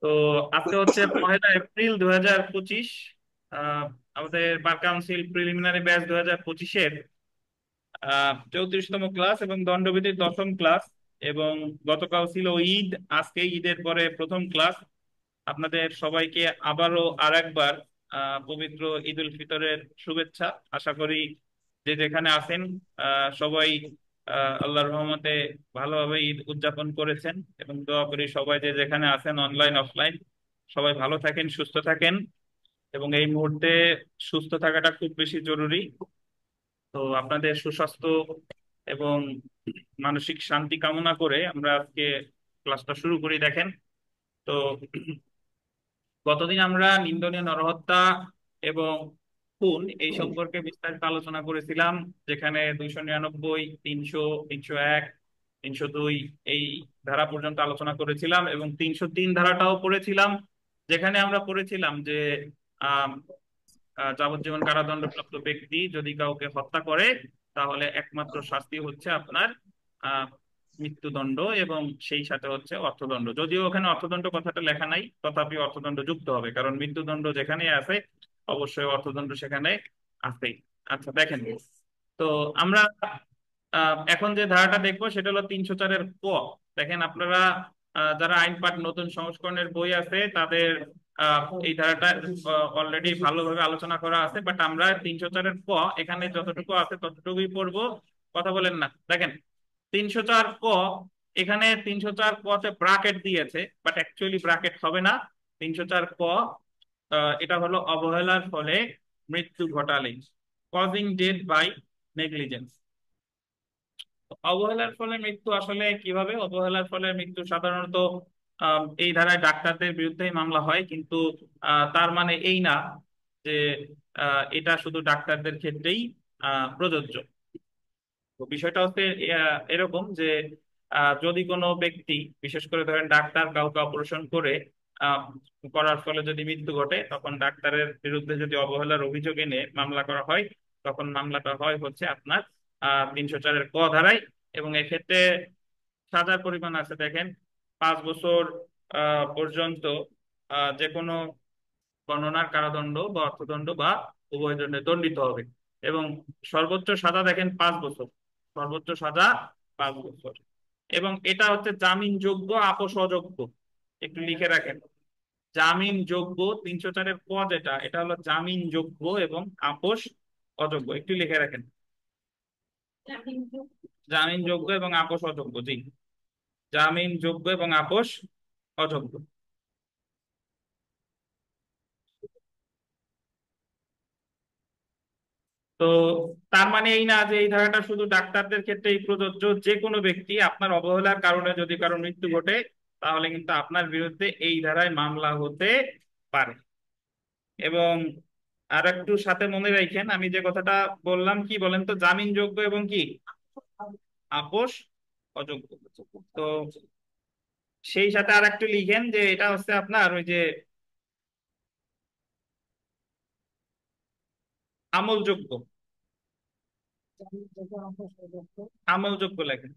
তো আজকে হচ্ছে 1 এপ্রিল 2025। আহ, আমাদের বার কাউন্সিল প্রিলিমিনারি ব্যাচ 2025-এর 34তম ক্লাস এবং দণ্ডবিধির 10ম ক্লাস। এবং গতকাল ছিল ঈদ, আজকে ঈদের পরে প্রথম ক্লাস। আপনাদের সবাইকে আবারও আরেকবার পবিত্র ঈদ উল ফিতরের শুভেচ্ছা। আশা করি যে যেখানে আছেন সবাই আল্লাহর রহমতে ভালোভাবে ঈদ উদযাপন করেছেন, এবং দোয়া করি সবাই যে যেখানে আছেন অনলাইন অফলাইন সবাই ভালো থাকেন, সুস্থ থাকেন। এবং এই মুহূর্তে সুস্থ থাকাটা খুব বেশি জরুরি। তো আপনাদের সুস্বাস্থ্য এবং মানসিক শান্তি কামনা করে আমরা আজকে ক্লাসটা শুরু করি। দেখেন, তো গতদিন আমরা নিন্দনীয় নরহত্যা এবং খুন এই সম্পর্কে বিস্তারিত আলোচনা করেছিলাম, যেখানে 299, 300, 301, 302 এই ধারা পর্যন্ত আলোচনা করেছিলাম, এবং 303 ধারাটাও পড়েছিলাম, যেখানে আমরা পড়েছিলাম যে আহ যাবজ্জীবন কারাদণ্ডপ্রাপ্ত ব্যক্তি যদি কাউকে হত্যা করে তাহলে একমাত্র শাস্তি হচ্ছে আপনার আহ মৃত্যুদণ্ড, এবং সেই সাথে হচ্ছে অর্থদণ্ড। যদিও ওখানে অর্থদণ্ড কথাটা লেখা নাই, তথাপি অর্থদণ্ড যুক্ত হবে, কারণ মৃত্যুদণ্ড যেখানে আছে অবশ্যই অর্থদণ্ড সেখানে আছেই। আচ্ছা দেখেন, তো আমরা এখন যে ধারাটা দেখবো সেটা হলো 304-এর ক। দেখেন আপনারা যারা আইন পাঠ নতুন সংস্করণের বই আছে তাদের এই ধারাটা অলরেডি ভালোভাবে আলোচনা করা আছে, বাট আমরা 304-এর ক এখানে যতটুকু আছে ততটুকুই পড়বো। কথা বলেন না। দেখেন, 304 ক, এখানে 304 কতে ব্রাকেট দিয়েছে, বাট অ্যাকচুয়ালি ব্রাকেট হবে না। 304 ক এটা হলো অবহেলার ফলে মৃত্যু ঘটালে, কজিং ডেথ বাই নেগলিজেন্স। অবহেলার ফলে মৃত্যু আসলে কিভাবে? অবহেলার ফলে মৃত্যু সাধারণত এই ধারায় ডাক্তারদের বিরুদ্ধেই মামলা হয়, কিন্তু তার মানে এই না যে এটা শুধু ডাক্তারদের ক্ষেত্রেই প্রযোজ্য। তো বিষয়টা হচ্ছে এরকম যে যদি কোনো ব্যক্তি, বিশেষ করে ধরেন ডাক্তার কাউকে অপারেশন করে আহ, করার ফলে যদি মৃত্যু ঘটে, তখন ডাক্তারের বিরুদ্ধে যদি অবহেলার অভিযোগ এনে মামলা করা হয়, তখন মামলাটা হয় হচ্ছে আপনার 304-এর ক ধারায়। এবং এক্ষেত্রে সাজার পরিমাণ আছে, দেখেন, 5 বছর পর্যন্ত যে কোনো গণনার কারাদণ্ড বা অর্থদণ্ড বা উভয় দণ্ডে দণ্ডিত হবে। এবং সর্বোচ্চ সাজা দেখেন 5 বছর, সর্বোচ্চ সাজা 5 বছর। এবং এটা হচ্ছে জামিনযোগ্য, আপোষ অযোগ্য। একটু লিখে রাখেন, জামিনযোগ্য। 304-এর ক যেটা, এটা হলো জামিনযোগ্য এবং আপোষ অযোগ্য। একটু লিখে রাখেন, জামিনযোগ্য এবং আপোষ অযোগ্য। জি, জামিনযোগ্য এবং আপোষ অযোগ্য। তো তার মানে এই না যে এই ধারাটা শুধু ডাক্তারদের ক্ষেত্রেই প্রযোজ্য। যে কোনো ব্যক্তি আপনার অবহেলার কারণে যদি কারো মৃত্যু ঘটে, তাহলে কিন্তু আপনার বিরুদ্ধে এই ধারায় মামলা হতে পারে। এবং আর একটু সাথে মনে রাখেন, আমি যে কথাটা বললাম কি বলেন তো, জামিনযোগ্য এবং কি আপোষ অযোগ্য। তো সেই সাথে আর একটু লিখেন যে এটা হচ্ছে আপনার ওই যে আমলযোগ্য। আমলযোগ্য লেখেন,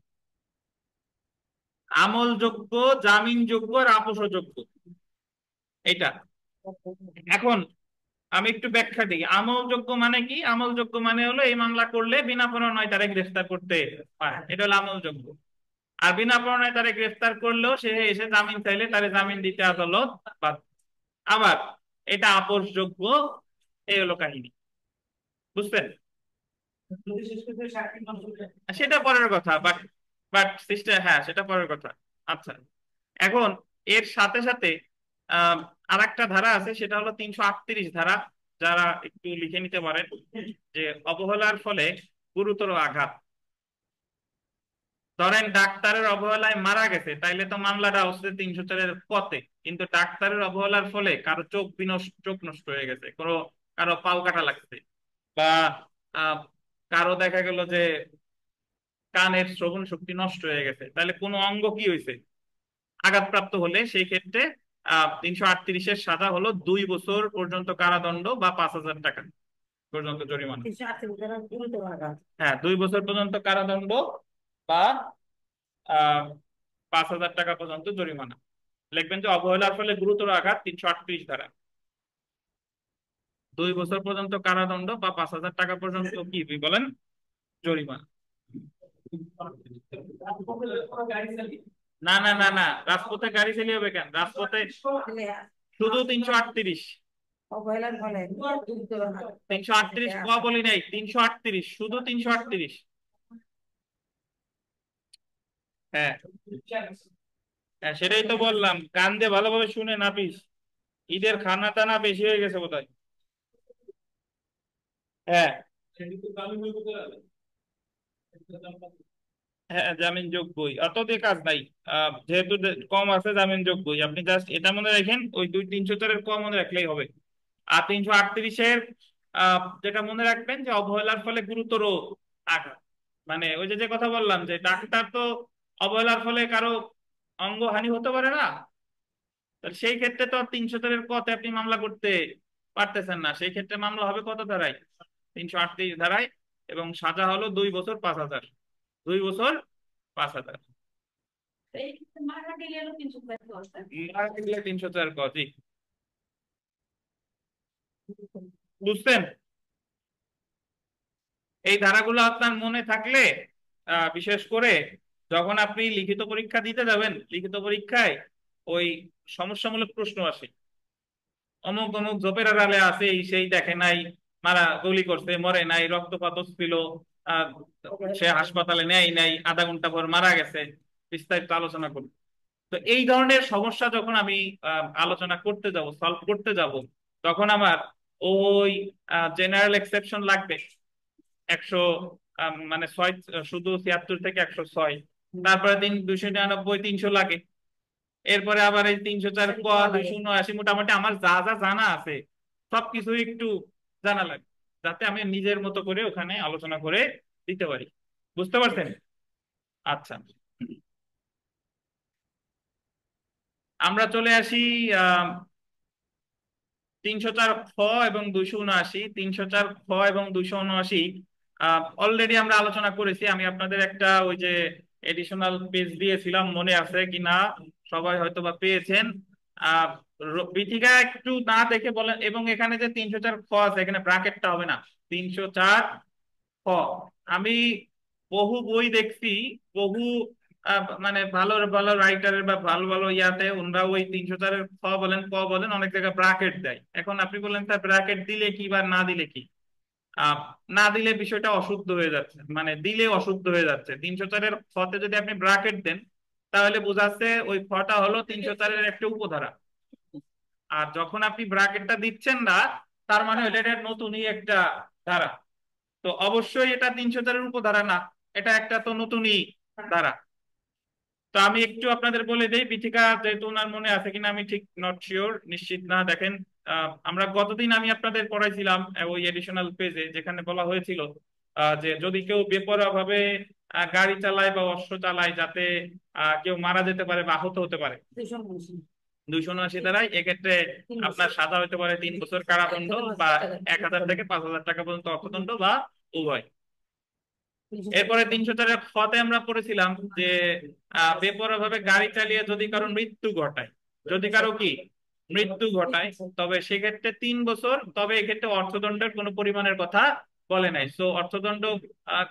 আমলযোগ্য, জামিনযোগ্য আর আপোষযোগ্য, এটা। এখন আমি একটু ব্যাখ্যা দিই। আমলযোগ্য মানে কি? আমলযোগ্য মানে হলো এই মামলা করলে বিনা প্রণয় তারে গ্রেফতার করতে পারে, এটা হলো আমলযোগ্য। আর বিনা প্রণয় তারে গ্রেফতার করলেও সে এসে জামিন চাইলে তারে জামিন দিতে আদালত বাধ্য। আবার এটা আপোষযোগ্য। এই হলো কাহিনী, বুঝছেন? সেটা পরের কথা, বাট বাট সিস্টার, হ্যাঁ সেটা পরের কথা। আচ্ছা, এখন এর সাথে সাথে আহ আর একটা ধারা আছে, সেটা হলো 338 ধারা। যারা একটু লিখে নিতে পারেন, যে অবহেলার ফলে গুরুতর আঘাত। ধরেন ডাক্তারের অবহেলায় মারা গেছে, তাইলে তো মামলাটা হচ্ছে 304-এর পথে। কিন্তু ডাক্তারের অবহেলার ফলে কারো চোখ নষ্ট হয়ে গেছে, কারো পাও কাটা লাগছে, বা আহ, কারো দেখা গেল যে কানের শ্রবণ শক্তি নষ্ট হয়ে গেছে, তাহলে কোনো অঙ্গ কি হয়েছে আঘাতপ্রাপ্ত হলে, সেই ক্ষেত্রে 338-এর সাজা হলো 2 বছর পর্যন্ত কারাদণ্ড বা 5,000 টাকা পর্যন্ত জরিমানা। হ্যাঁ, 2 বছর পর্যন্ত কারাদণ্ড বা 5,000 টাকা পর্যন্ত জরিমানা। লিখবেন যে অবহেলার ফলে গুরুতর আঘাত 338 ধারা। 2 বছর পর্যন্ত কারাদণ্ড বা 5,000 টাকা পর্যন্ত কি বলেন জরিমানা। না না না না, রাজপথে গাড়ি চালিয়ে হবে কেন? রাজপথে শুধু 338। অবহেলার ফলে 338 ক বলি নাই, 338, শুধু 338। হ্যাঁ হ্যাঁ, সেটাই তো বললাম, কান দিয়ে ভালোভাবে শুনে না পিস। ঈদের খানা টানা বেশি হয়ে গেছে বোধহয়। হ্যাঁ হ্যাঁ, জামিন যোগ্যই, অত দিয়ে কাজ নাই। যেহেতু কম আছে জামিন যোগ্যই, আপনি জাস্ট এটা মনে রাখেন, ওই 374-এর কম মনে রাখলেই হবে। আর 338-এর যেটা মনে রাখবেন যে অবহেলার ফলে গুরুতর আঘাত, মানে ওই যে যে কথা বললাম যে ডাক্তার তো অবহেলার ফলে কারো অঙ্গহানি হতে পারে না, তো সেই ক্ষেত্রে তো 317-এর কতে আপনি মামলা করতে পারতেছেন না। সেই ক্ষেত্রে মামলা হবে কত ধারায়? 338 ধারায়। এবং সাজা হলো 2 বছর 5,000। 2 বছর 5,000। মারা গেলে 304 ক, জি। বুঝছেন? এই ধারাগুলো আপনার মনে থাকলে বিশেষ করে যখন আপনি লিখিত পরীক্ষা দিতে যাবেন, লিখিত পরীক্ষায় ওই সমস্যামূলক প্রশ্ন আসে, অমুক অমুক জোপের আড়ালে আছে, এই সেই দেখে নাই, মারা গুলি করছে, মরে নাই, রক্তপাত ছিল, আহ সে হাসপাতালে নেয় নাই, আধা ঘন্টা পর মারা গেছে, বিস্তারিত আলোচনা করব। তো এই ধরনের সমস্যা যখন আমি আলোচনা করতে যাব, সলভ করতে যাব, তখন আমার ওই জেনারেল এক্সেপশন লাগবে 100, মানে 6, শুধু 76 থেকে 106, তারপরে 299, 300 লাগে। এরপরে আবার এই 304 ক, 279, মোটামুটি আমার যা যা জানা আছে সবকিছু একটু জানা লাগে, যাতে আমি নিজের মতো করে ওখানে আলোচনা করে দিতে পারি। বুঝতে পারছেন? আচ্ছা, আমরা চলে আসি আহ 304 খ এবং 279। 304 খ এবং 279 অলরেডি আমরা আলোচনা করেছি। আমি আপনাদের একটা ওই যে এডিশনাল পেজ দিয়েছিলাম, মনে আছে কিনা সবাই হয়তো বা পেয়েছেন। আহ বিথিকা একটু না দেখে বলেন। এবং এখানে যে 304 খ আছে, এখানে ব্র্যাকেটটা হবে না, 304 খ। আমি বহু বই দেখছি, বহু মানে ভালো ভালো রাইটারের বা ভালো ভালো ইয়াতে ওনারা ওই 304-এর খ বলেন, ক বলেন, অনেক জায়গায় ব্র্যাকেট দেয়। এখন আপনি বললেন স্যার ব্র্যাকেট দিলে কি বা না দিলে কি? আহ না দিলে বিষয়টা অশুদ্ধ হয়ে যাচ্ছে, মানে দিলে অশুদ্ধ হয়ে যাচ্ছে। 304-এর খতে যদি আপনি ব্র্যাকেট দেন, তাহলে বোঝাচ্ছে ওই খটা হলো 304-এর একটা উপধারা। আর যখন আপনি ব্র্যাকেটটা দিচ্ছেন না, তার মানে হলো এটা নতুনই একটা ধারা। তো অবশ্যই এটা 304-এর উপধারা না, এটা একটা তো নতুনই ধারা। তো আমি একটু আপনাদের বলে দেই, পিঠিকা যেহেতু ওনার মনে আছে কিনা আমি ঠিক নট শিওর, নিশ্চিত না। দেখেন, আমরা গতদিন আমি আপনাদের পড়াইছিলাম ওই এডিশনাল পেজে, যেখানে বলা হয়েছিল যে যদি কেউ বেপরোয়া ভাবে গাড়ি চালায় বা অশ্ব চালায়, যাতে কেউ মারা যেতে পারে বা আহত হতে পারে, 279 দ্বারাই এক্ষেত্রে আপনার সাজা হতে পারে 3 বছর কারাদণ্ড বা 1,000 থেকে 5,000 টাকা পর্যন্ত অর্থদণ্ড বা উভয়। এরপরে 304-এর খতে আমরা পড়েছিলাম যে বেপরোয়া ভাবে গাড়ি চালিয়ে যদি কারো মৃত্যু ঘটায়, যদি কারো কি মৃত্যু ঘটায়, তবে সেক্ষেত্রে 3 বছর। তবে এক্ষেত্রে অর্থদণ্ডের কোনো পরিমাণের কথা বলে নাই। সো অর্থদণ্ড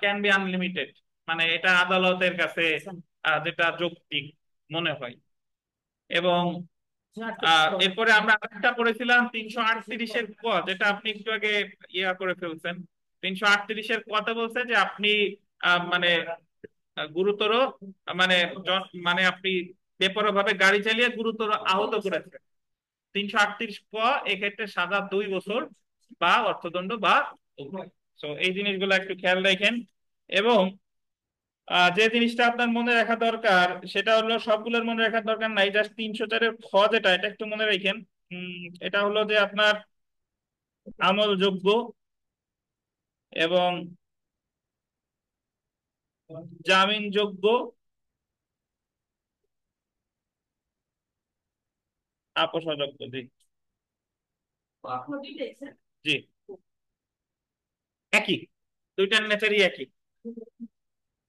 ক্যান বি আনলিমিটেড, মানে এটা আদালতের কাছে যেটা যৌক্তিক মনে হয়। এবং এরপরে আমরা আরেকটা পড়েছিলাম 338-এর ক, যেটা আপনি একটু আগে ইয়া করে ফেলছেন। 338-এর কথা বলছে যে আপনি মানে গুরুতর, মানে মানে আপনি বেপরোয়া ভাবে গাড়ি চালিয়ে গুরুতর আহত করেছেন। 338 ক, এক্ষেত্রে সাজা 2 বছর বা অর্থদণ্ড বা উভয়। তো এই জিনিসগুলো একটু খেয়াল রাখেন। এবং যে জিনিসটা আপনার মনে রাখা দরকার, সেটা হলো, সবগুলোর মনে রাখার দরকার নাই, জাস্ট 304-এর খ যেটা, এটা একটু মনে রাখেন। এটা হলো যে আপনার আমলযোগ্য এবং জামিনযোগ্য, আপোষযোগ্য, জি। জি, একই, দুইটার নেচারই একই।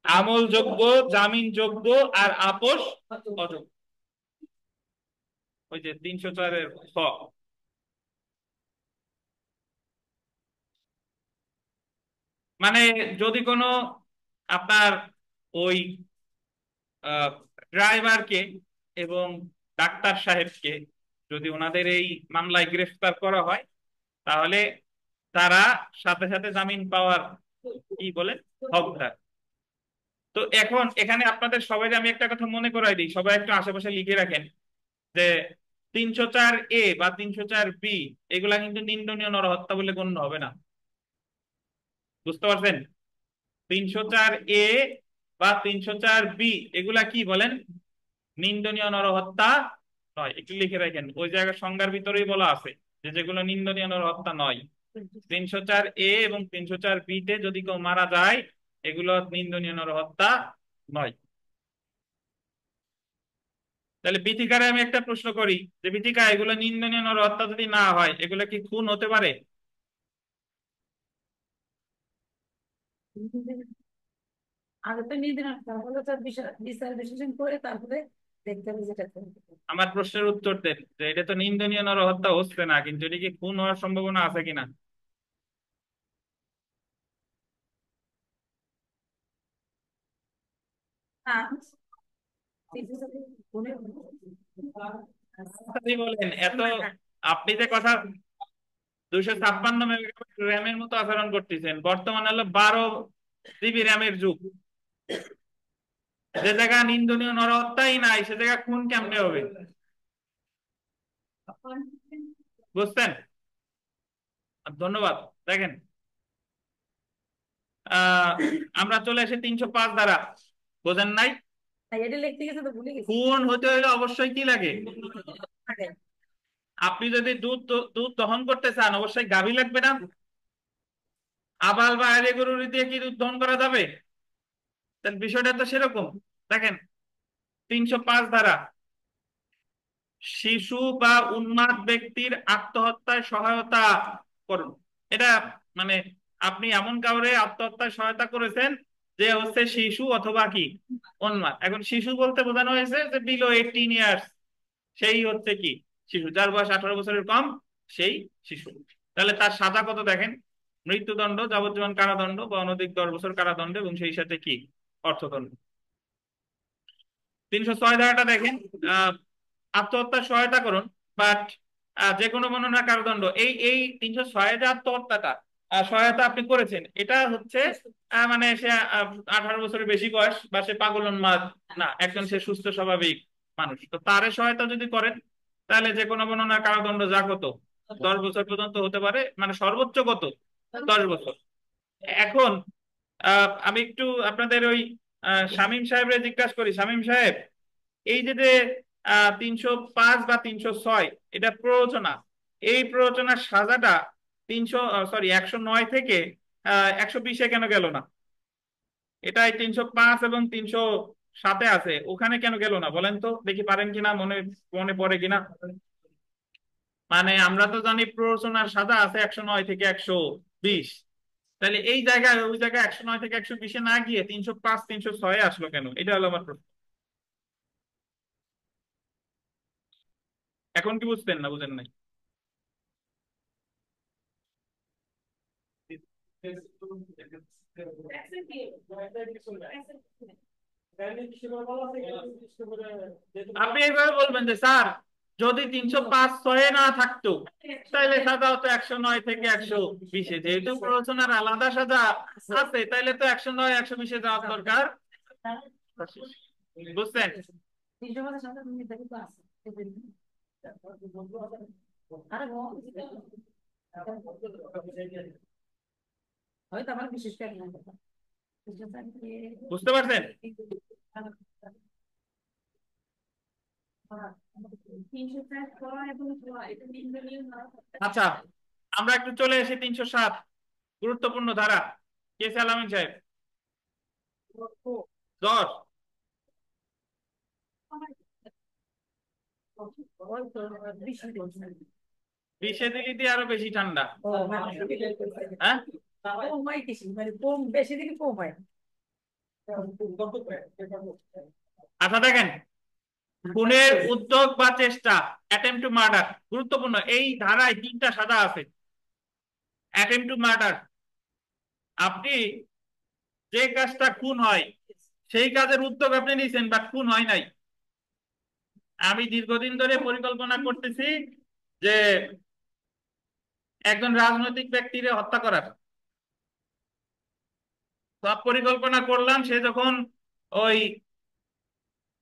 আমলযোগ্য, জামিনযোগ্য আর আপোষ অযোগ্য। ওই যে 304-এর খ। মানে যদি কোনো আপনার ওই ড্রাইভারকে এবং ডাক্তার সাহেবকে যদি ওনাদের এই মামলায় গ্রেফতার করা হয়, তাহলে তারা সাথে সাথে জামিন পাওয়ার কি বলে হকদার। তো এখন এখানে আপনাদের সবাই আমি একটা কথা মনে করাই দিই, সবাই একটু আশেপাশে লিখে রাখেন যে 304 এ বা 304 বি এগুলা কিন্তু নিন্দনীয় নরহত্যা বলে গণ্য হবে না। বুঝতে পারছেন? 304 এ বা 304 বি এগুলা কি বলেন? নিন্দনীয় নরহত্যা নয়। একটু লিখে রাখেন, ওই জায়গায় সংজ্ঞার ভিতরেই বলা আছে যে যেগুলো নিন্দনীয় নরহত্যা নয়। 304 এ এবং 304 বি তে যদি কেউ মারা যায়, এগুলো নিন্দনীয় নরহত্যা নয়। তাহলে বিথিকারে আমি একটা প্রশ্ন করি যে বিথিকা, এগুলো নিন্দনীয় নরহত্যা যদি না হয়, এগুলো কি খুন হতে পারে? আগে তো নিয়ে দিলাম, তাহলে তো বিচার বিশ্লেষণ করে তারপরে দেখতে হবে যেটা করতে হবে। আমার প্রশ্নের উত্তর দেন যে এটা তো নিন্দনীয় নরহত্যা হচ্ছে না, কিন্তু এটা কি খুন হওয়ার সম্ভাবনা আছে কিনা? হ্যাঁ, গুণে আপনি বলেন এত, আপনি যে কথা 256 মেগাবাইট র্যামের মতো আচরণ করতেছেন, বর্তমানে হলো 12 জিবি র্যামের যুগ। যে জায়গা নিন্দনীয় নরহত্যাই নাই, সে জায়গা খুন কেমনে হবে? বুঝছেন? ধন্যবাদ। দেখেন, আহ আমরা চলে আসি 305 ধারা। বোঝেন নাই? এটা লিখতে গেছে তো ভুলে গেছি। খুন হতে হলে অবশ্যই কি লাগে? আগে আপনি যদি দুধ দহন করতে চান, অবশ্যই গাভী লাগবে না? আবাল বা আইলে গরু দিয়ে কি দুধ দহন করা যাবে? তাহলে বিষয়টা তো সেরকম। দেখেন, 305 ধারা, শিশু বা উন্মাদ ব্যক্তির আত্মহত্যায় সহায়তা করুন। এটা মানে আপনি এমন কাউরে আত্মহত্যায় সহায়তা করেছেন যে হচ্ছে শিশু অথবা কি উন্মাদ। এখন শিশু বলতে বোঝানো হয়েছে যে বিলো 18 ইয়ার্স, সেই হচ্ছে কি শিশু, যার বয়স 18 বছরের কম, সেই শিশু। তাহলে তার সাজা কত দেখেন, মৃত্যুদণ্ড, যাবজ্জীবন কারাদণ্ড বা অনধিক 10 বছর কারাদণ্ড এবং সেই সাথে কি অর্থদণ্ড। 306 ধারাটা দেখেন, আহ আত্মহত্যার সহায়তা করুন, বাট যে কোনো বর্ণনা কারাদণ্ড। এই এই 306 যে আত্মহত্যাটা সহায়তা আপনি করেছেন, এটা হচ্ছে মানে সে 18 বছরের বেশি বয়স বা সে পাগল উন্মাদ না, একজন সে সুস্থ স্বাভাবিক মানুষ। তো তারে সহায়তা যদি করেন, তাহলে যে কোনো বর্ণনা কারাদণ্ড যা কত 10 বছর পর্যন্ত হতে পারে, মানে সর্বোচ্চ কত 10 বছর। এখন আমি একটু আপনাদের ওই শামীম সাহেবরে জিজ্ঞাসা করি। শামীম সাহেব, এই যে যে 305 বা 306 এটা প্ররোচনা, এই প্ররোচনার সাজাটা 109 থেকে 120-এ কেন গেল না? এটা এই 305 এবং 307-এ আছে, ওখানে কেন গেল না বলেন তো দেখি, পারেন কিনা, মনে মনে পড়ে কিনা? মানে আমরা তো জানি প্ররোচনার সাজা আছে 109 থেকে 120, তাহলে এই জায়গায় ওই জায়গায় 109 থেকে 120-এ না গিয়ে 305 306-এ আসলো কেন? এটা হলো আমার প্রশ্ন। এখন কি বুঝতেন না বুঝেন নাই? আপনি এইভাবে বলবেন যে স্যার, যদি 305-6 না থাকতো, তাহলে সাজা হতো 109 থেকে 120-এ। যেহেতু প্ররোচনার আলাদা সাজা আছে, তাহলে তো 109 120-এ যাওয়ার দরকার। বুঝছেন? 300 সাথে তুমি দেখো তো আছে। আরে হয়তো আমার বিশেষ করে না। বুঝতে পারছেন? 300 এবং এটা আচ্ছা, আমরা একটু চলে এসে 307, গুরুত্বপূর্ণ ধারা। কে আলামিন সাহেব? 10। বিশে দিলিতে আরো বেশি ঠান্ডা। হ্যাঁ, কম হয় কিছু, মানে কম বেশি দিকে কম হয়। আচ্ছা দেখেন, খুনের উদ্যোগ বা চেষ্টা, অ্যাটেম্প টু মার্ডার, গুরুত্বপূর্ণ। এই ধারায় তিনটা সাজা আছে। অ্যাটেম্প টু মার্ডার, আপনি যে কাজটা খুন হয় সেই কাজের উদ্যোগ আপনি নিয়েছেন, বাট খুন হয় নাই। আমি দীর্ঘদিন ধরে পরিকল্পনা করতেছি যে একজন রাজনৈতিক ব্যক্তিকে হত্যা করার, সব পরিকল্পনা করলাম। সে যখন ওই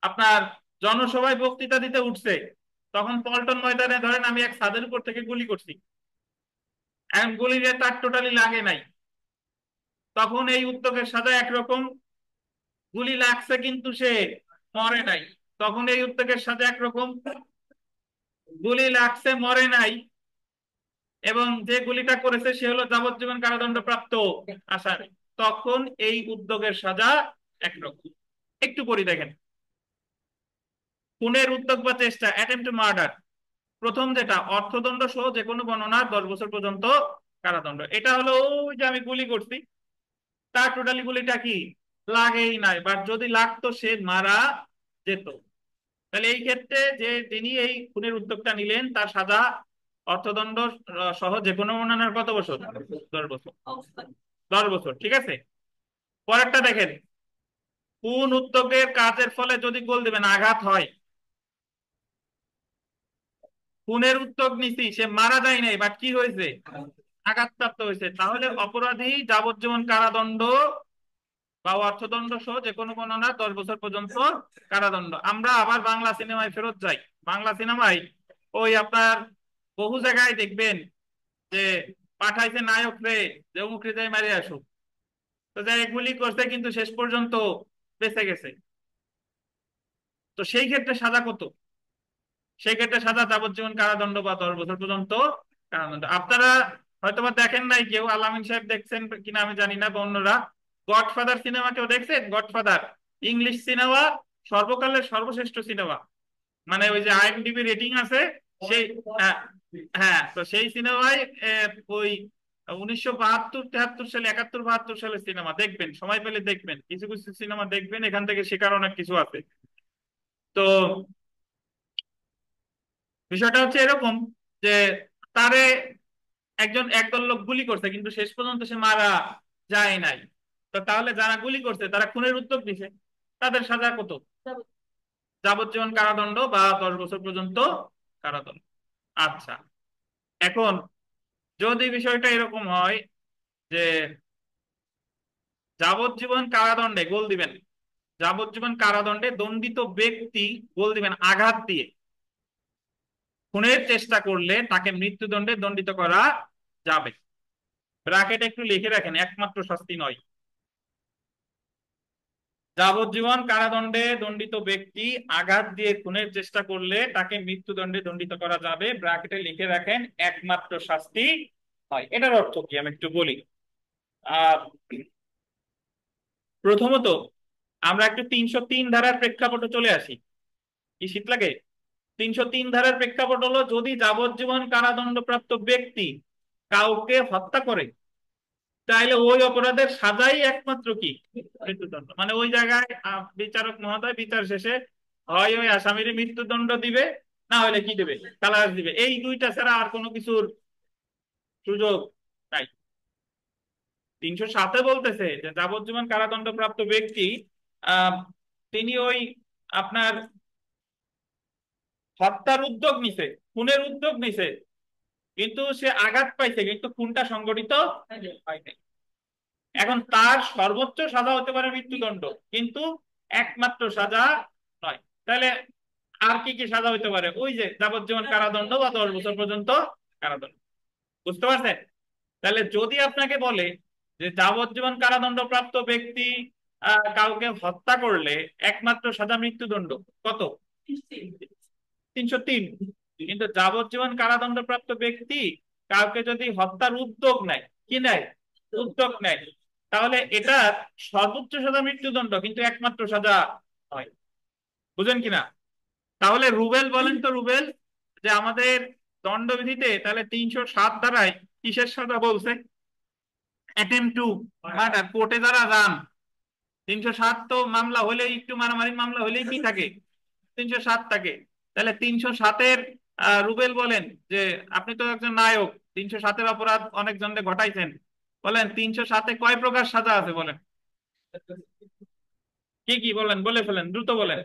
আপনার জনসভায় বক্তৃতা দিতে উঠছে, তখন পল্টন ময়দানে ধরেন আমি এক ছাদের উপর থেকে গুলি করছি, এখন গুলিতে তার টোটালি লাগে নাই, তখন এই উদ্যোগের সাথে একরকম। গুলি লাগছে কিন্তু সে মরে নাই, তখন এই উদ্যোগের সাথে একরকম। গুলি লাগছে, মরে নাই, এবং যে গুলিটা করেছে সে হলো যাবজ্জীবন কারাদণ্ড প্রাপ্ত আসামি, তখন এই উদ্যোগের সাজা একরকম। একটু পড়ি দেখেন। খুনের উদ্যোগ বা চেষ্টা, অ্যাটেম্প টু মার্ডার, প্রথম যেটা অর্থদণ্ড সহ যে কোনো গণনার 10 বছর পর্যন্ত কারাদণ্ড। এটা হলো ওই যে আমি গুলি করছি, তার টোটালি গুলিটা কি লাগেই নাই, বাট যদি লাগতো সে মারা যেত। তাহলে এই ক্ষেত্রে যে তিনি এই খুনের উদ্যোগটা নিলেন তার সাজা অর্থদণ্ড সহ যে কোনো গণনার কত বছর? 10 বছর। 10 বছর, ঠিক আছে। পরেরটা দেখেন, কোন উদ্যোগের কাজের ফলে যদি গোল দিবেন আঘাত হয়। খুনের উদ্যোগ নিছি, সে মারা যায় নাই, বাট কি হয়েছে? আঘাতপ্রাপ্ত হয়েছে। তাহলে অপরাধী যাবজ্জীবন কারাদণ্ড বা অর্থদণ্ড সহ যে কোনো গণনা 10 বছর পর্যন্ত কারাদণ্ড। আমরা আবার বাংলা সিনেমায় ফেরত যাই। বাংলা সিনেমায় ওই আপনার বহু জায়গায় দেখবেন যে পাঠাইছে নায়ক রে যে অমুক রে যাই মারি আসুক, তো যাই গুলি করছে কিন্তু শেষ পর্যন্ত বেঁচে গেছে। তো সেই ক্ষেত্রে সাজা কত? সেই ক্ষেত্রে সাজা যাবজ্জীবন কারাদণ্ড বা 10 বছর পর্যন্ত কারাদণ্ড। আপনারা হয়তোবা দেখেন নাই, কেউ আলামিন সাহেব দেখছেন কিনা আমি জানি না, বা অন্যরা গডফাদার সিনেমা কেউ দেখছেন? গডফাদার ইংলিশ সিনেমা, সর্বকালের সর্বশ্রেষ্ঠ সিনেমা, মানে ওই যে আইএমডিবি রেটিং আছে সেই। হ্যাঁ, হ্যাঁ, তো সেই সিনেমায় ওই 1972 73 সালে, 71 72 সালের সিনেমা দেখবেন, সময় পেলে দেখবেন, কিছু কিছু সিনেমা দেখবেন, এখান থেকে শেখার অনেক কিছু আছে। তো বিষয়টা হচ্ছে এরকম যে তারে একদল লোক গুলি করছে কিন্তু শেষ পর্যন্ত সে মারা যায় নাই। তো তাহলে যারা গুলি করছে তারা খুনের উদ্যোগ দিছে, তাদের সাজা কত? যাবজ্জীবন কারাদণ্ড বা 10 বছর পর্যন্ত কারাদণ্ড। আচ্ছা, এখন যদি বিষয়টা এরকম হয় যে যাবজ্জীবন কারাদণ্ডে গোল দিবেন, যাবজ্জীবন কারাদণ্ডে দণ্ডিত ব্যক্তি গোল দিবেন আঘাত দিয়ে, খুনের চেষ্টা করলে তাকে মৃত্যুদণ্ডে দণ্ডিত করা যাবে। ব্র্যাকেটে একটু লিখে রাখেন, একমাত্র শাস্তি নয়। যাবজ্জীবন কারাদণ্ডে দণ্ডিত ব্যক্তি আঘাত দিয়ে খুনের চেষ্টা করলে তাকে মৃত্যুদণ্ডে দণ্ডিত করা যাবে, ব্র্যাকেটে লিখে রাখেন একমাত্র শাস্তি নয়। এটার অর্থ কি আমি একটু বলি। আহ প্রথমত আমরা একটু 303 ধারার প্রেক্ষাপটে চলে আসি। কি শীত লাগে? 303 ধারার প্রেক্ষাপট হলো যদি যাবজ্জীবন কারাদণ্ডপ্রাপ্ত ব্যক্তি কাউকে হত্যা করে, তাহলে ওই অপরাধের সাজাই একমাত্র কি মৃত্যুদণ্ড। মানে ওই জায়গায় বিচারক মহোদয় বিচার শেষে হয় ওই আসামির মৃত্যুদণ্ড দিবে, না হলে কি দেবে? কালাস দিবে। এই দুইটা ছাড়া আর কোনো কিছুর সুযোগ নাই। 307-এ বলতেছে যে যাবজ্জীবন কারাদণ্ডপ্রাপ্ত ব্যক্তি আহ তিনি ওই আপনার হত্যার উদ্যোগ নিছে, খুনের উদ্যোগ নিছে, কিন্তু সে আঘাত পাইছে, কিন্তু খুনটা সংগঠিত হয় নাই। এখন তার সর্বোচ্চ সাজা হতে পারে মৃত্যুদণ্ড, কিন্তু একমাত্র সাজা নয়। তাহলে আর কি কি সাজা হতে পারে? ওই যে যাবজ্জীবন কারাদণ্ড বা 10 বছর পর্যন্ত কারাদণ্ড। বুঝতে পারছেন? তাহলে যদি আপনাকে বলে যে যাবজ্জীবন কারাদণ্ড প্রাপ্ত ব্যক্তি কাউকে হত্যা করলে একমাত্র সাজা মৃত্যুদণ্ড, কত? 303। কিন্তু যাবজ্জীবন কারাদণ্ড প্রাপ্ত ব্যক্তি কাউকে যদি হত্যার উদ্যোগ নেয়, কি নেয়? উদ্যোগ নেয়, তাহলে এটা সর্বোচ্চ সাজা মৃত্যুদণ্ড, কিন্তু একমাত্র সাজা হয়। বুঝেন কিনা? তাহলে রুবেল বলেন তো, রুবেল, যে আমাদের দণ্ডবিধিতে তাহলে 307 ধারায় কিসের সাজা বলছে? Attempt to murder. কোর্টে যারা যান, 307 তো মামলা হলেই, একটু মারামারি মামলা হলেই কি থাকে? 307 থাকে। তাহলে 307-এর রুবেল বলেন যে আপনি তো একজন নায়ক, 307-এর অপরাধ অনেক জনকে ঘটাইছেন, বলেন 307-এ কয় প্রকার সাজা আছে বলেন। কি কি বলেন, বলে ফেলেন, দ্রুত বলেন।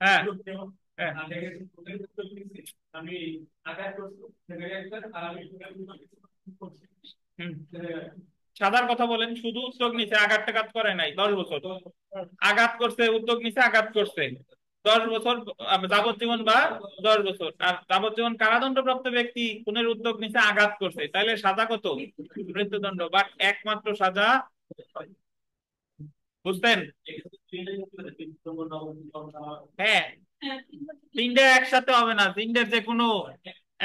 হ্যাঁ, হ্যাঁ। হুম। সাদার কথা বলেন, শুধু উদ্যোগ নিছে, আঘাত টাঘাত করে নাই, 10 বছর আঘাত করছে, উদ্যোগ নিছে, আঘাত করছে, 10 বছর যাবজ্জীবন বা 10 বছর। আর যাবজ্জীবন কারাদণ্ডপ্রাপ্ত ব্যক্তি খুনের উদ্যোগ নিছে, আঘাত করছে, তাইলে সাজা কত? মৃত্যুদণ্ড। বাট একমাত্র সাজা, বুঝতেন? হ্যাঁ, তিনটে একসাথে হবে না, তিনটের যে কোনো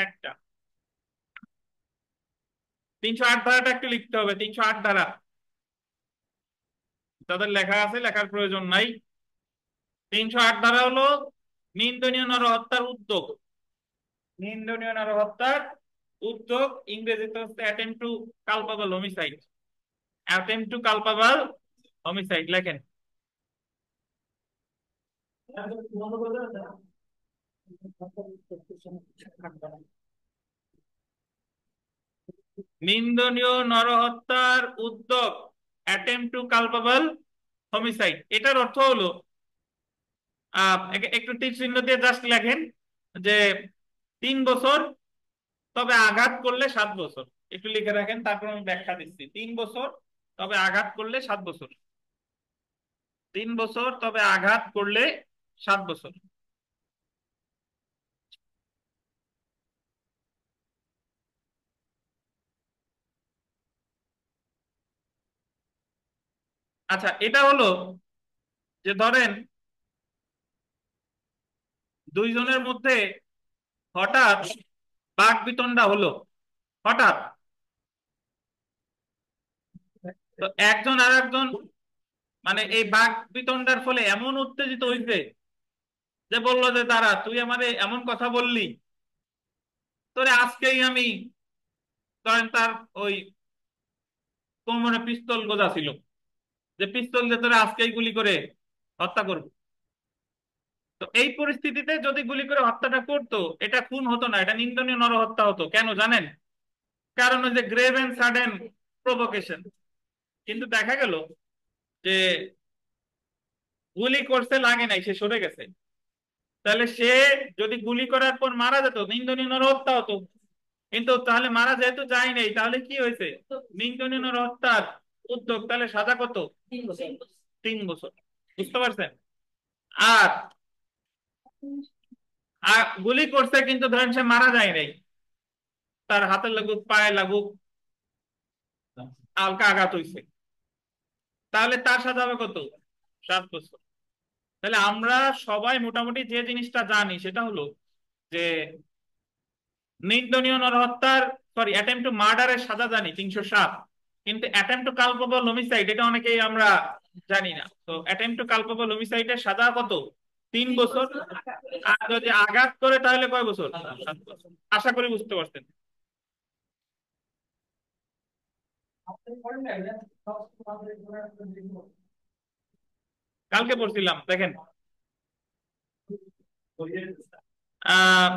একটা। 308 ধারাটা একটু লিখতে হবে, 308 ধারা তাদের লেখা আছে, লেখার প্রয়োজন নাই। 308 ধারা হলো নিন্দনীয় নরহত্যার উদ্যোগ। নিন্দনীয় নরহত্যার উদ্যোগ ইংরেজিতে হচ্ছে attempt to culpable homicide. Attempt to culpable homicide লেখেন। নিন্দনীয় নরহত্যার উদ্যোগ অ্যাটেম্প টু কালপাবল হোমিসাইড, এটার অর্থ হলো একটু তীর চিহ্ন দিয়ে জাস্ট লেখেন যে 3 বছর, তবে আঘাত করলে 7 বছর। একটু লিখে রাখেন, তারপর আমি ব্যাখ্যা দিচ্ছি। 3 বছর তবে আঘাত করলে 7 বছর। 3 বছর তবে আঘাত করলে 7 বছর। আচ্ছা, এটা হলো যে ধরেন দুইজনের মধ্যে হঠাৎ বাক বিতণ্ডা হলো, হঠাৎ। তো একজন আর একজন মানে এই বাক বিতণ্ডার ফলে এমন উত্তেজিত হইছে যে বললো যে তারা, তুই আমারে এমন কথা বললি, তোরে আজকেই আমি, ধরেন তার ওই কোমরে পিস্তল গোজা ছিল, যে পিস্তল দিয়ে তোরে আজকেই গুলি করে হত্যা করবো। তো এই পরিস্থিতিতে যদি গুলি করে হত্যাটা করতো, এটা খুন হতো না, এটা নিন্দনীয় নরহত্যা হতো। কেন জানেন? কারণ ওই যে গ্রেভ এন্ড সাডেন প্রভোকেশন। কিন্তু দেখা গেল যে গুলি করতে লাগে নাই, সে সরে গেছে, তাহলে সে যদি গুলি করার পর মারা যেত, নিন্দনীয় নরহত্যা হতো। কিন্তু তাহলে মারা যেহেতু যায় নাই, তাহলে কি হয়েছে? নিন্দনীয় নরহত্যার উদ্যোগ। তাহলে সাজা কত? 3 বছর। বুঝতে পারছেন? আর গুলি করছে কিন্তু ধরেন সে মারা যায় নাই, তার হাতে লাগুক, পায়ে লাগুক, হালকা আঘাত হইছে, তাহলে তার সাজা হবে কত? 7 বছর। তাহলে আমরা সবাই মোটামুটি যে জিনিসটা জানি সেটা হলো যে নির্দলীয় নরহত্যার, সরি, অ্যাটেম্প টু মার্ডারের সাজা জানি 307, কিন্তু অ্যাটেম্প টু কালপেবল হোমিসাইড এটা অনেকেই আমরা জানি না। তো অ্যাটেম্প টু কালপেবল হোমিসাইডের সাজা কত? 3 বছর। আর যদি আঘাত করে তাহলে কয় বছর? 7 বছর। আশা করি বুঝতে পারছেন। কালকে পড়ছিলাম, দেখেন। আহ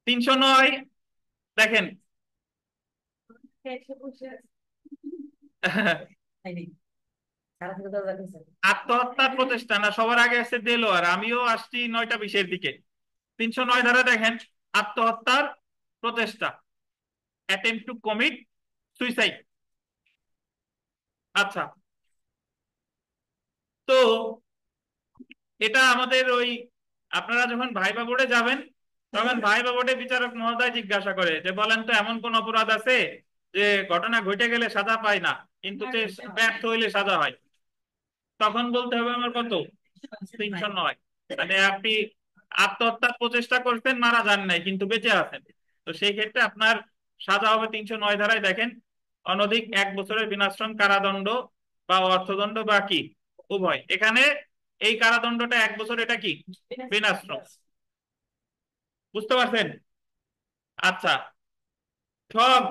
309 দেখেন। আত্মহত্যার প্রচেষ্টা না, সবার আগে আছে দেলোয়ার, আমিও আসছি 9টা 20-এর দিকে। 309 ধারা দেখেন, আত্মহত্যার প্রচেষ্টা, অ্যাটেম্প টু কমিট সুইসাইড। আচ্ছা, তো এটা আমাদের ওই, আপনারা যখন ভাইবা বোর্ডে যাবেন, তখন ভাইবা বোর্ডে বিচারক মহোদয় জিজ্ঞাসা করে যে বলেন তো এমন কোন অপরাধ আছে যে ঘটনা ঘটে গেলে সাজা পায় না, কিন্তু সে ব্যর্থ হইলে সাজা হয়। তখন বলতে হবে আমার কত? 309। মানে আপনি আত্মহত্যার প্রচেষ্টা করছেন, মারা যান নাই, কিন্তু বেঁচে আছেন, তো সেই ক্ষেত্রে আপনার সাজা হবে 309 ধারায় দেখেন, অনধিক 1 বছরের বিনাশ্রম কারাদণ্ড বা অর্থদণ্ড বা কি উভয়। এখানে এই কারাদণ্ডটা 1 বছর, এটা কি বিনাশ্রম। বুঝতে পারছেন? আচ্ছা, ঠগ,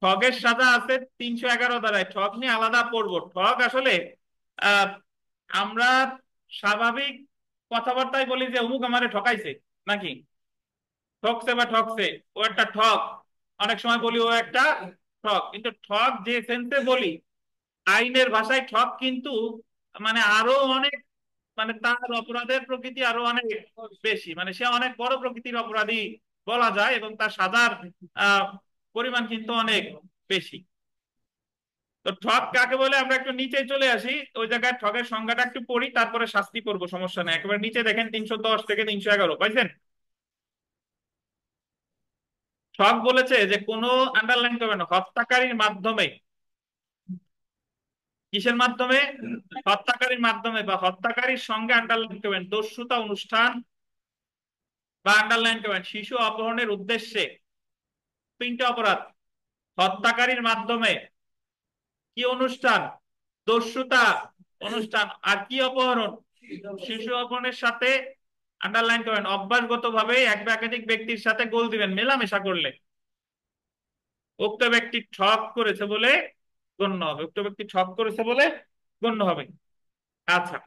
ঠগের সাজা আছে 311 ধারায়। ঠগ নিয়ে আলাদা পড়বো। ঠগ আসলে আমরা স্বাভাবিক কথাবার্তায় বলি যে অমুক আমারে ঠকাইছে, নাকি ঠকছে বা ঠকছে, ও একটা ঠক। অনেক সময় বলি ও একটা ঠক, কিন্তু ঠক যে সেন্সে বলি, আইনের ভাষায় ঠক কিন্তু মানে আরো অনেক, মানে তার অপরাধের প্রকৃতি আরো অনেক বেশি, মানে সে অনেক বড় প্রকৃতির অপরাধী বলা যায়, এবং তার সাজার আহ পরিমাণ কিন্তু অনেক বেশি। তো ঠক কাকে বলে আমরা একটু নিচে চলে আসি, ওই জায়গায় ঠকের সংজ্ঞাটা একটু পড়ি, তারপরে শাস্তি করবো, সমস্যা নেই। একেবারে নিচে দেখেন 310 থেকে 311 পাইছেন। ঠক বলেছে যে কোনো, আন্ডারলাইন করবেন, হত্যাকারীর মাধ্যমে, কিসের মাধ্যমে, হত্যাকারীর মাধ্যমে বা হত্যাকারীর সঙ্গে, আন্ডারলাইন করবেন, দস্যুতা অনুষ্ঠান, বা আন্ডারলাইন করবেন শিশু অপহরণের উদ্দেশ্যে। তিনটা অপরাধ: হত্যাকারীর মাধ্যমে, কি অনুষ্ঠান, দস্যুতা অনুষ্ঠান, আর কি অপহরণ, শিশু অপহরণের সাথে। আন্ডারলাইন করেন অভ্যাসগত ভাবে এক বা একাধিক ব্যক্তির সাথে গোল দিবেন, মেলামেশা করলে উক্ত ব্যক্তি ঠক করেছে বলে গণ্য হবে, উক্ত ব্যক্তি ঠক করেছে বলে গণ্য হবে। আচ্ছা,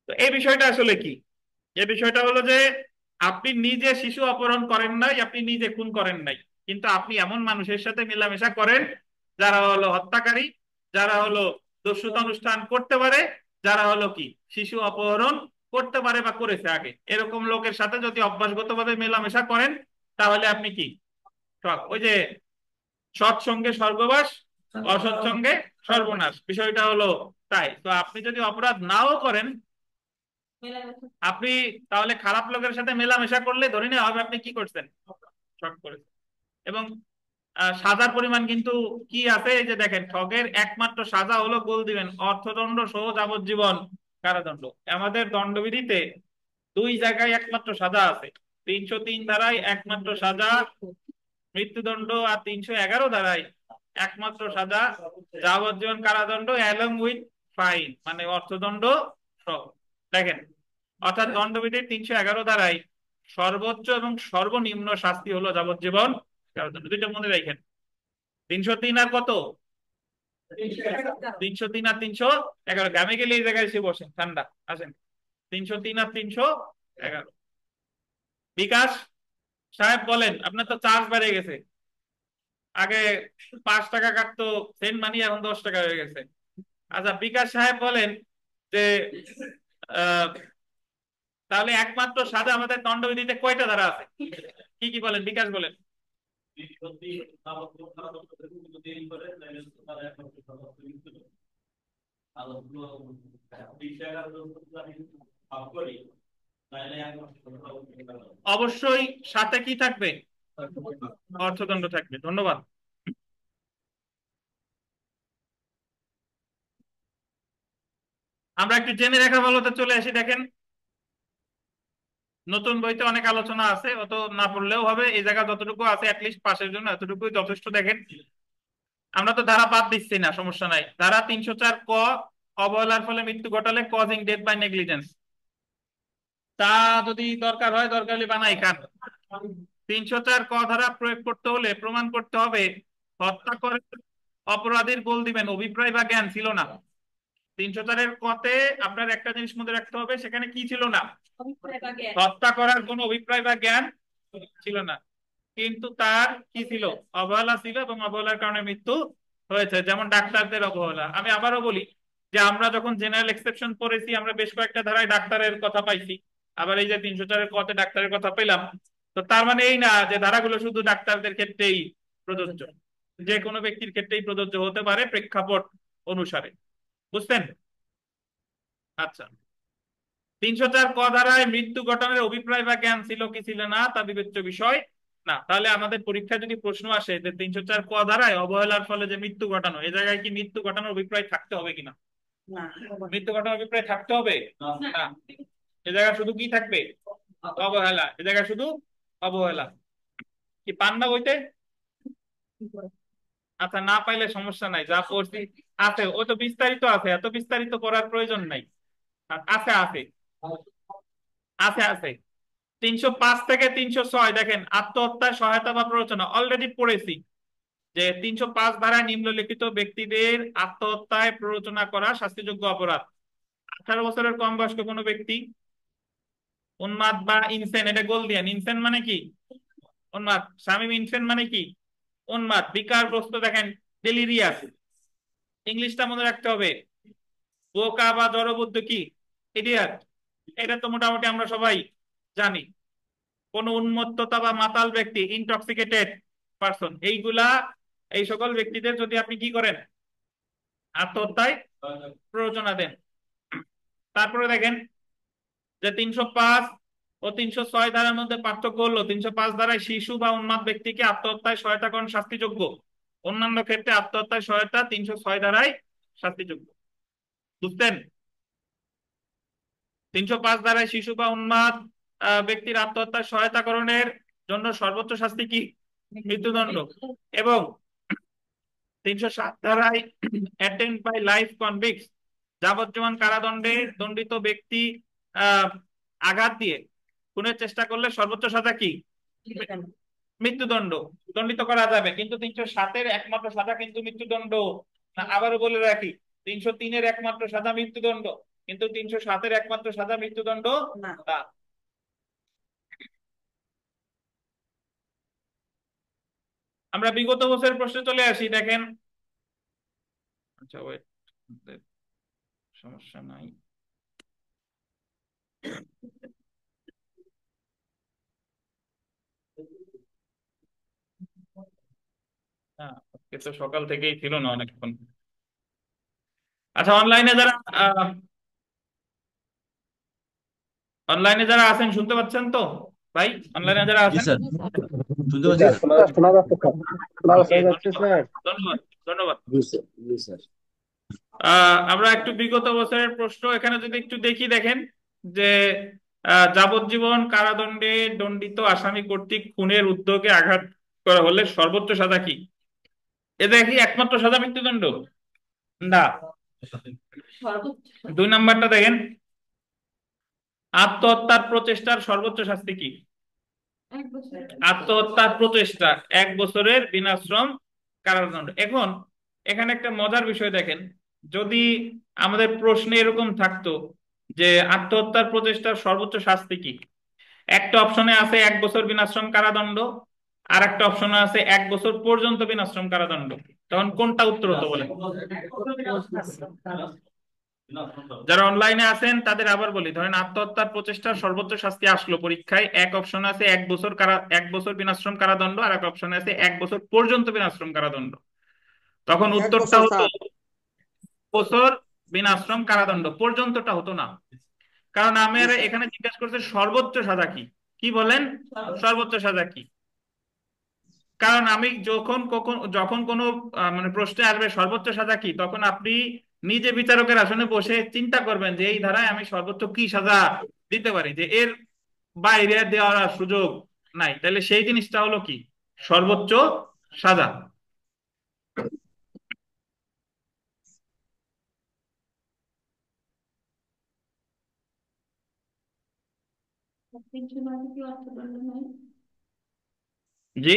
তো এই বিষয়টা আসলে কি? এই বিষয়টা হলো যে আপনি নিজে শিশু অপহরণ করেন নাই, আপনি নিজে খুন করেন নাই, কিন্তু আপনি এমন মানুষের সাথে মেলামেশা করেন যারা হলো হত্যাকারী, যারা হলো দস্যুতা অনুষ্ঠান করতে পারে, যারা হলো কি শিশু অপহরণ করতে পারে বা করেছে আগে, এরকম লোকের সাথে যদি অভ্যাসগতভাবে মেলামেশা করেন, তাহলে আপনি কি ঠক। ওই যে সৎসঙ্গে স্বর্গবাস, অসৎসঙ্গে সর্বনাশ, বিষয়টা হলো তাই। তো আপনি যদি অপরাধ নাও করেন, আপনি তাহলে খারাপ লোকের সাথে মেলামেশা করলে ধরে নেওয়া হবে আপনি কি করছেন, ঠগ করেছেন। এবং সাজার পরিমাণ কিন্তু কি আছে, এই যে দেখেন, ঠগের একমাত্র সাজা হলো গোল দিবেন, অর্থদণ্ড সহ যাবজ্জীবন কারাদণ্ড। আমাদের দণ্ডবিধিতে দুই জায়গায় একমাত্র সাজা আছে, 303 ধারায় একমাত্র সাজা মৃত্যুদণ্ড, আর 311 ধারায় একমাত্র সাজা যাবজ্জীবন কারাদণ্ড অ্যালং উইথ ফাইন, মানে অর্থদণ্ড সহ। দেখেন, অর্থাৎ দণ্ডবিধির 311 ধারায় সর্বোচ্চ এবং সর্বনিম্ন শাস্তি হলো যাবজ্জীবন কারাদণ্ড। দুইটা মনে রাখেন, 303 আর কত, 303 আর 311। গ্রামে গেলে এই জায়গায় এসে বসেন, ঠান্ডা আসেন। 303 আর 311। বিকাশ সাহেব বলেন, আপনার তো চার্জ বেড়ে গেছে, আগে 5 টাকা কাটতো সেন্ট মানি, এখন 10 টাকা হয়ে গেছে। আচ্ছা, বিকাশ সাহেব বলেন যে আহ, তাহলে একমাত্র সাজা আমাদের দণ্ডবিধিতে কয়টা ধারা আছে, কি কি বলেন বিকাশ বলেন। অবশ্যই সাথে কি থাকবে, অর্থদণ্ড থাকবে। ধন্যবাদ। আমরা একটু জেনে রাখা ভালো, তো চলে আসি। দেখেন, নতুন বইতে অনেক আলোচনা আছে, অত না পড়লেও হবে, এই জায়গা যতটুকু আছে অ্যাটলিস্ট পাশের জন্য এতটুকুই যথেষ্ট। দেখেন, আমরা তো ধারা বাদ দিচ্ছি না, সমস্যা নাই। ধারা 304 ক, অবহেলার ফলে মৃত্যু ঘটালে, কজিং ডেথ বাই নেগলিজেন্স, তা যদি দরকার হয়, দরকার হলে বানাই খান। 304 ক ধারা প্রয়োগ করতে হলে প্রমাণ করতে হবে হত্যা করে অপরাধীর গোল দিবেন অভিপ্রায় বা জ্ঞান ছিল না। 304-এর কতে আপনার একটা জিনিস মনে রাখতে হবে, সেখানে কি ছিল না, হত্যা করার কোনো অভিপ্রায় বা জ্ঞান ছিল না, কিন্তু তার কি ছিল, অবহেলা ছিল, এবং অবহেলার কারণে মৃত্যু হয়েছে। যেমন ডাক্তারদের অবহেলা। আমি আবারও বলি যে আমরা যখন জেনারেল এক্সেপশন পড়েছি, আমরা বেশ কয়েকটা ধারায় ডাক্তারের কথা পাইছি, আবার এই যে 304-এর কতে ডাক্তারের কথা পেলাম। তো তার মানে এই না যে ধারাগুলো শুধু ডাক্তারদের ক্ষেত্রেই প্রযোজ্য, যে কোনো ব্যক্তির ক্ষেত্রেই প্রযোজ্য হতে পারে প্রেক্ষাপট অনুসারে। বুঝছেন? আচ্ছা, 304 ক ধারায় মৃত্যু ঘটনার অভিপ্রায় বা জ্ঞান ছিল কি ছিল না তা বিবেচ্য বিষয় না। তাহলে আমাদের পরীক্ষায় যদি প্রশ্ন আসে যে 304 ক ধারায় অবহেলার ফলে যে মৃত্যু ঘটানো, এই জায়গায় কি মৃত্যু ঘটানোর অভিপ্রায় থাকতে হবে কিনা, মৃত্যু ঘটানোর অভিপ্রায় থাকতে হবে না, এ জায়গায় শুধু কি থাকবে, অবহেলা। এ জায়গায় শুধু অবহেলা। কি পান না বইতে? আচ্ছা, না পাইলে সমস্যা নাই, যা পড়ছি আছে, ও তো বিস্তারিত আছে, এত বিস্তারিত করার প্রয়োজন নাই। আছে আছে আছে আছে 305 থেকে 306 দেখেন, আত্মহত্যার সহায়তা বা প্ররোচনা অলরেডি পড়েছি, যে 305 ধারায় নিম্নলিখিত ব্যক্তিদের আত্মহত্যায় প্ররোচনা করা শাস্তিযোগ্য অপরাধ। 18 বছরের কম বয়স্ক কোনো ব্যক্তি উন্মাদ বা ইনসেন, এটা গোল দিয়েন। ইনসেন মানে কি? উন্মাদ। শামীম, ইনসেন মানে কি? উন্মাদ, বিকারগ্রস্ত। দেখেন ডেলিরিয়াস, ইংলিশটা মনে রাখতে হবে। বোকা বা জড়বুদ্ধ কি? ইডিয়াট। এটা তো মোটামুটি আমরা সবাই জানি। কোন উন্মত্ততা বা মাতাল ব্যক্তি, ইনটক্সিকেটেড পারসন, এইগুলা, এই সকল ব্যক্তিদের যদি আপনি কি করেন, আত্মহত্যায় প্ররোচনা দেন। তারপরে দেখেন যে 305 ও 306 ধারার মধ্যে পার্থক্য হলো, 305 ধারায় শিশু বা উন্মাদ ব্যক্তিকে আত্মহত্যায় সহায়তাকরণ শাস্তিযোগ্য, অন্যান্য ক্ষেত্রে আত্মহত্যায় সহায়তা 306 ধারায় শাস্তিযোগ্য। বুঝতেন? 305 ধারায় শিশু বা উন্মাদ ব্যক্তির আত্মহত্যায় সহায়তাকরণের জন্য সর্বোচ্চ শাস্তি কি? মৃত্যুদণ্ড। এবং 307 ধারায় অ্যাটেন্ড বাই লাইফ কনভিক্টস, যাবজ্জীবন কারাদণ্ডে দণ্ডিত ব্যক্তি আহ আঘাত দিয়ে খুনের চেষ্টা করলে সর্বোচ্চ সাজা কি? মৃত্যুদণ্ড। দণ্ডিত করা যাবে, কিন্তু 307-এর একমাত্র সাজা কিন্তু মৃত্যুদণ্ড না। আবারও বলে রাখি, 303-এর একমাত্র সাজা মৃত্যুদণ্ড, কিন্তু 307-এর একমাত্র সাজা মৃত্যুদণ্ড না। আমরা বিগত বছরের প্রশ্নে চলে আসি। দেখেন, আচ্ছা ওয়েট, সমস্যা নাই। হ্যাঁ, আজকে তো সকাল থেকেই ছিল না অনেকক্ষণ। আচ্ছা, অনলাইনে যারা আছেন শুনতে পাচ্ছেন তো ভাই? অনলাইনে যারা জি আছেন? স্যার, শুনতে পাচ্ছি স্যার স্যার। শোনা যাচ্ছে, শোনা ওকে, যাচ্ছে ধন্যবাদ। স্যার। ধন্যবাদ। ধন্যবাদ। জি স্যার, জি স্যার। আমরা একটু বিগত বছরের প্রশ্ন এখানে যদি একটু দেখি, দেখেন যে যাবজ্জীবন কারাদণ্ডে দণ্ডিত আসামি কর্তৃক খুনের উদ্যোগে আঘাত করা হলে সর্বোচ্চ সাজা কি? এ দেখি একমাত্র সাজা মৃত্যুদণ্ড না। 2 নাম্বারটা দেখেন, আত্মহত্যার প্রচেষ্টার সর্বোচ্চ শাস্তি কি? আত্মহত্যার প্রচেষ্টা 1 বছরের বিনাশ্রম কারাদণ্ড। এখন এখানে একটা মজার বিষয় দেখেন, যদি আমাদের প্রশ্নে এরকম থাকতো যে আত্মহত্যার প্রচেষ্টার সর্বোচ্চ শাস্তি কি, একটা অপশনে আছে 1 বছর বিনাশ্রম কারাদণ্ড, আর একটা অপশনে আছে 1 বছর পর্যন্ত বিনাশ্রম কারাদণ্ড, তখন কোনটা উত্তর হতো বলেন? যারা অনলাইনে আছেন তাদের আবার বলি, ধরেন আত্মহত্যার প্রচেষ্টার সর্বোচ্চ শাস্তি আসলো পরীক্ষায়, এক অপশন আছে 1 বছর বিনাশ্রম কারাদণ্ড, আর এক অপশন আছে 1 বছর পর্যন্ত বিনাশ্রম কারাদণ্ড, তখন এক উত্তরটা বছর হতো স্যার। বছর বিনাশ্রম কারাদণ্ড, পর্যন্তটা হতো না। কারণ আমার এখানে জিজ্ঞাসা করছে সর্বোচ্চ সাজা কি। কি বলেন? সর্বোচ্চ সাজা কি? কারণ আমি যখন কোনো মানে প্রশ্নে আসবে সর্বোচ্চ সাজা কি, তখন আপনি নিজে বিচারকের আসনে বসে চিন্তা করবেন যে এই ধারায় আমি সর্বোচ্চ কি সাজা দিতে পারি, যে এর বাইরে দেওয়ার আর সুযোগ নাই। তাহলে সেই জিনিসটা হলো কি? সর্বোচ্চ সাজা। জি,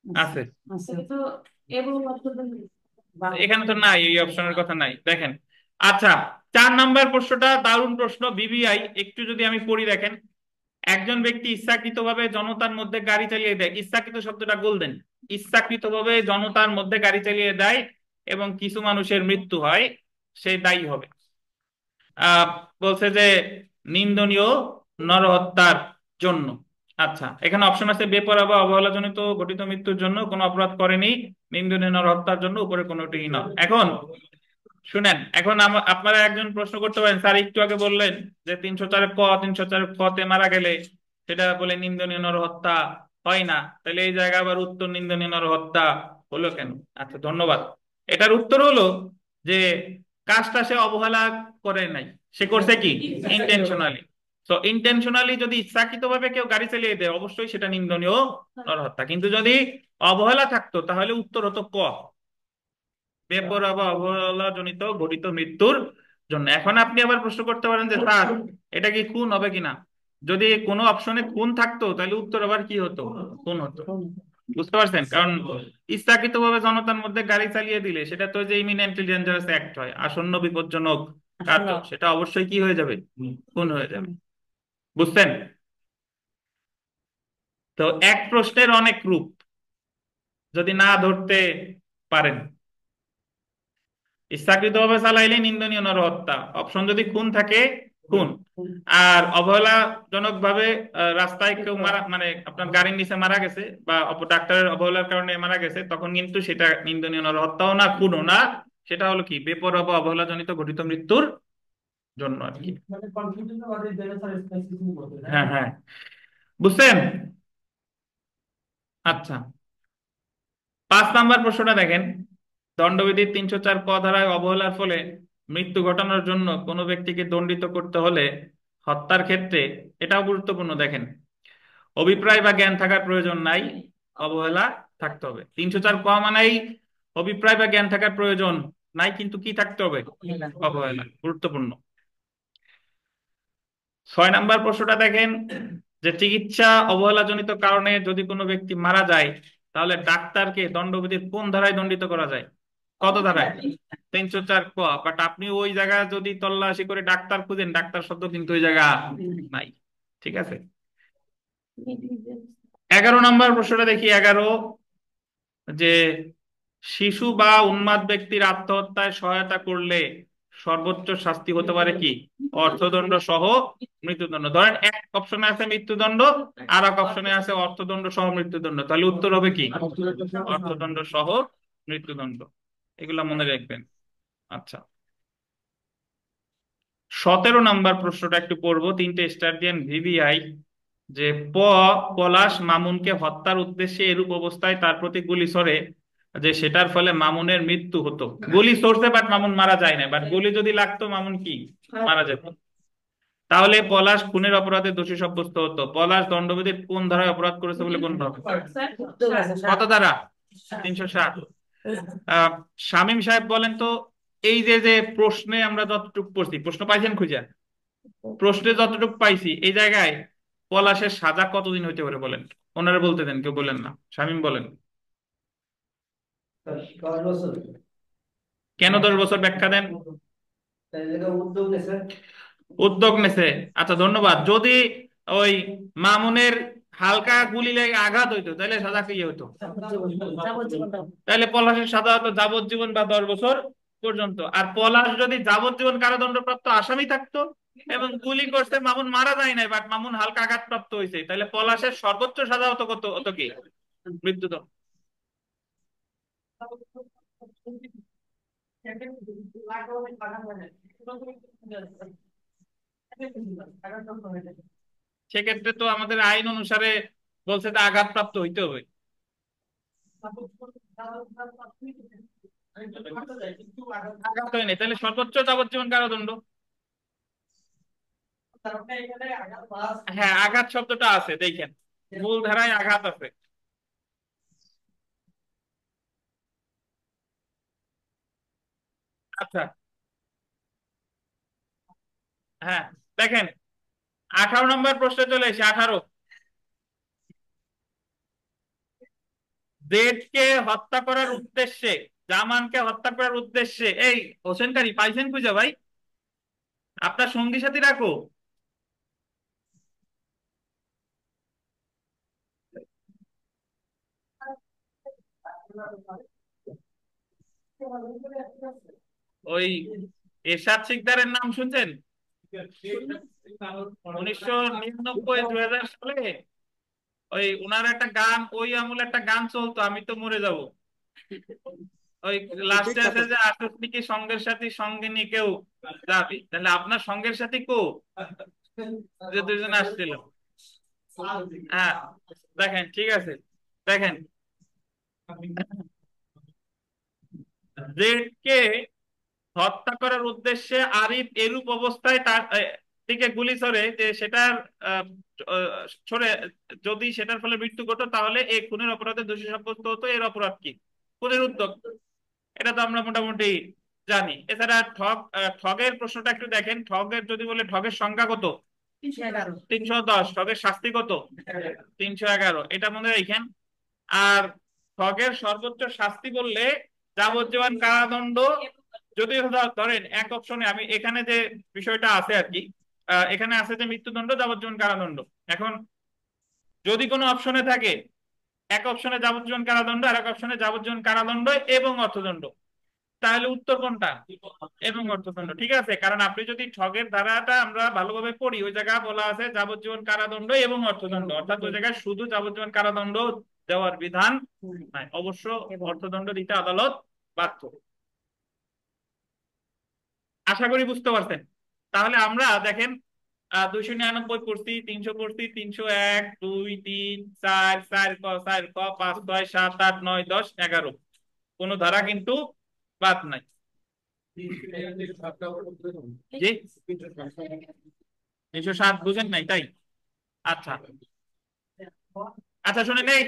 আছে। এখানে তো নাই, এই অপশনের কথা নাই, দেখেন। আচ্ছা, 4 নাম্বার প্রশ্নটা দারুণ প্রশ্ন, বিবিআই একটু যদি আমি পড়ি, দেখেন, একজন ব্যক্তি ইচ্ছাকৃতভাবে জনতার মধ্যে গাড়ি চালিয়ে দেয়, ইচ্ছাকৃত শব্দটা গোল্ডেন, ইচ্ছাকৃতভাবে জনতার মধ্যে গাড়ি চালিয়ে দেয় এবং কিছু মানুষের মৃত্যু হয়, সে দায়ী হবে। আহ বলছে যে নিন্দনীয় নরহত্যার জন্য। আচ্ছা, এখানে অপশন আছে বেপরোয়া বা অবহেলাজনিত ঘটিত মৃত্যুর জন্য, কোনো অপরাধ করেনি, নিন্দনীয় নরহত্যার জন্য, উপরে কোনোটি না। এখন শুনেন, এখন আপনারা একজন প্রশ্ন করতে পারেন, স্যার একটু আগে বললেন যে 304 তে মারা গেলে সেটা বলে নিন্দনীয় নরহত্যা হয় না, তাহলে এই জায়গায় আবার উত্তর নিন্দনীয় নরহত্যা হলো কেন? আচ্ছা, ধন্যবাদ। এটার উত্তর হলো যে কাজটা সে অবহেলা করে নাই, সে করছে কি? ইন্টেনশনালি। তো ইন্টেনশনালি যদি ইচ্ছাকৃতভাবে কেউ গাড়ি চালিয়ে দেয়, অবশ্যই সেটা নিন্দনীয় নরহত্যা। কিন্তু যদি অবহেলা থাকতো তাহলে উত্তর হতো ক, বেপরোয়া বা অবহেলাজনিত ঘটিত মৃত্যুর জন্য। এখন আপনি আবার প্রশ্ন করতে পারেন যে স্যার এটা কি খুন হবে কিনা? যদি কোনো অপশনে খুন থাকতো তাহলে উত্তর আবার কি হতো? খুন হতো। বুঝতে পারছেন? কারণ ইচ্ছাকৃতভাবে জনতার মধ্যে গাড়ি চালিয়ে দিলে সেটা তো যে ইমিনেন্টলি ডেঞ্জারাস অ্যাক্ট হয়, আসন্ন বিপজ্জনক কার্য, সেটা অবশ্যই কি হয়ে যাবে, খুন হয়ে যাবে। বুঝছেন? তো এক প্রশ্নের অনেক রূপ, যদি না ধরতে পারেন। ইচ্ছাকৃতভাবে চালাইলে নিন্দনীয় নরহত্যা, অপশন যদি খুন থাকে খুন। আর অবহেলাজনক ভাবে রাস্তায় কেউ মারা, মানে আপনার গাড়ির নিচে মারা গেছে বা ডাক্তারের অবহেলার কারণে মারা গেছে, তখন কিন্তু সেটা নিন্দনীয় নরহত্যাও না, খুনও না, সেটা হলো কি বেপরোয়া বা অবহেলাজনিত ঘটিত মৃত্যুর জন্য আর কি। হ্যাঁ হ্যাঁ, বুঝছেন? আচ্ছা, 5 নাম্বার প্রশ্নটা দেখেন। দণ্ডবিধির 304 ক ধারায় অবহেলার ফলে মৃত্যু ঘটানোর জন্য কোনো ব্যক্তিকে দণ্ডিত করতে হলে হত্যার ক্ষেত্রে, এটাও গুরুত্বপূর্ণ দেখেন, অভিপ্রায় বা জ্ঞান থাকার প্রয়োজন নাই, অবহেলা থাকতে হবে। 304 ক মানেই অভিপ্রায় বা জ্ঞান থাকার প্রয়োজন নাই, কিন্তু কি থাকতে হবে, অবহেলা, গুরুত্বপূর্ণ। 6 নাম্বার প্রশ্নটা দেখেন, যে চিকিৎসা অবহেলাজনিত কারণে যদি কোনো ব্যক্তি মারা যায়, তাহলে ডাক্তারকে দণ্ডবিধির কোন ধারায় দণ্ডিত করা যায়, কত ধারায়? 304 ক। বাট আপনি ওই জায়গায় যদি তল্লাশি করে ডাক্তার খুঁজেন, ডাক্তার শব্দ কিন্তু ওই জায়গা নাই। ঠিক আছে। 11 নাম্বার প্রশ্নটা দেখি। 11, যে শিশু বা উন্মাদ ব্যক্তির আত্মহত্যায় সহায়তা করলে সর্বোচ্চ শাস্তি হতে পারে কি, অর্থদণ্ড সহ মৃত্যুদণ্ড। ধরেন এক অপশনে আছে মৃত্যুদণ্ড, আর এক অপশনে আছে অর্থদণ্ড সহ মৃত্যুদণ্ড, তাহলে উত্তর হবে কি, অর্থদণ্ড সহ মৃত্যুদণ্ড। এগুলা মনে রাখবেন। আচ্ছা, 17 নাম্বার প্রশ্নটা একটু পড়বো। 3টে স্টার দিয়েন ভিভিআই, যে পলাশ মামুনকে হত্যার উদ্দেশ্যে এরূপ অবস্থায় তার প্রতি গুলি ছোড়ে যে সেটার ফলে মামুনের মৃত্যু হতো। গুলি ছোড়ছে বাট মামুন মারা যায় না, বাট গুলি যদি লাগতো মামুন কি মারা যেত। তাহলে পলাশ খুনের অপরাধে দোষী সাব্যস্ত হতো। পলাশ দণ্ডবিধির কোন ধারায় অপরাধ করেছে বলে কোন হবে, কত ধারা? 360। শামীম সাহেব বলেন তো, এই যে যে প্রশ্নে আমরা যতটুকু পড়ছি, প্রশ্ন পাইছেন খুঁজে, প্রশ্নে যতটুকু পাইছি এই জায়গায় পলাশের সাজা কতদিন হইতে পারে বলেন? ওনারা বলতে দেন, কেউ বলেন না। শামীম বলেন। 10 বছর। কেন 10 বছর, ব্যাখ্যা দেন। উদ্যোগ নেছে। আচ্ছা, ধন্যবাদ। যদি ওই মামুনের হালকা গুলি লেগে আঘাত হইতো, তাহলে সাজা কি হতো? তাহলে পলাশের সাজা হতো যাবজ্জীবন বা 10 বছর পর্যন্ত। আর পলাশ যদি যাবজ্জীবন কারাদণ্ডপ্রাপ্ত আসামি থাকতো এবং গুলি করতে মামুন মারা যায় নাই, বাট মামুন হালকা আঘাতপ্রাপ্ত হয়েছে, তাহলে পলাশের সর্বোচ্চ সাজা হতো কত, হতো কি, মৃত্যুদণ্ড। সেক্ষেত্রে তো আমাদের আইন অনুসারে বলছে যে আঘাতপ্রাপ্ত হইতে হবে। আঘাত হয়নি, তাহলে সর্বোচ্চ যাবজ্জীবন কারাদণ্ড। হ্যাঁ, আঘাত শব্দটা আছে, দেখেন মূল ধারায় আঘাত আছে। আচ্ছা, হ্যাঁ, দেখেন 18 নম্বর প্রশ্নে চলে এসে 18, জেডকে হত্যা করার উদ্দেশ্যে, জামানকে হত্যা করার উদ্দেশ্যে, এই হোসেনকারী পাইছেন খুঁজে ভাই, আপনার সঙ্গী সাথী রাখো। ওই এরশাদ শিকদারের নাম শুনছেন? 1999 2000 সালে ওই উনার একটা গান, ওই আমলে একটা গান চলতো, আমি তো মরে যাব। ওই লাস্টে আছে যে আসলে কি সঙ্গের সাথী সঙ্গে নিয়ে কেউ যাবি, তাহলে আপনার সঙ্গের সাথী কো, যে দুইজন আসছিল। হ্যাঁ, দেখেন ঠিক আছে, দেখেন জেডকে হত্যা করার উদ্দেশ্যে আরিফ এরূপ অবস্থায় তার দিকে গুলি ছোড়ে যে সেটার আহ, আহ, ছড়ে, যদি সেটার ফলে মৃত্যু ঘটে তাহলে এই খুনের অপরাধে দোষী সাব্যস্ত হতো। এর অপরাধ কি, খুনের উদ্যোগ। এটা তো আমরা মোটামুটি জানি। এছাড়া ঠগের প্রশ্নটা একটু দেখেন। ঠগের যদি বলে, ঠগের সংখ্যা কত, 311। 310। ঠগের শাস্তি কত, 311। এটা মনে রাখেন। আর ঠগের সর্বোচ্চ শাস্তি বললে যাবজ্জীবন কারাদণ্ড। যদি ধরেন এক অপশনে, আমি এখানে যে বিষয়টা আছে আর কি, এখানে আছে যে মৃত্যুদণ্ড, যাবজ্জীবন কারাদণ্ড। এখন যদি কোনো অপশনে থাকে, এক অপশনে যাবজ্জীবন কারাদণ্ড আর এক অপশনে যাবজ্জীবন কারাদণ্ড এবং অর্থদণ্ড, তাহলে উত্তর কোনটা? এবং অর্থদণ্ড। ঠিক আছে, কারণ আপনি যদি ঠগের ধারাটা আমরা ভালোভাবে পড়ি, ওই জায়গায় বলা আছে যাবজ্জীবন কারাদণ্ড এবং অর্থদণ্ড, অর্থাৎ ওই জায়গায় শুধু যাবজ্জীবন কারাদণ্ড দেওয়ার বিধান নাই, অবশ্য অর্থদণ্ড দিতে আদালত বাধ্য। আশা করি বুঝতে পারছেন। তাহলে আমরা দেখেন 299 পড়ছি, 300 পড়ছি, 301, 2, 3, 4, 4 ক, 4 ক, 5, 6, 7, 8, 9, 10, 11, কোনো ধারা কিন্তু বাদ নাই। জি, 307 বুঝেন নাই তাই? আচ্ছা আচ্ছা, শুনে নেই।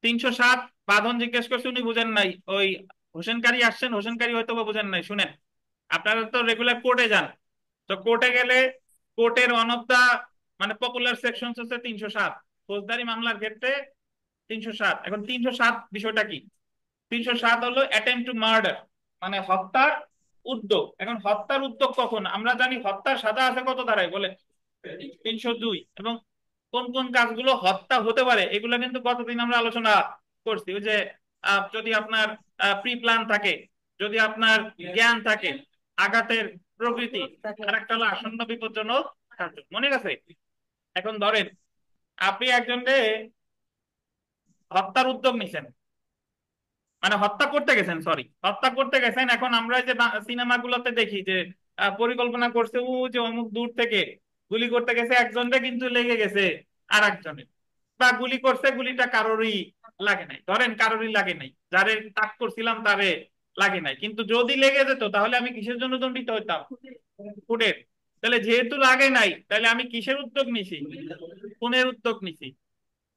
307 বাঁধন জিজ্ঞেস করছে, উনি বুঝেন নাই। ওই হোসেনকারী আসছেন, হোসেনকারী হয়তো বা বুঝেন নাই। শুনেন, আপনারা তো রেগুলার কোর্টে যান, তো কোর্টে গেলে কোর্টের ওয়ান অফ দা মানে পপুলার সেকশন হচ্ছে 307, ফৌজদারি মামলার ক্ষেত্রে 307। এখন 307 বিষয়টা কি? 307 হলো অ্যাটেম্প টু মার্ডার, মানে হত্যার উদ্যোগ। এখন হত্যার উদ্যোগ কখন? আমরা জানি হত্যার সাজা আছে কত ধারায় বলে? 302। এবং কোন কোন কাজগুলো হত্যা হতে পারে এগুলো কিন্তু গতদিন আমরা আলোচনা করছি। ওই যে যদি আপনার প্রি প্ল্যান থাকে, যদি আপনার জ্ঞান থাকে, আঘাতের প্রকৃতি, আর একটা হলো আসন্ন বিপজ্জনক কার্য, মনে আছে? এখন ধরেন আপনি একজনকে হত্যার উদ্যোগ নিছেন, মানে হত্যা করতে গেছেন, সরি হত্যা করতে গেছেন। এখন আমরা যে সিনেমাগুলোতে দেখি যে পরিকল্পনা করছে, ও যে অমুক দূর থেকে গুলি করতে গেছে একজনকে, কিন্তু লেগে গেছে আর একজনের, বা গুলি করছে গুলিটা কারোরই লাগে নাই, ধরেন কারোরই লাগে নাই, যারে তাক করছিলাম তারে লাগে নাই, কিন্তু যদি লেগে যেত তাহলে আমি কিসের জন্য দণ্ডিত হইতাম? খুনের। তাহলে যেহেতু লাগে নাই, তাহলে আমি কিসের উদ্যোগ নিছি? খুনের উদ্যোগ নিছি।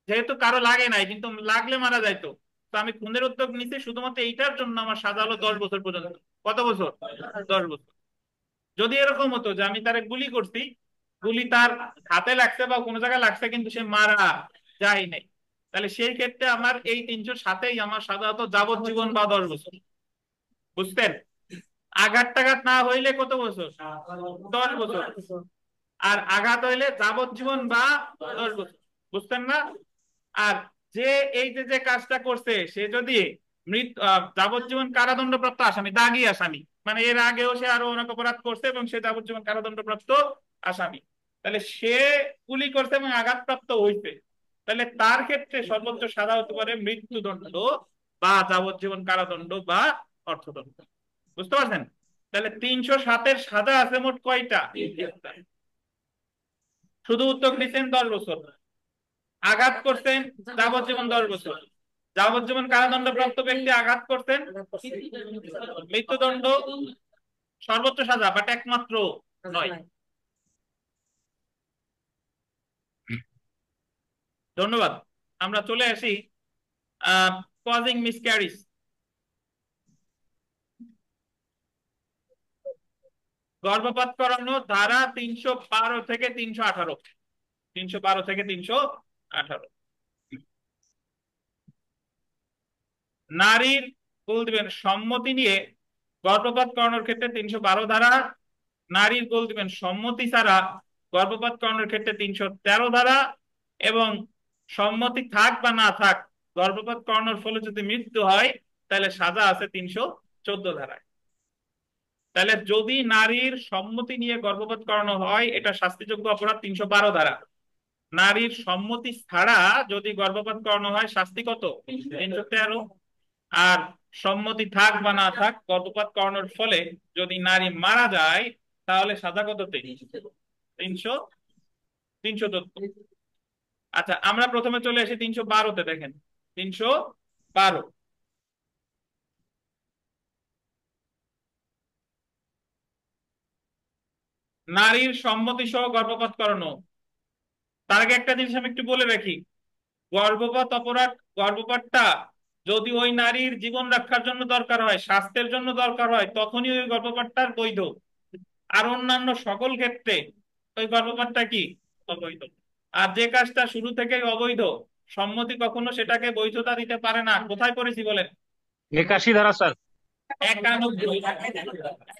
যেহেতু কারো লাগে নাই কিন্তু লাগলে মারা যাইতো, তো আমি খুনের উদ্যোগ নিছি, শুধুমাত্র এইটার জন্য আমার সাজা হলো 10 বছর পর্যন্ত। কত বছর? 10 বছর। যদি এরকম হতো যে আমি তারে গুলি করছি, গুলি তার হাতে লাগছে বা কোনো জায়গায় লাগছে কিন্তু সে মারা যায় নাই, তাহলে সেই ক্ষেত্রে আমার এই 307-এই আমার সাজা হতো যাবজ্জীবন বা 10 বছর। বুঝতেন? আঘাত টাঘাত না হইলে কত বছর? 10 বছর। আর আঘাত হইলে যাবজ্জীবন বা 10 বছর। বুঝতেন না? আর যে এই যে যে কাজটা করছে সে যদি যাবজ্জীবন কারাদণ্ডপ্রাপ্ত আসামি, দাগী আসামি, মানে এর আগেও সে আরো অনেক অপরাধ করছে এবং সে যাবজ্জীবন কারাদণ্ডপ্রাপ্ত আসামি, তাহলে সে গুলি করছে এবং আঘাতপ্রাপ্ত হইছে, তাহলে তার ক্ষেত্রে সর্বোচ্চ সাজা হতে পারে মৃত্যুদণ্ড বা যাবজ্জীবন কারাদণ্ড বা অর্থদণ্ড। বুঝতে পারছেন? তাহলে 307-এর সাজা আছে মোট কয়টা? শুধু উদ্যোগ নিচ্ছেন 10 বছর, আঘাত করছেন যাবজ্জীবন 10 বছর, যাবজ্জীবন কারাদণ্ডপ্রাপ্ত ব্যক্তি আঘাত করতেন মৃত্যুদণ্ড সর্বোচ্চ সাজা, বাট একমাত্র নয়। ধন্যবাদ। আমরা চলে আসি কজিং মিসক্যারিজ। গর্ভপাত করানো ধারা 312 থেকে 318, 312 থেকে 318। নারীর কুল দিবেন সম্মতি নিয়ে গর্ভপাত করানোর ক্ষেত্রে 312 ধারা, নারীর কুল দিবেন সম্মতি ছাড়া গর্ভপাত করানোর ক্ষেত্রে 313 ধারা, এবং সম্মতি থাক বা না থাক গর্ভপাত করানোর ফলে যদি মৃত্যু হয় তাহলে সাজা আছে 314 ধারায়। তাহলে যদি নারীর সম্মতি নিয়ে গর্ভপাত করানো হয় এটা শাস্তিযোগ্য অপরাধ 312 ধারা। নারীর সম্মতি ছাড়া যদি গর্ভপাত করানো হয় শাস্তি কত? 313। আর সম্মতি থাক বা না থাক গর্ভপাত করানোর ফলে যদি নারী মারা যায় তাহলে সাজা কত? 300, 314। আচ্ছা, আমরা প্রথমে চলে আসি 312-তে। দেখেন 312, নারীর সম্মতি সহ গর্ভপাত করানো। তার আগে একটা জিনিস আমি একটু বলে রাখি, গর্ভপাত অপরাধ, গর্ভপাতটা যদি ওই নারীর জীবন রক্ষার জন্য দরকার হয়, স্বাস্থ্যের জন্য দরকার হয়, তখনই ওই গর্ভপাতটার বৈধ। আর অন্যান্য সকল ক্ষেত্রে ওই গর্ভপাতটা কি? অবৈধ। আর যে কাজটা শুরু থেকেই অবৈধ সম্মতি কখনো সেটাকে বৈধতা দিতে পারে না। কোথায় পড়েছি বলেন? 81 ধারা স্যার। 91।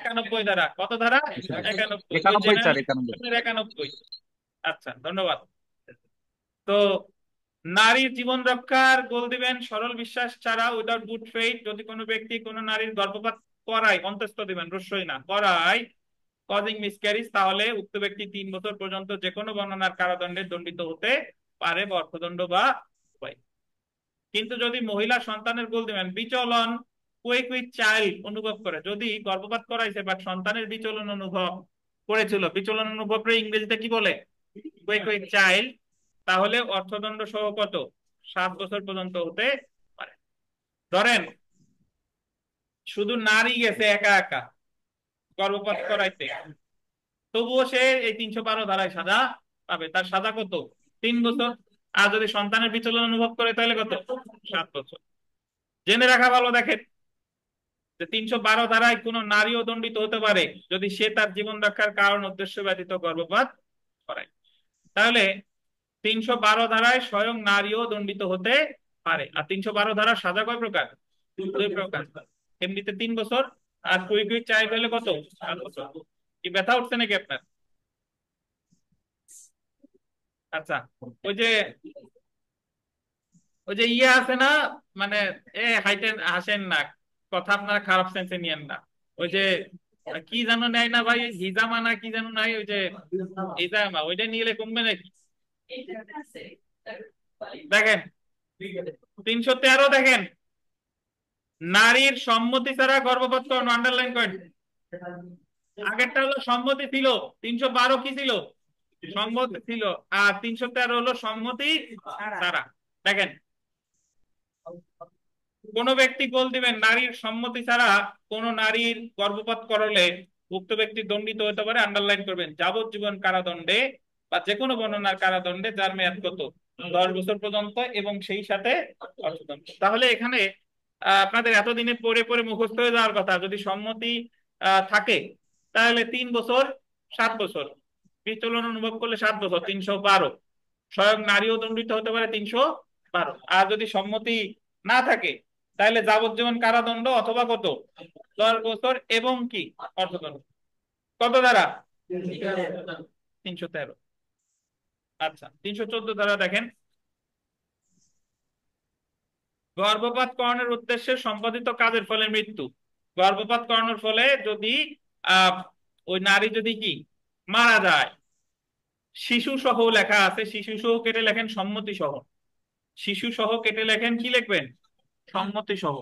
91 ধারা। কত ধারা? 91। ওই 91 জেনারেল স্যার, 91। 91। আচ্ছা, ধন্যবাদ। তো নারীর জীবন রক্ষার গোল দিবেন সরল বিশ্বাস ছাড়া, উইদাউট গুড ফেইথ, যদি কোনো ব্যক্তি কোনো নারীর গর্ভপাত করায়, অন্তঃস্থ দিবেন, রস্যই না, করায়, কজিং মিসক্যারিজ, তাহলে উক্ত ব্যক্তি 3 বছর পর্যন্ত যে কোনো বর্ণনার কারাদণ্ডে দণ্ডিত হতে পারে, বা অর্থদণ্ড বা উভয়। কিন্তু যদি মহিলা সন্তানের গোল দিবেন বিচলন, কুইক উইথ চাইল্ড অনুভব করে, যদি গর্ভপাত করাইছে বাট সন্তানের বিচলন অনুভব করেছিল, বিচলন অনুভব করে ইংরেজিতে কি বলে? কুইক উইথ চাইল্ড, তাহলে অর্থদণ্ড সহ কত? 7 বছর পর্যন্ত হতে পারে। ধরেন শুধু নারী গেছে একা একা গর্ভপাত করাইতে, তবুও সে এই 312 ধারায় সাজা পাবে। তার সাজা কত? 3 বছর। আর যদি সন্তানের বিচলন অনুভব করে তাহলে কত? 7 বছর। জেনে রাখা ভালো, দেখেন যে 312 ধারায় কোন নারীও দণ্ডিত হতে পারে যদি সে তার জীবন রক্ষার কারণ উদ্দেশ্য ব্যতীত গর্ভপাত করায়। তাহলে 312 ধারায় স্বয়ং নারীও দণ্ডিত হতে পারে। আর 312 ধারার সাজা কয় প্রকার? 2 প্রকার। এমনিতে 3 বছর, আর কুইক কুইক চাইল্ড হলে কত? 7 বছর। কি ব্যথা উঠছে নাকি আপনার? আচ্ছা, ওই যে ইয়ে আছে না, মানে হাইটেন হাসেন না, কথা আপনারা খারাপ সেন্সে নিয়েন না। ওই যে কি জানো নেয় না ভাই, হিজামা না কি জানো নাই, ওই যে হিজামা, ওইটা নিলে কমবে নাকি? দেখেন 313 দেখেন, নারীর সম্মতি ছাড়া গর্ভপাত করানো, আন্ডারলাইন করেন। আগেরটা হলো সম্মতি ছিল, 312 কি ছিল? সম্মতি ছিল। আর 313 হলো সম্মতি ছাড়া। দেখেন কোন ব্যক্তি গোল দিবেন নারীর সম্মতি ছাড়া কোন নারীর গর্ভপাত করালে উক্ত ব্যক্তি দণ্ডিত হতে পারে, আন্ডারলাইন করবেন, যাবজ্জীবন কারাদণ্ডে বা যে কোনো বর্ণনার কারাদণ্ডে, যার মেয়াদ কত? 10 বছর পর্যন্ত, এবং সেই সাথে অর্থদণ্ড। তাহলে এখানে আপনাদের এতদিনে পড়ে পড়ে মুখস্থ হয়ে যাওয়ার কথা, যদি সম্মতি থাকে তাহলে 3 বছর, 7 বছর, বিচলন অনুভব করলে 7 বছর, 312। স্বয়ং নারীও দণ্ডিত হতে পারে 312। আর যদি সম্মতি না থাকে তাহলে যাবজ্জীবন কারাদণ্ড অথবা কত? 10 বছর, এবং কি অর্থদণ্ড। কত ধারা? 313। আচ্ছা, 314 ধারা দেখেন, গর্ভপাত করানোর উদ্দেশ্যে সম্পাদিত কাজের ফলে মৃত্যু। গর্ভপাত করানোর ফলে যদি আহ ওই নারী যদি কি মারা যায়, শিশু সহ লেখা আছে, শিশু সহ কেটে লেখেন সম্মতি সহ। শিশু সহ কেটে লেখেন, কি লিখবেন? সম্মতি সহ।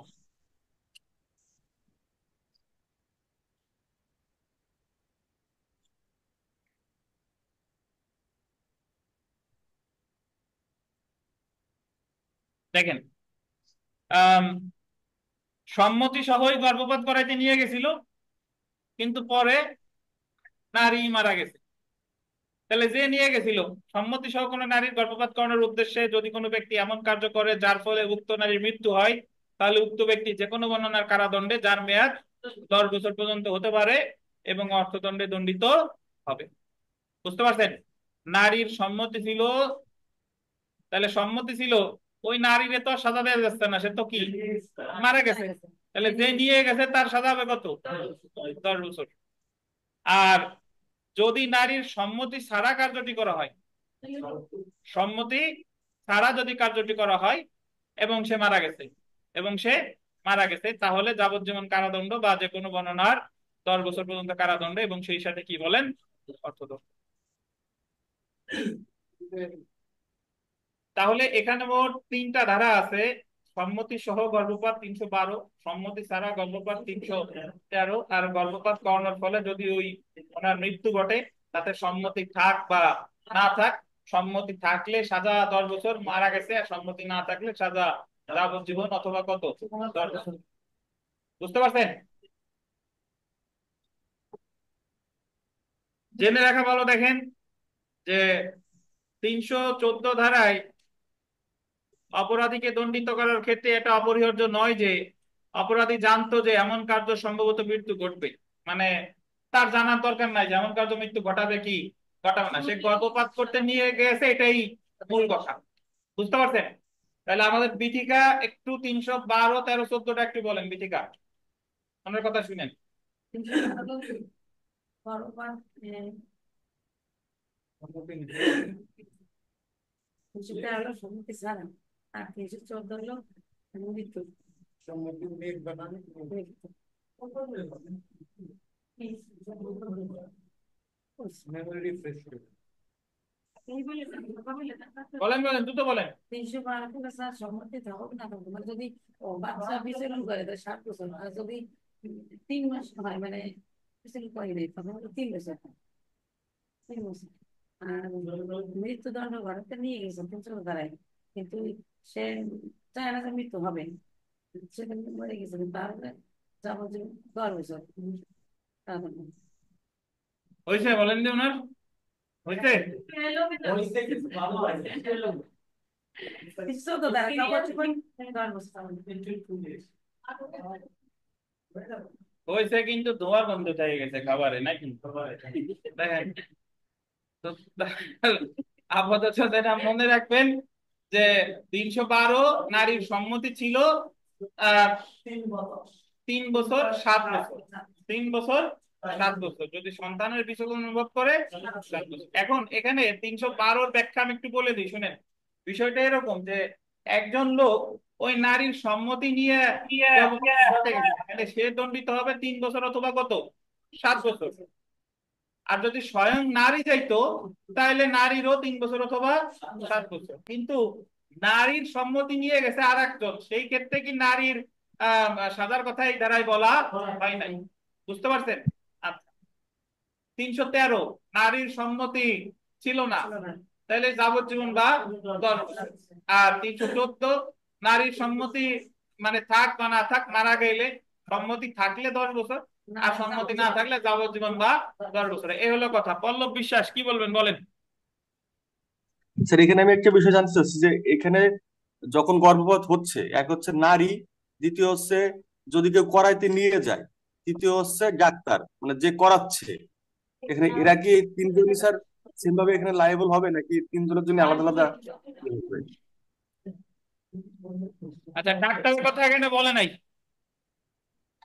দেখেন আহ সম্মতি সহই গর্ভপাত করাইতে নিয়ে গেছিল, কিন্তু পরে নারী মারা গেছে। তাহলে যে নিয়ে গেছিল সম্মতি সহ কোনো নারীর গর্ভপাত করানোর উদ্দেশ্যে যদি কোনো ব্যক্তি এমন কার্য করে যার ফলে উক্ত নারীর মৃত্যু হয়, তাহলে উক্ত ব্যক্তি যে কোনো বর্ণনার কারাদণ্ডে, যার মেয়াদ 10 বছর পর্যন্ত হতে পারে, এবং অর্থদণ্ডে দণ্ডিত হবে। বুঝতে পারছেন? নারীর সম্মতি ছিল, তাহলে সম্মতি ছিল, ওই নারীরে তো আর সাজা দেওয়া যাচ্ছে না, সে তো কি মারা গেছে। তাহলে যে নিয়ে গেছে তার সাজা হবে কত? 10 বছর। আর যদি নারীর সম্মতি ছাড়া কার্যটি করা হয়, সম্মতি ছাড়া যদি কার্যটি করা হয় এবং সে মারা গেছে, তাহলে যাবজ্জীবন কারাদণ্ড বা যে কোনো বর্ণনার 10 বছর পর্যন্ত কারাদণ্ড, এবং সেই সাথে কি বলেন? অর্থদণ্ড। তাহলে এখানে মোট 3টা ধারা আছে। সম্মতি সহ গর্ভপাত 312, সম্মতি ছাড়া গর্ভপাত 313, আর গর্ভপাত করানোর ফলে যদি ওই ওনার মৃত্যু ঘটে, তাতে সম্মতি থাক বা না থাক, সম্মতি থাকলে সাজা 10 বছর, মারা গেছে, আর সম্মতি না থাকলে সাজা যাবজ্জীবন অথবা কত? 10 বছর। বুঝতে পারছেন? জেনে রাখা ভালো, দেখেন যে 314 ধারায় অপরাধীকে দণ্ডিত করার ক্ষেত্রে এটা অপরিহার্য নয় যে অপরাধী জানতো যে এমন কার্য সম্ভবত মৃত্যু ঘটবে। মানে তার জানার দরকার নাই যে এমন কার্য মৃত্যু ঘটাবে কি ঘটাবে না, সে গর্ভপাত করতে নিয়ে গেছে, এটাই মূল কথা। বুঝতে পারছেন? তাহলে আমাদের বিথিকা একটু 312, 13, 14টা একটু বলেন বিথিকা, আমার কথা শুনেন। 313 হলো সম্মতি ছাড়া, আর 314 হলো মৃত্যু। মৃত্যু। এই বলে না, বাবা বলে না, বলেন বলেন দ্রুত বলেন। 312 থেকে স্যার সম্মতি থাকুক না থাকুক, মানে যদি বাচ্চা বিচরণ করে তো 7 বছর, আর যদি 3 মাস হয় মানে বিচরণ করে নেই তখন হলো 3 বছর, 3 বছর। আর মৃত্যুদণ্ড ভারতে নিয়ে গেছে 15 ধারায়, কিন্তু সে চায় না যে মৃত্যু হবে, সে কিন্তু মরে গেছে, তাহলে যাবতীয় 10 বছর। তাহলে হয়েছে বলেন যে ওনার হয়েছে। 14 ধারা যাবতীয় 10 বছর। হয়েছে কিন্তু ধোঁয়ার গন্ধ হয়ে গেছে খাবারে নাকি দেখেন তো। আপাতত যেটা মনে রাখবেন যে 312 নারীর সম্মতি ছিল 3 বছর 7 বছর, 3 বছর 7 বছর যদি সন্তানের বিচলন অনুভব করে 7 বছর। এখন এখানে 312-র ব্যাখ্যা আমি একটু বলে দিই শুনেন। বিষয়টা এরকম যে একজন লোক ওই নারীর সম্মতি নিয়ে গর্ভপাত করতে গেছে, তাহলে সে দণ্ডিত হবে 3 বছর অথবা কত 7 বছর। আর যদি স্বয়ং নারী যাইতো তাহলে নারীরও 3 বছর অথবা 7 বছর। কিন্তু নারীর সম্মতি নিয়ে গেছে আর একজন, সেই ক্ষেত্রে কি নারীর সাজার কথা এই ধারায় বলা হয় নাই। বুঝতে পারছেন? আচ্ছা, 313 নারীর সম্মতি ছিল না, তাহলে যাবজ্জীবন বা 10 বছর। আর 314 নারীর সম্মতি মানে থাক বা না থাক, মারা গেলে সম্মতি থাকলে 10 বছর, আর সম্মতি না থাকলে যাবজ্জীবন বা 10 বছর। এই হলো কথা। পল্লব বিশ্বাস কি বলবেন বলেন। স্যার এখানে আমি একটা বিষয় জানতে চাচ্ছি যে এখানে যখন গর্ভপাত হচ্ছে, এক হচ্ছে নারী, দ্বিতীয় হচ্ছে যদি কেউ করাইতে নিয়ে যায়, তৃতীয় হচ্ছে ডাক্তার মানে যে করাচ্ছে। এখানে এরা কি এই তিনজনই স্যার সেম ভাবে এখানে লায়াবল হবে, নাকি তিনজনের জন্য আলাদা আলাদা ইয়ে হবে? আচ্ছা, ডাক্তারের কথা এখানে বলে নাই।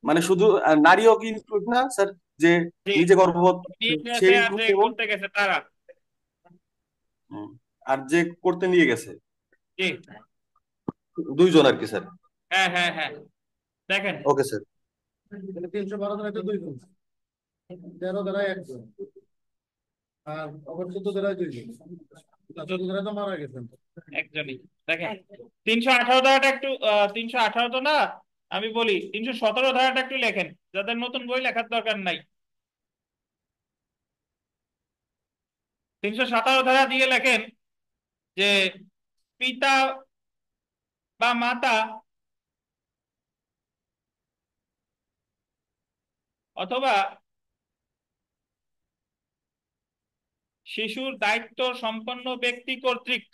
মানে শুধু নারীও কি ইনক্লুড না স্যার, যে জি, নিজে গর্ভপাত নিয়ে সে গেছে আর ইনক্লুড যে এবং করতে গেছে তারা। হুম, আর যে করতে নিয়ে গেছে জি, দুইজন আর কি স্যার। হ্যাঁ হ্যাঁ হ্যাঁ, দেখেন। Okay sir. 312 ধারায় 2 জন, 13 ধারায় 1 জন, আর আবার 14 ধারায় 2 জন। 14 ধারায় তো মারা গেছেন। একজনই। দেখেন 318 ধারাটা একটু 318 তো না, আমি বলি 317 ধারাটা একটু লেখেন, যাদের নতুন বই লেখার দরকার নাই। 317 ধারা দিয়ে লেখেন যে পিতা বা মাতা অথবা শিশুর দায়িত্ব সম্পন্ন ব্যক্তি কর্তৃক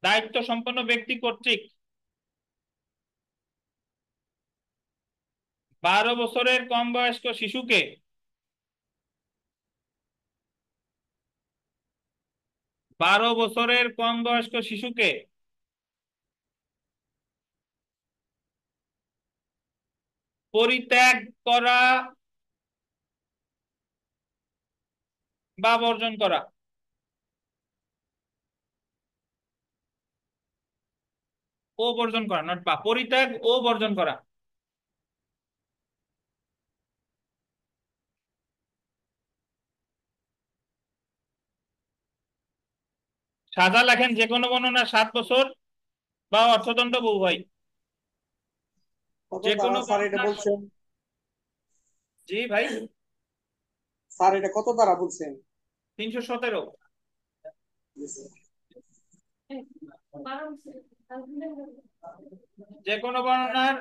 দায়িত্ব সম্পন্ন ব্যক্তি কর্তৃক 12 বছরের কম বয়স্ক শিশুকে 12 বছরের কম বয়স্ক শিশুকে পরিত্যাগ করা বা বর্জন করা। ও বর্জন করা, নট বা, পরিত্যাগ ও বর্জন করা। সাজা লেখেন যে কোনো বর্ণনা 7 বছর বা অর্থদণ্ড বা উভয়। কত যে দ্বারা কোনো স্যার এটা বর্ণনা। বলছেন? জি ভাই, স্যার এটা কত দ্বারা বলছেন? 317। যে কোনো বর্ণনার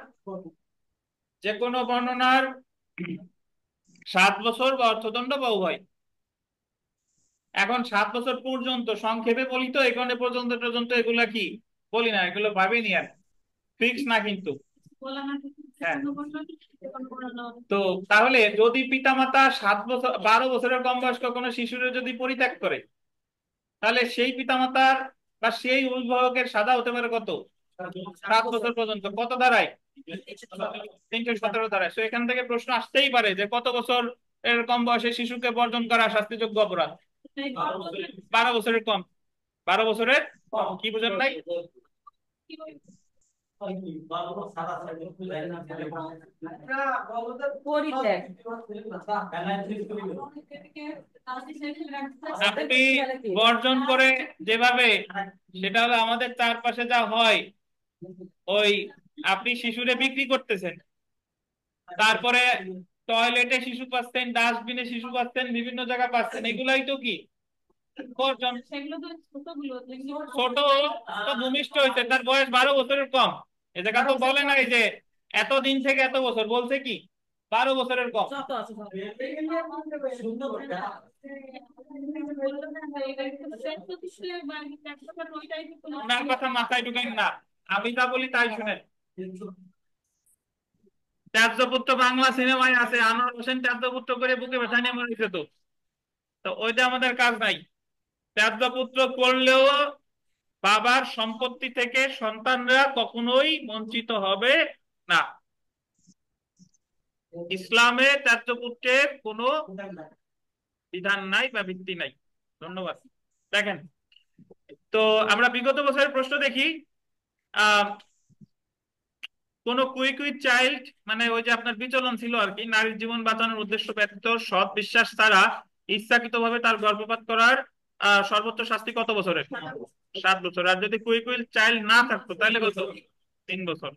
যে কোনো বর্ণনার 7 বছর বা অর্থদণ্ড বা উভয়। এখন 7 বছর পর্যন্ত সংক্ষেপে বলি তো, এখানে পর্যন্ত পর্যন্ত এগুলা কি বলি না, এগুলো ভাবিনি আর ফিক্স না কিন্তু। হ্যাঁ। তো তাহলে যদি পিতামাতা 7 বছর 12 বছরের কম বয়স্ক কোনো শিশুরে যদি পরিত্যাগ করে, তাহলে সেই পিতামাতার বা সেই অভিভাবকের সাজা হতে পারে কত? 7 বছর পর্যন্ত। কত ধারায়? 317 ধারায়। তো এখান থেকে প্রশ্ন আসতেই পারে যে কত বছর এর কম বয়সে শিশুকে বর্জন করা শাস্তিযোগ্য অপরাধ? 12 বছরের কম। 12 বছরের কম। কি বুঝেন নাই? পরিত্যাগ। আপনি বর্জন করে যেভাবে, সেটা হলো আমাদের চারপাশে যা হয়, ওই আপনি শিশুরে বিক্রি করতেছেন, তারপরে টয়লেটে শিশু পাচ্ছেন, ডাস্টবিনে শিশু পাচ্ছেন, বিভিন্ন জায়গা পাচ্ছেন, এগুলাই তো কি বর্জন। ছোট তো ভূমিষ্ঠ হয়েছে, তার বয়স 12 বছরের কম। এ জায়গা তো বলে নাই যে এতদিন থেকে এত বছর, বলছে কি 12 বছরের কম। আপনার কথা মাথায় ঢুকেন না, আমি যা বলি তাই শুনেন। ত্যায্যপুত্র বাংলা সিনেমায় আছে, আনোয়ার হোসেন ত্যায্যপুত্র করে বুকে ব্যথা নিয়ে মরেছে। তো তো ওইটা আমাদের কাজ নাই। ত্যায্যপুত্র করলেও বাবার সম্পত্তি থেকে সন্তানরা কখনোই বঞ্চিত হবে না। ইসলামে ত্যায্যপুত্রের কোনো বিধান নাই বা ভিত্তি নাই। ধন্যবাদ। দেখেন, তো আমরা বিগত বছরের প্রশ্ন দেখি। আহ কোন কুইক উইথ চাইল্ড, মানে ওই যে আপনার বিচলন ছিল আর কি, নারীর জীবন বাঁচানোর উদ্দেশ্য ব্যতীত সৎ বিশ্বাস ছাড়া ইচ্ছাকৃতভাবে তার গর্ভপাত করার সর্বোচ্চ শাস্তি কত বছরের? 7 বছর। আর যদি কুইক উইথ চাইল্ড না থাকতো তাহলে কত? 3 বছর।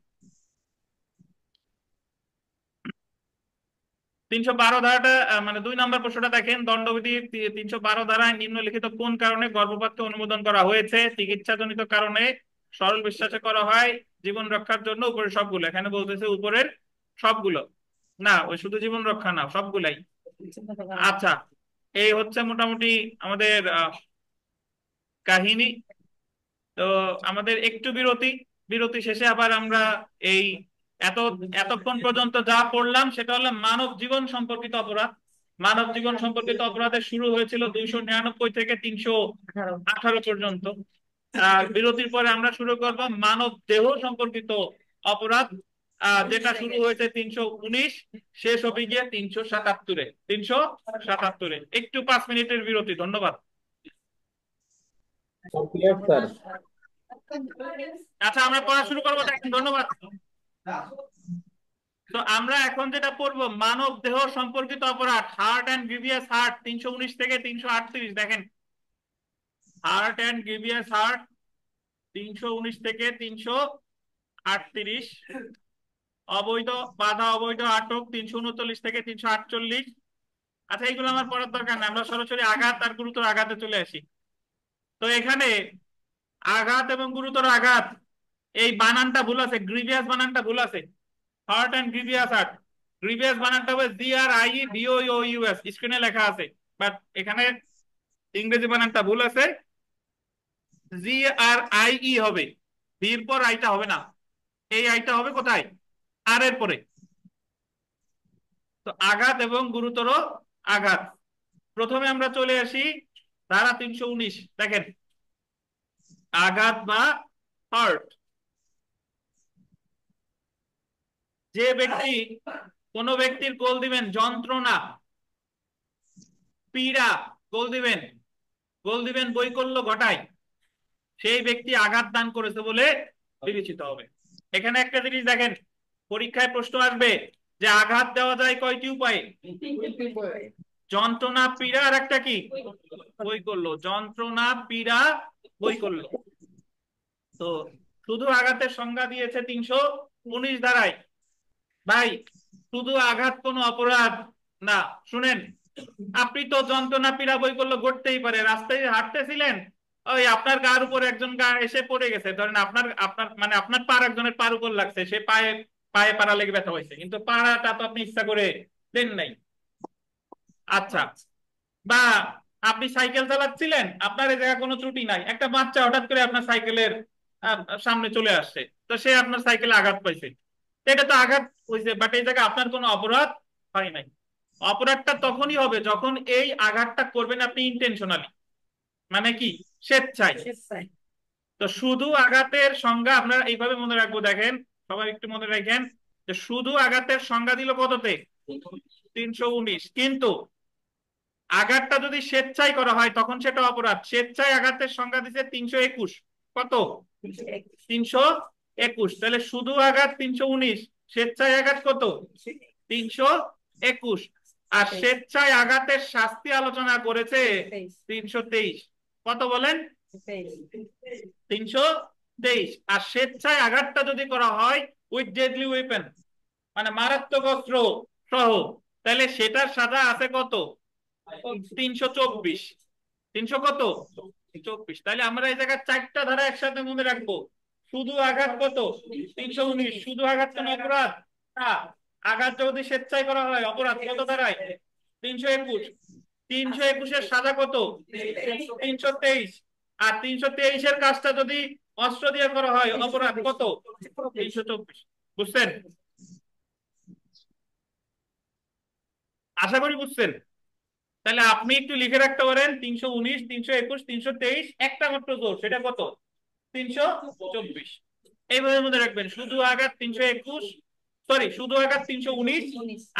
312 ধারাটা মানে 2 নম্বর প্রশ্নটা দেখেন, দণ্ডবিধি 312 ধারায় নিম্নলিখিত কোন কারণে গর্ভপাতকে অনুমোদন করা হয়েছে? চিকিৎসাজনিত কারণে, সরল বিশ্বাসে করা হয়, জীবন রক্ষার জন্য, উপরের সবগুলো। এখানে বলতেছে উপরের সবগুলো না, ওই শুধু জীবন রক্ষা না, সবগুলাই। আচ্ছা, এই হচ্ছে মোটামুটি আমাদের কাহিনী। তো আমাদের একটু বিরতি, বিরতি শেষে আবার আমরা এই এত এতক্ষণ পর্যন্ত যা পড়লাম সেটা হলো মানব জীবন সম্পর্কিত অপরাধ। মানব জীবন সম্পর্কিত অপরাধের শুরু হয়েছিল 299 থেকে 318 পর্যন্ত। আর বিরতির পরে আমরা শুরু করব মানব দেহ সম্পর্কিত অপরাধ, যেটা শুরু হয়েছে 319, শেষ হবে গিয়ে 377-এ। 377-এ। একটু 5 মিনিটের বিরতি। ধন্যবাদ। আচ্ছা, আমরা পড়া শুরু করবো। দেখেন, ধন্যবাদ। তো আমরা এখন যেটা পড়বো, মানব দেহ সম্পর্কিত অপরাধ, হার্ট অ্যান্ড গ্রিভিয়াস হার্ট, 319 থেকে 338। দেখেন, হার্ট অ্যান্ড গ্রিভিয়াস হার্ট 319 থেকে 338। অবৈধ বাধা, অবৈধ আটক 339 থেকে 348। আচ্ছা, এইগুলো আমার পড়ার দরকার নেই, আমরা সরাসরি আঘাত আর গুরুতর আঘাতে চলে আসি। তো এখানে আঘাত এবং গুরুতর আঘাত, এই বানানটা ভুল আছে, গ্রিভিয়াস বানানটা ভুল আছে। Hurt and grievous hurt, grievous বানানটা হবে GRIEVOUS, স্ক্রিনে লেখা আছে, বাট এখানে ইংরেজি বানানটা ভুল আছে, GRIE হবে, ভির পর আইটা হবে না, এই আইটা হবে কোথায়? আর এর পরে। তো আঘাত এবং গুরুতর আঘাত, প্রথমে আমরা চলে আসি ধারা 319। দেখেন, আঘাত বা হার্ট, যে ব্যক্তি কোন ব্যক্তির গোল দিবেন যন্ত্রণা, পীড়া, গোল দিবেন বৈকল্য ঘটায়, সেই ব্যক্তি আঘাত দান করেছে বলে বিবেচিত হবে। এখানে একটা জিনিস দেখেন, পরীক্ষায় প্রশ্ন আসবে যে আঘাত দেওয়া যায় কয়টি উপায়ে? যন্ত্রণা, পীড়া, আর একটা কি? বৈকল্য। যন্ত্রণা, পীড়া, বৈকল্য। তো শুধু আঘাতের সংজ্ঞা দিয়েছে 319 ধারায়। ভাই, শুধু আঘাত কোনো অপরাধ না। শুনেন, আপনি তো যন্ত্রণা, পীড়া, বৈকল্য ঘটতেই পারে, রাস্তায় হাঁটতেছিলেন, ওই আপনার গার উপর একজন গা এসে পড়ে গেছে, ধরেন আপনার আপনার মানে আপনার পার একজনের পার উপর লাগছে, সে পায়ে পায়ে পাড়া লেগে ব্যথা হয়েছে, কিন্তু পাড়াটা তো আপনি ইচ্ছা করে দেন নাই। আচ্ছা, বা আপনি সাইকেল চালাচ্ছিলেন, আপনার এই জায়গায় কোনো ত্রুটি নাই, একটা বাচ্চা হঠাৎ করে আপনার সাইকেলের সামনে চলে আসছে, তো সে আপনার সাইকেলে আঘাত পাইছে, এটা তো আঘাত হয়েছে, বাট এই জায়গায় আপনার কোনো অপরাধ হয় নাই। অপরাধটা তখনই হবে যখন এই আঘাতটা করবেন আপনি ইন্টেনশনালি, মানে কি স্বেচ্ছায়। স্বেচ্ছায়। তো শুধু আঘাতের সংজ্ঞা আপনারা এইভাবে মনে রাখবো, দেখেন সবাই একটু মনে রাখেন যে শুধু আঘাতের সংজ্ঞা দিল কততে, 319। কিন্তু আঘাতটা যদি স্বেচ্ছায় করা হয় তখন সেটা অপরাধ। স্বেচ্ছায় আঘাতের সংজ্ঞা দিচ্ছে 321। কত? 321। তাহলে শুধু আঘাত 319, স্বেচ্ছায় আঘাত কত? 321। আর স্বেচ্ছায় আঘাতের শাস্তি আলোচনা করেছে 323। কত বলেন? 323। আর স্বেচ্ছায় আঘাতটা যদি করা হয় উইথ ডেডলি ওয়েপন, মানে মারাত্মক অস্ত্র সহ, তাহলে সেটার সাজা আছে কত? 324। 300 কত? 24। তাহলে আমরা এই জায়গায় চারটা ধারা একসাথে মনে রাখবো। শুধু আঘাত কত? 319। শুধু আঘাত কোন অপরাধ না, আঘাত যদি স্বেচ্ছায় করা হয় অপরাধ। কত ধারায়? 321। 321-এর সাজা কত? 323। আর 323-এর কাজটা যদি অস্ত্র দিয়ে করা হয় অপরাধ কত? 324। বুঝছেন? আশা করি বুঝছেন। তাহলে আপনি একটু লিখে রাখতে পারেন 319, 321, 323, একটা মাত্র জোর, সেটা কত? 324। এইভাবে মনে রাখবেন শুধু আঘাত 321, সরি শুধু আঘাত 319,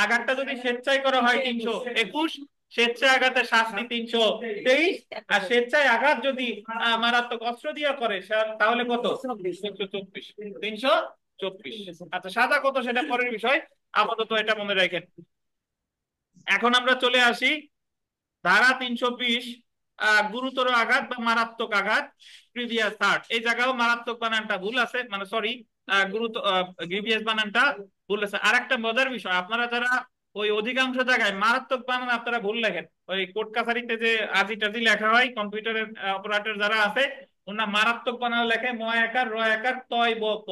আঘাতটা যদি স্বেচ্ছায় করা হয় 321, স্বেচ্ছায় আঘাতের শাস্তি 323, আর স্বেচ্ছায় আঘাত যদি মারাত্মক অস্ত্র দিয়ে করে তাহলে কত? 324। 324। আচ্ছা সাজা কত সেটা পরের বিষয়, আপাতত এটা মনে রাখেন। এখন আমরা চলে আসি ধারা 320, গুরুতর আঘাত বা মারাত্মক আঘাত, প্রিভিয়াস হার্ট। এই জায়গাও মারাত্মক বানানটা ভুল আছে, মানে সরি গুরুতর গ্রিভিয়াস বানানটা ভুল আছে। আর একটা মজার বিষয়, আপনারা যারা ওই অধিকাংশ জায়গায় মারাত্মক বানান আপনারা ভুল লেখেন, ওই কোর্ট কাছারিতে যে আজি টাজি লেখা হয়, কম্পিউটারের অপারেটর যারা আছে ওনারা মারাত্মক বানান লেখে ময় আকার রয় আকার তয় ব প,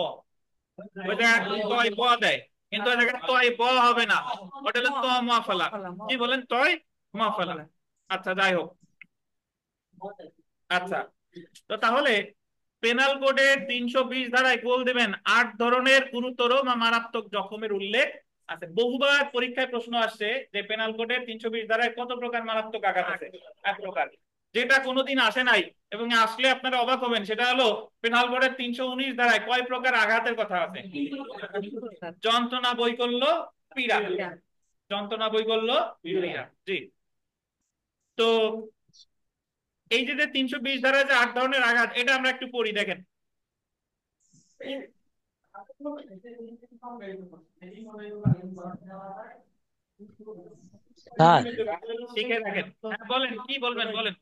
ওই জায়গায় তয় ব দেয়, কিন্তু ওই জায়গায় তয় ব হবে না, ওটা হলো ত মাফালা। কি বলেন? তয় মাফালা। আচ্ছা যাই হোক। আচ্ছা, তো তাহলে পেনাল কোডের 320 ধারায় গোল দেবেন 8 ধরনের গুরুতর বা মারাত্মক জখমের উল্লেখ আছে। বহুবার পরীক্ষায় প্রশ্ন আসছে যে পেনাল কোডের 320 ধারায় কত প্রকার মারাত্মক আঘাত আছে? 8 প্রকার। যেটা কোনোদিন আসে নাই এবং আসলে আপনারা অবাক হবেন, সেটা হলো পেনাল কোডের 319 ধারায় কয় প্রকার আঘাতের কথা আছে? যন্ত্রণা, বৈকল্য, পীড়া। যন্ত্রণা, বৈকল্য, পীড়া। জি। তো এই যে 320 ধারায় যে 8 ধরনের আঘাত, এটা আমরা একটু পড়ি, দেখেন। স্যার শিখে রাখেন। বলেন কি বলবেন, বলেন।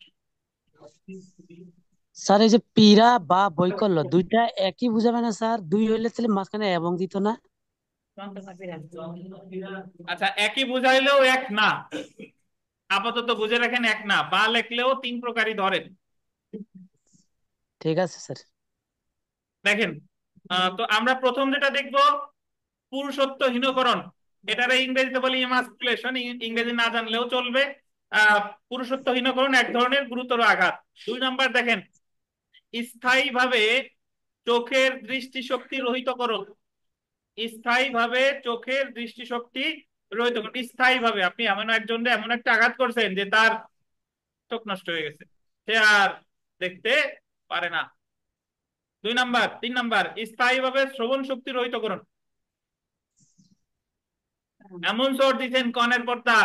স্যার এই যে পীড়া বা বৈকল্য দুইটা একই বুঝাবে না স্যার? দুই হইলে তাহলে মাঝখানে এবং দিত না? আচ্ছা একই বুঝাইলেও এক না, আপাতত বুঝে রাখেন এক না, বা লেখলেও 3 প্রকারই ধরেন। ঠিক আছে স্যার। দেখেন তো আমরা প্রথম যেটা দেখবো পুরুষত্বহীনকরণ, এটারে ইংরেজিতে বলি ইমাস্কুলেশন, ইংরেজি না জানলেও চলবে। পুরুষত্বহীনকরণ এক ধরনের গুরুতর আঘাত। 2 নাম্বার দেখেন স্থায়ীভাবে চোখের দৃষ্টিশক্তি রহিতকরণ। স্থায়ীভাবে চোখের দৃষ্টিশক্তি রহিতকরণ। স্থায়ীভাবে আপনি এমন একজনকে এমন একটা আঘাত করছেন যে তার চোখ নষ্ট হয়ে গেছে, সে আর দেখতে পারে না। 2 নাম্বার। 3 নাম্বার স্থায়ীভাবে শ্রবণ শক্তি রহিতকরণ। এমন চোট দিচ্ছেন কনের পর্দা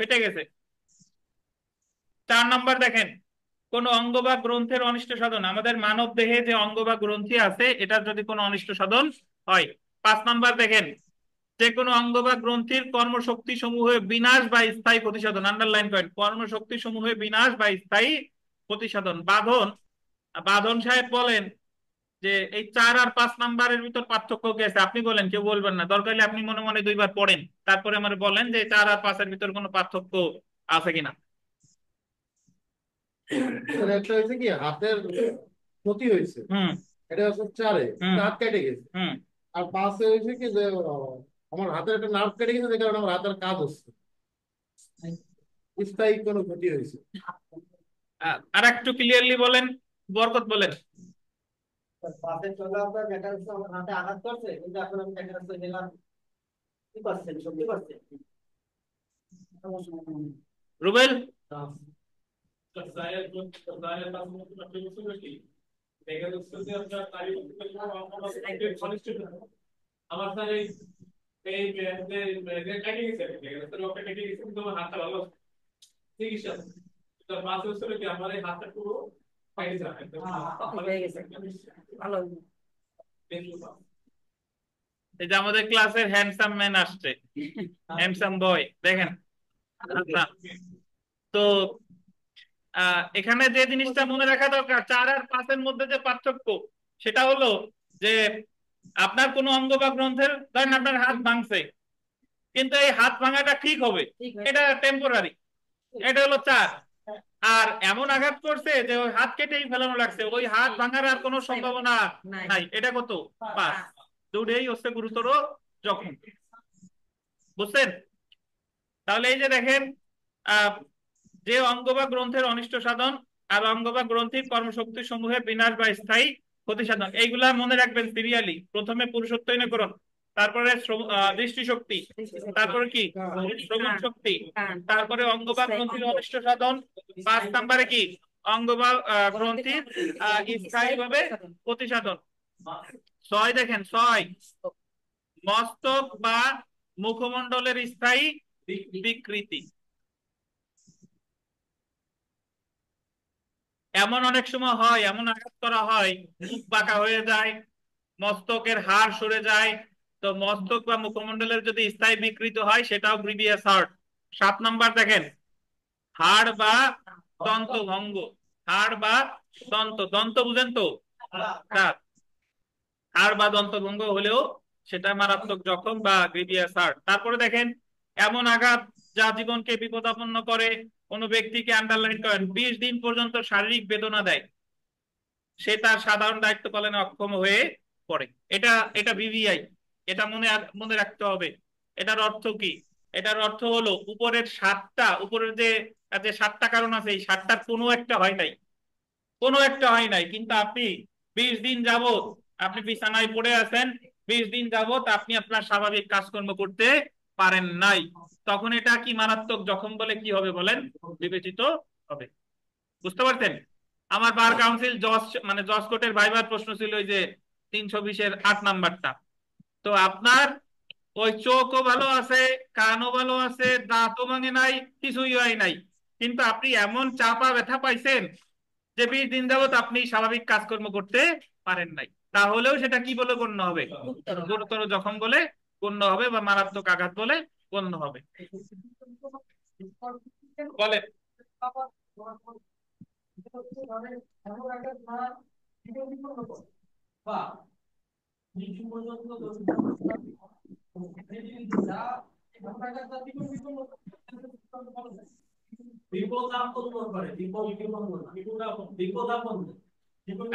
ফেটে গেছে। 4 নাম্বার দেখেন কোন অঙ্গ বা গ্রন্থের অনিষ্ট সাধন, আমাদের মানব দেহে যে অঙ্গ বা গ্রন্থি আছে এটার যদি কোনো অনিষ্ট সাধন হয়। 5 নাম্বার দেখেন যে কোনো অঙ্গ বা গ্রন্থির কর্মশক্তি সমূহে বিনাশ বা স্থায়ী প্রতিসাধন, আন্ডারলাইন করেন, কর্মশক্তি সমূহে বিনাশ বা স্থায়ী প্রতিসাধন। বাঁধন, বাঁধন সাহেব বলেন যে এই 4 আর 5 নাম্বারের ভিতর পার্থক্য কি আছে? আপনি বলেন, কেউ বলবেন না, দরকার হলে আপনি মনে মনে 2বার পড়েন, তারপরে আমার বলেন যে 4 আর 5-এর ভিতর কোনো পার্থক্য আছে কিনা। একটা হয়েছে কি হাতের ক্ষতি হয়েছে, হুম এটা হচ্ছে 4-এ, হুম হাত কেটে গেছে। হুম আর 5-এ হয়েছে কি যে আমার হাতের একটা নার্ভ কেটে গেছে, যে কারণে আমার হাতের কাজ হচ্ছে, স্থায়ী কোনো ক্ষতি হয়েছে। আর একটু ক্লিয়ারলি বলেন, বরকত বলেন। পাশের চলে আপনার দেখা যাচ্ছে আমার হাতে আঘাত করছে, কিন্তু এখন আমি দেখা যাচ্ছে গেলাম কি করছেন, সত্যি করছেন। রুবেল, আমার স্যার এই কেটে গেছে, রক্তটা কেটে গেছে, কিন্তু আমার হাতটা ভালো আছে। চিকিৎসা তো 5 বছর কি আমার এই হাতটা পুরো ফাইটে যায় একদম হয়ে গেছে ভালো। এই যে আমাদের ক্লাসের হ্যান্ডসাম ম্যান আসছে, হ্যান্ডসাম বয় দেখেন। আচ্ছা, তো এখানে যে জিনিসটা মনে রাখা দরকার 4 আর 5-এর মধ্যে যে পার্থক্য, সেটা হলো যে আপনার কোনো অঙ্গ বা গ্রন্থের, ধরেন আপনার হাত ভাঙছে, কিন্তু এই হাত ভাঙাটা ঠিক হবে, এটা টেম্পোরারি, এটা হলো 4। আর এমন আঘাত করছে যে ওই হাত কেটেই ফেলানো লাগছে, ওই হাত ভাঙার আর কোনো সম্ভাবনা নাই, এটা কত? 5। দুটোই হচ্ছে গুরুতর জখম। বুঝছেন? তাহলে এই যে দেখেন, আহ যে অঙ্গ বা গ্রন্থের অনিষ্ট সাধন আর অঙ্গ বা গ্রন্থির কর্মশক্তি সমূহের বিনাশ বা স্থায়ী ক্ষতি সাধন, এইগুলা মনে রাখবেন সিরিয়ালি। প্রথমে পুরুষত্বহীনকরণ, তারপরে দৃষ্টিশক্তি, তারপরে কি শ্রবণ শক্তি, তারপরে অঙ্গ বা গ্রন্থির অনিষ্ট সাধন, 5 নম্বরে কি অঙ্গ বা গ্রন্থির স্থায়ী ভাবে ক্ষতি সাধন। 6 দেখেন, 6 মস্তক বা মুখমণ্ডলের স্থায়ী বিকৃতি। এমন অনেক সময় হয়, এমন আঘাত করা হয় মুখ বাঁকা হয়ে যায়, মস্তকের হাড় সরে যায়। তো মস্তক বা মুখমণ্ডলের যদি স্থায়ী বিকৃত হয়, সেটাও গ্রিভিয়াস হার্ট। 7 নাম্বার দেখেন, হাড় বা দন্ত ভঙ্গ। হাড় বা দন্ত, দন্ত বুঝেন তো? দাঁত। হাড় বা দন্ত ভঙ্গ হলেও সেটা মারাত্মক জখম বা গ্রিভিয়াস হার্ট। তারপরে দেখেন, এমন আঘাত যা জীবনকে বিপদাপন্ন করে, কোনো ব্যক্তিকে আন্ডারলাইন করেন 20 দিন পর্যন্ত শারীরিক বেদনা দেয়, সে তার সাধারণ দায়িত্ব পালনে অক্ষম হয়ে পড়ে। এটা এটা ভিভিআই, এটা মনে রাখতে হবে। এটার অর্থ কি? এটার অর্থ হলো উপরের 7টা, উপরের যে যে 7টা কারণ আছে, এই 7টার কোনো একটা হয় নাই, কোনো একটা হয় নাই, কিন্তু আপনি 20 দিন যাবত আপনি বিছানায় পড়ে আছেন, 20 দিন যাবত আপনি আপনার স্বাভাবিক কাজকর্ম করতে পারেন নাই, তখন এটা কি মারাত্মক জখম বলে কি হবে বলেন? বিবেচিত হবে। বুঝতে পারছেন? আমার বার কাউন্সিল জজ, মানে জজ কোর্টের ভাইবার প্রশ্ন ছিল ওই যে 320-এর 8 নাম্বারটা। তো আপনার ওই চোখও ভালো আছে, কানও ভালো আছে, দাঁতও ভাঙে নাই, কিছুই হয় নাই, কিন্তু আপনি এমন চাপা ব্যথা পাইছেন যে 20 দিন যাবত আপনি স্বাভাবিক কাজকর্ম করতে পারেন নাই, তাহলেও সেটা কি বলে গণ্য হবে? গুরুতর জখম বলে গণ্য হবে, বা মারাত্মক আঘাত বলে গণ্য হবে। বলেন।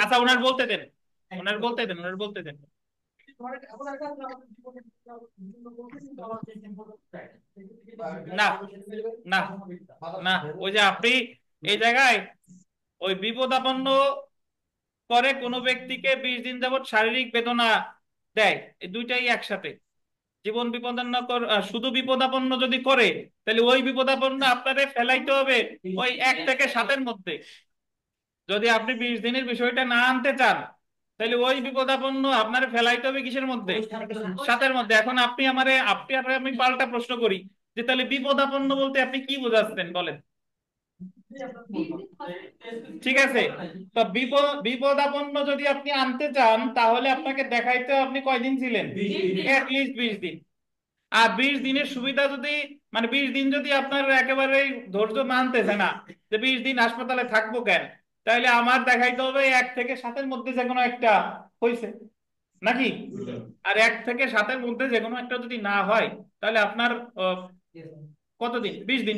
আচ্ছা, ওনার বলতে দেন, ওনার বলতে দেন, ওনার বলতে দেন। না, না, না, ওই যে আপনি এই জায়গায় ওই বিপদাপন্ন করে কোনো ব্যক্তিকে 20 দিন যাবত শারীরিক বেদনা দেয়, এই দুইটাই একসাথে। জীবন বিপদাপন্ন শুধু বিপদাপন্ন যদি করে, তাহলে ওই বিপদাপন্ন আপনারে ফেলাইতে হবে ওই 1 থেকে 7-এর মধ্যে। যদি আপনি 20 দিনের বিষয়টা না আনতে চান, তাহলে ওই বিপদাপন্ন আপনার ফেলাইতে হবে কিসের মধ্যে? 7-এর মধ্যে। এখন আপনি আর আমি পাল্টা প্রশ্ন করি, যে তাহলে বিপদাপন্ন বলতে আপনি কি বোঝাচ্ছেন বলেন? ঠিক আছে, তো বিপদাপন্ন যদি আপনি আনতে চান, তাহলে আপনাকে দেখাইতে আপনি কয়দিন ছিলেন? অ্যাটলিস্ট 20 দিন। আর 20 দিনের সুবিধা যদি, মানে 20 দিন যদি আপনার একেবারে ধৈর্য মানতেছে না, যে 20 দিন হাসপাতালে থাকবো কেন, তাহলে আমার দেখাইতে হবে 1 থেকে 7-এর মধ্যে যে কোনো একটা হয়েছে নাকি। আর 1 থেকে 7-এর মধ্যে যে কোনো একটা যদি না হয়, তাহলে আপনার কতদিন? 20 দিন।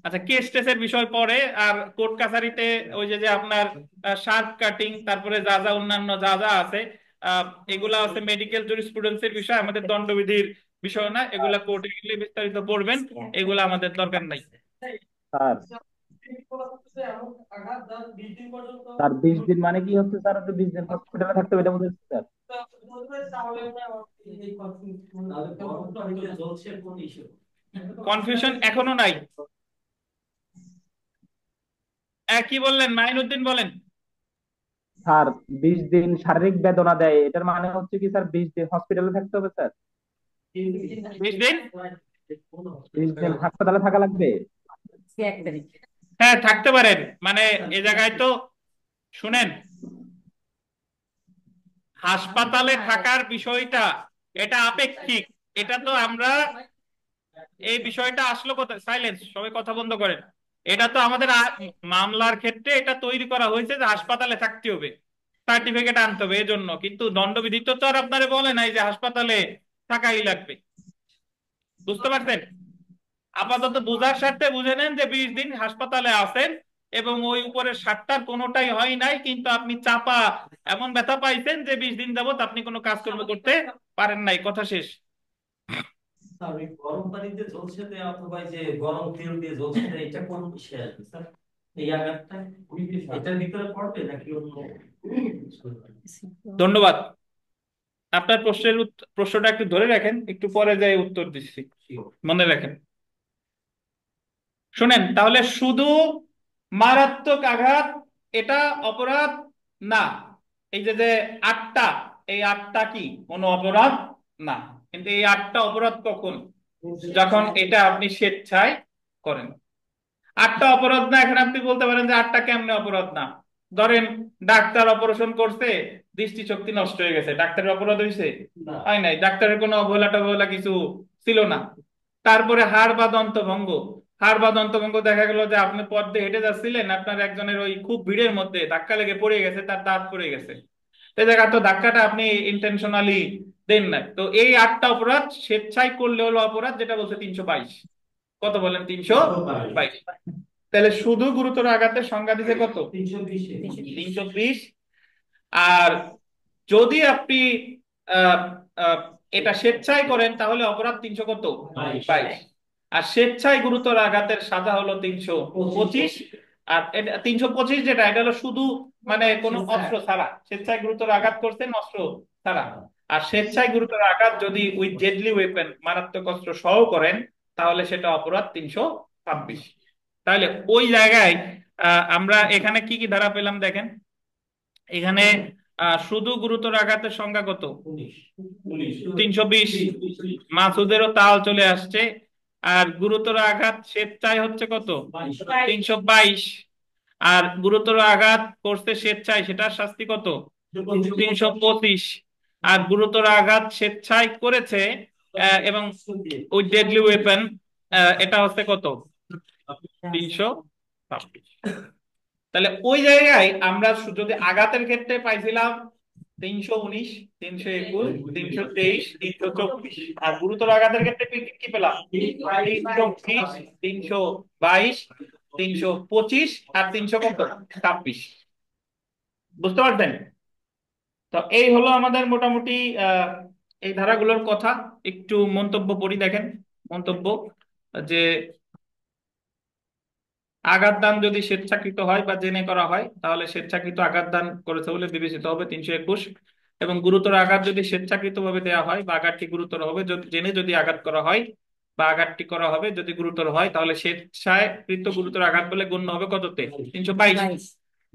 আচ্ছা, কেস টেসের বিষয় পরে, আর কোর্ট কাছারিতে ওই যে যে আপনার শার্প কাটিং, তারপরে যা যা অন্যান্য যা যা আছে, এগুলা হচ্ছে মেডিকেল জুরিসপ্রুডেন্সের বিষয়, আমাদের দণ্ডবিধির বিষয় না, এগুলা কোর্টে গেলে বিস্তারিত পড়বেন, এগুলা আমাদের দরকার নাই। স্যার স্যার 20 দিন মানে কি হচ্ছে স্যার? আপনি 20 দিন হসপিটালে থাকতে হবে এটা বুঝাচ্ছি স্যার? কনফিউশন এখনো নাই? কি বললেন মাইনুদ্দিন, বলেন। স্যার 20 দিন শারীরিক বেদনা দেয়, এটার মানে হচ্ছে কি স্যার 20 দিন হসপিটালে থাকতে হবে স্যার? 20 দিন? 20 দিন হাসপাতালে থাকা লাগবে? 1 তারিখ। হ্যাঁ, থাকতে পারেন। মানে এ জায়গায় তো শুনেন, হাসপাতালে থাকার বিষয়টা এটা আপেক্ষিক। এটা তো আমরা, এই বিষয়টা আসলো কোথায়, সাইলেন্স, সবাই কথা বন্ধ করেন। এটা তো আমাদের মামলার ক্ষেত্রে এটা তৈরি করা হয়েছে যে হাসপাতালে থাকতে হবে, সার্টিফিকেট আনতে হবে, এজন্য। কিন্তু দণ্ডবিধি তো আর আপনারে বলে নাই যে হাসপাতালে থাকাই লাগবে। বুঝতে পারছেন? আপাতত বোঝার স্বার্থে বুঝে নেন যে 20 দিন হাসপাতালে আছেন এবং ওই উপরের 7টার কোনোটাই হয় নাই, কিন্তু আপনি চাপা এমন ব্যথা পাইছেন যে 20 দিন যাবত আপনি কোনো কাজকর্ম করতে পারেন নাই। কথা শেষ। স্যার ওই গরম পানিতে ঝলসে দেওয়া অথবা এই যে গরম তেল দিয়ে ঝলসে দেওয়া, এটা কোন বিষয়ে আসবে স্যার? এই আঘাতটা এটার ভিতরে পড়বে নাকি অন্য? ধন্যবাদ। আপনার প্রশ্নটা একটু ধরে রাখেন, একটু পরে যাই উত্তর দিচ্ছি, মনে রাখেন। শুনেন তাহলে, শুধু মারাত্মক আঘাত এটা অপরাধ না। এই যে যে 8টা, এই 8টা কি কোনো অপরাধ না। কিন্তু এই 8টা অপরাধ কখন? যখন এটা আপনি স্বেচ্ছায় করেন। 8টা অপরাধ না, এখন আপনি বলতে পারেন যে 8টা কেমনে অপরাধ না। ধরেন ডাক্তার অপারেশন করছে, দৃষ্টিশক্তি নষ্ট হয়ে গেছে, ডাক্তারের অপরাধ হয়েছে? হয় নাই। ডাক্তারের কোনো অবহেলা টবহেলা কিছু ছিল না। তারপরে হাড় বা দন্তভঙ্গ, হাড় বা দন্তভঙ্গ দেখা গেল যে আপনি পথ দিয়ে হেঁটে যাচ্ছিলেন, আপনার একজনের ওই খুব ভিড়ের মধ্যে ধাক্কা লেগে পড়ে গেছে, তার দাঁত পড়ে গেছে। এই জায়গা তো ধাক্কাটা আপনি ইন্টেনশনালি দেন না। তো এই 8টা অপরাধ স্বেচ্ছায় করলে হলো অপরাধ, যেটা বলছে 322। কত বলেন? 322। তাহলে শুধু গুরুতর আঘাতের সংজ্ঞা দিতে কত? 320। আর যদি আপনি আহ, আহ, এটা স্বেচ্ছায় করেন তাহলে অপরাধ 300 কত? 22। আর স্বেচ্ছায় গুরুতর আঘাতের সাজা হলো 325। আর এটা 325 যেটা, এটা হলো শুধু মানে কোনো অস্ত্র ছাড়া, স্বেচ্ছায় গুরুতর আঘাত করছেন অস্ত্র ছাড়া। আর স্বেচ্ছায় গুরুতর আঘাত যদি উইথ ডেডলি ওয়েপন, মারাত্মক অস্ত্র সহ করেন, তাহলে সেটা অপরাধ 326। তাহলে ওই জায়গায় আমরা এখানে কি কি ধারা পেলাম দেখেন। এখানে শুধু গুরুতর আঘাতের সংখ্যা কত? 320। মাসুদেরও তাল চলে আসছে। আর গুরুতর আঘাত স্বেচ্ছায় হচ্ছে কত? 322। আর গুরুতর আঘাত করতে স্বেচ্ছায়, সেটার শাস্তি কত? 325। আর গুরুতর আঘাত স্বেচ্ছায় করেছে এবং উইথ ডেডলি ওয়েপন, এটা হচ্ছে কত? 326। তাহলে ওই জায়গায় আমরা যদি আঘাতের ক্ষেত্রে পাইছিলাম 319, 321, 323, 324। আর গুরুতর আঘাতের ক্ষেত্রে কি কি পেলাম? 320, 322, 325 আর 326। বুঝতে পারছেন? তো এই হলো আমাদের মোটামুটি আহ এই ধারাগুলোর কথা। একটু মন্তব্য পড়ি, দেখেন মন্তব্য যে আঘাত দান যদি স্বেচ্ছাকৃত হয় বা জেনে করা হয়, তাহলে স্বেচ্ছাকৃত আঘাত দান করেছে বলে বিবেচিত হবে 321। এবং গুরুতর আঘাত যদি স্বেচ্ছাকৃত ভাবে দেওয়া হয় বা আঘাতটি গুরুতর হবে জেনে যদি আঘাত করা হয় বা আঘাতটি করা হবে যদি গুরুতর হয়, তাহলে স্বেচ্ছাকৃত গুরুতর আঘাত বলে গণ্য হবে কততে? 322।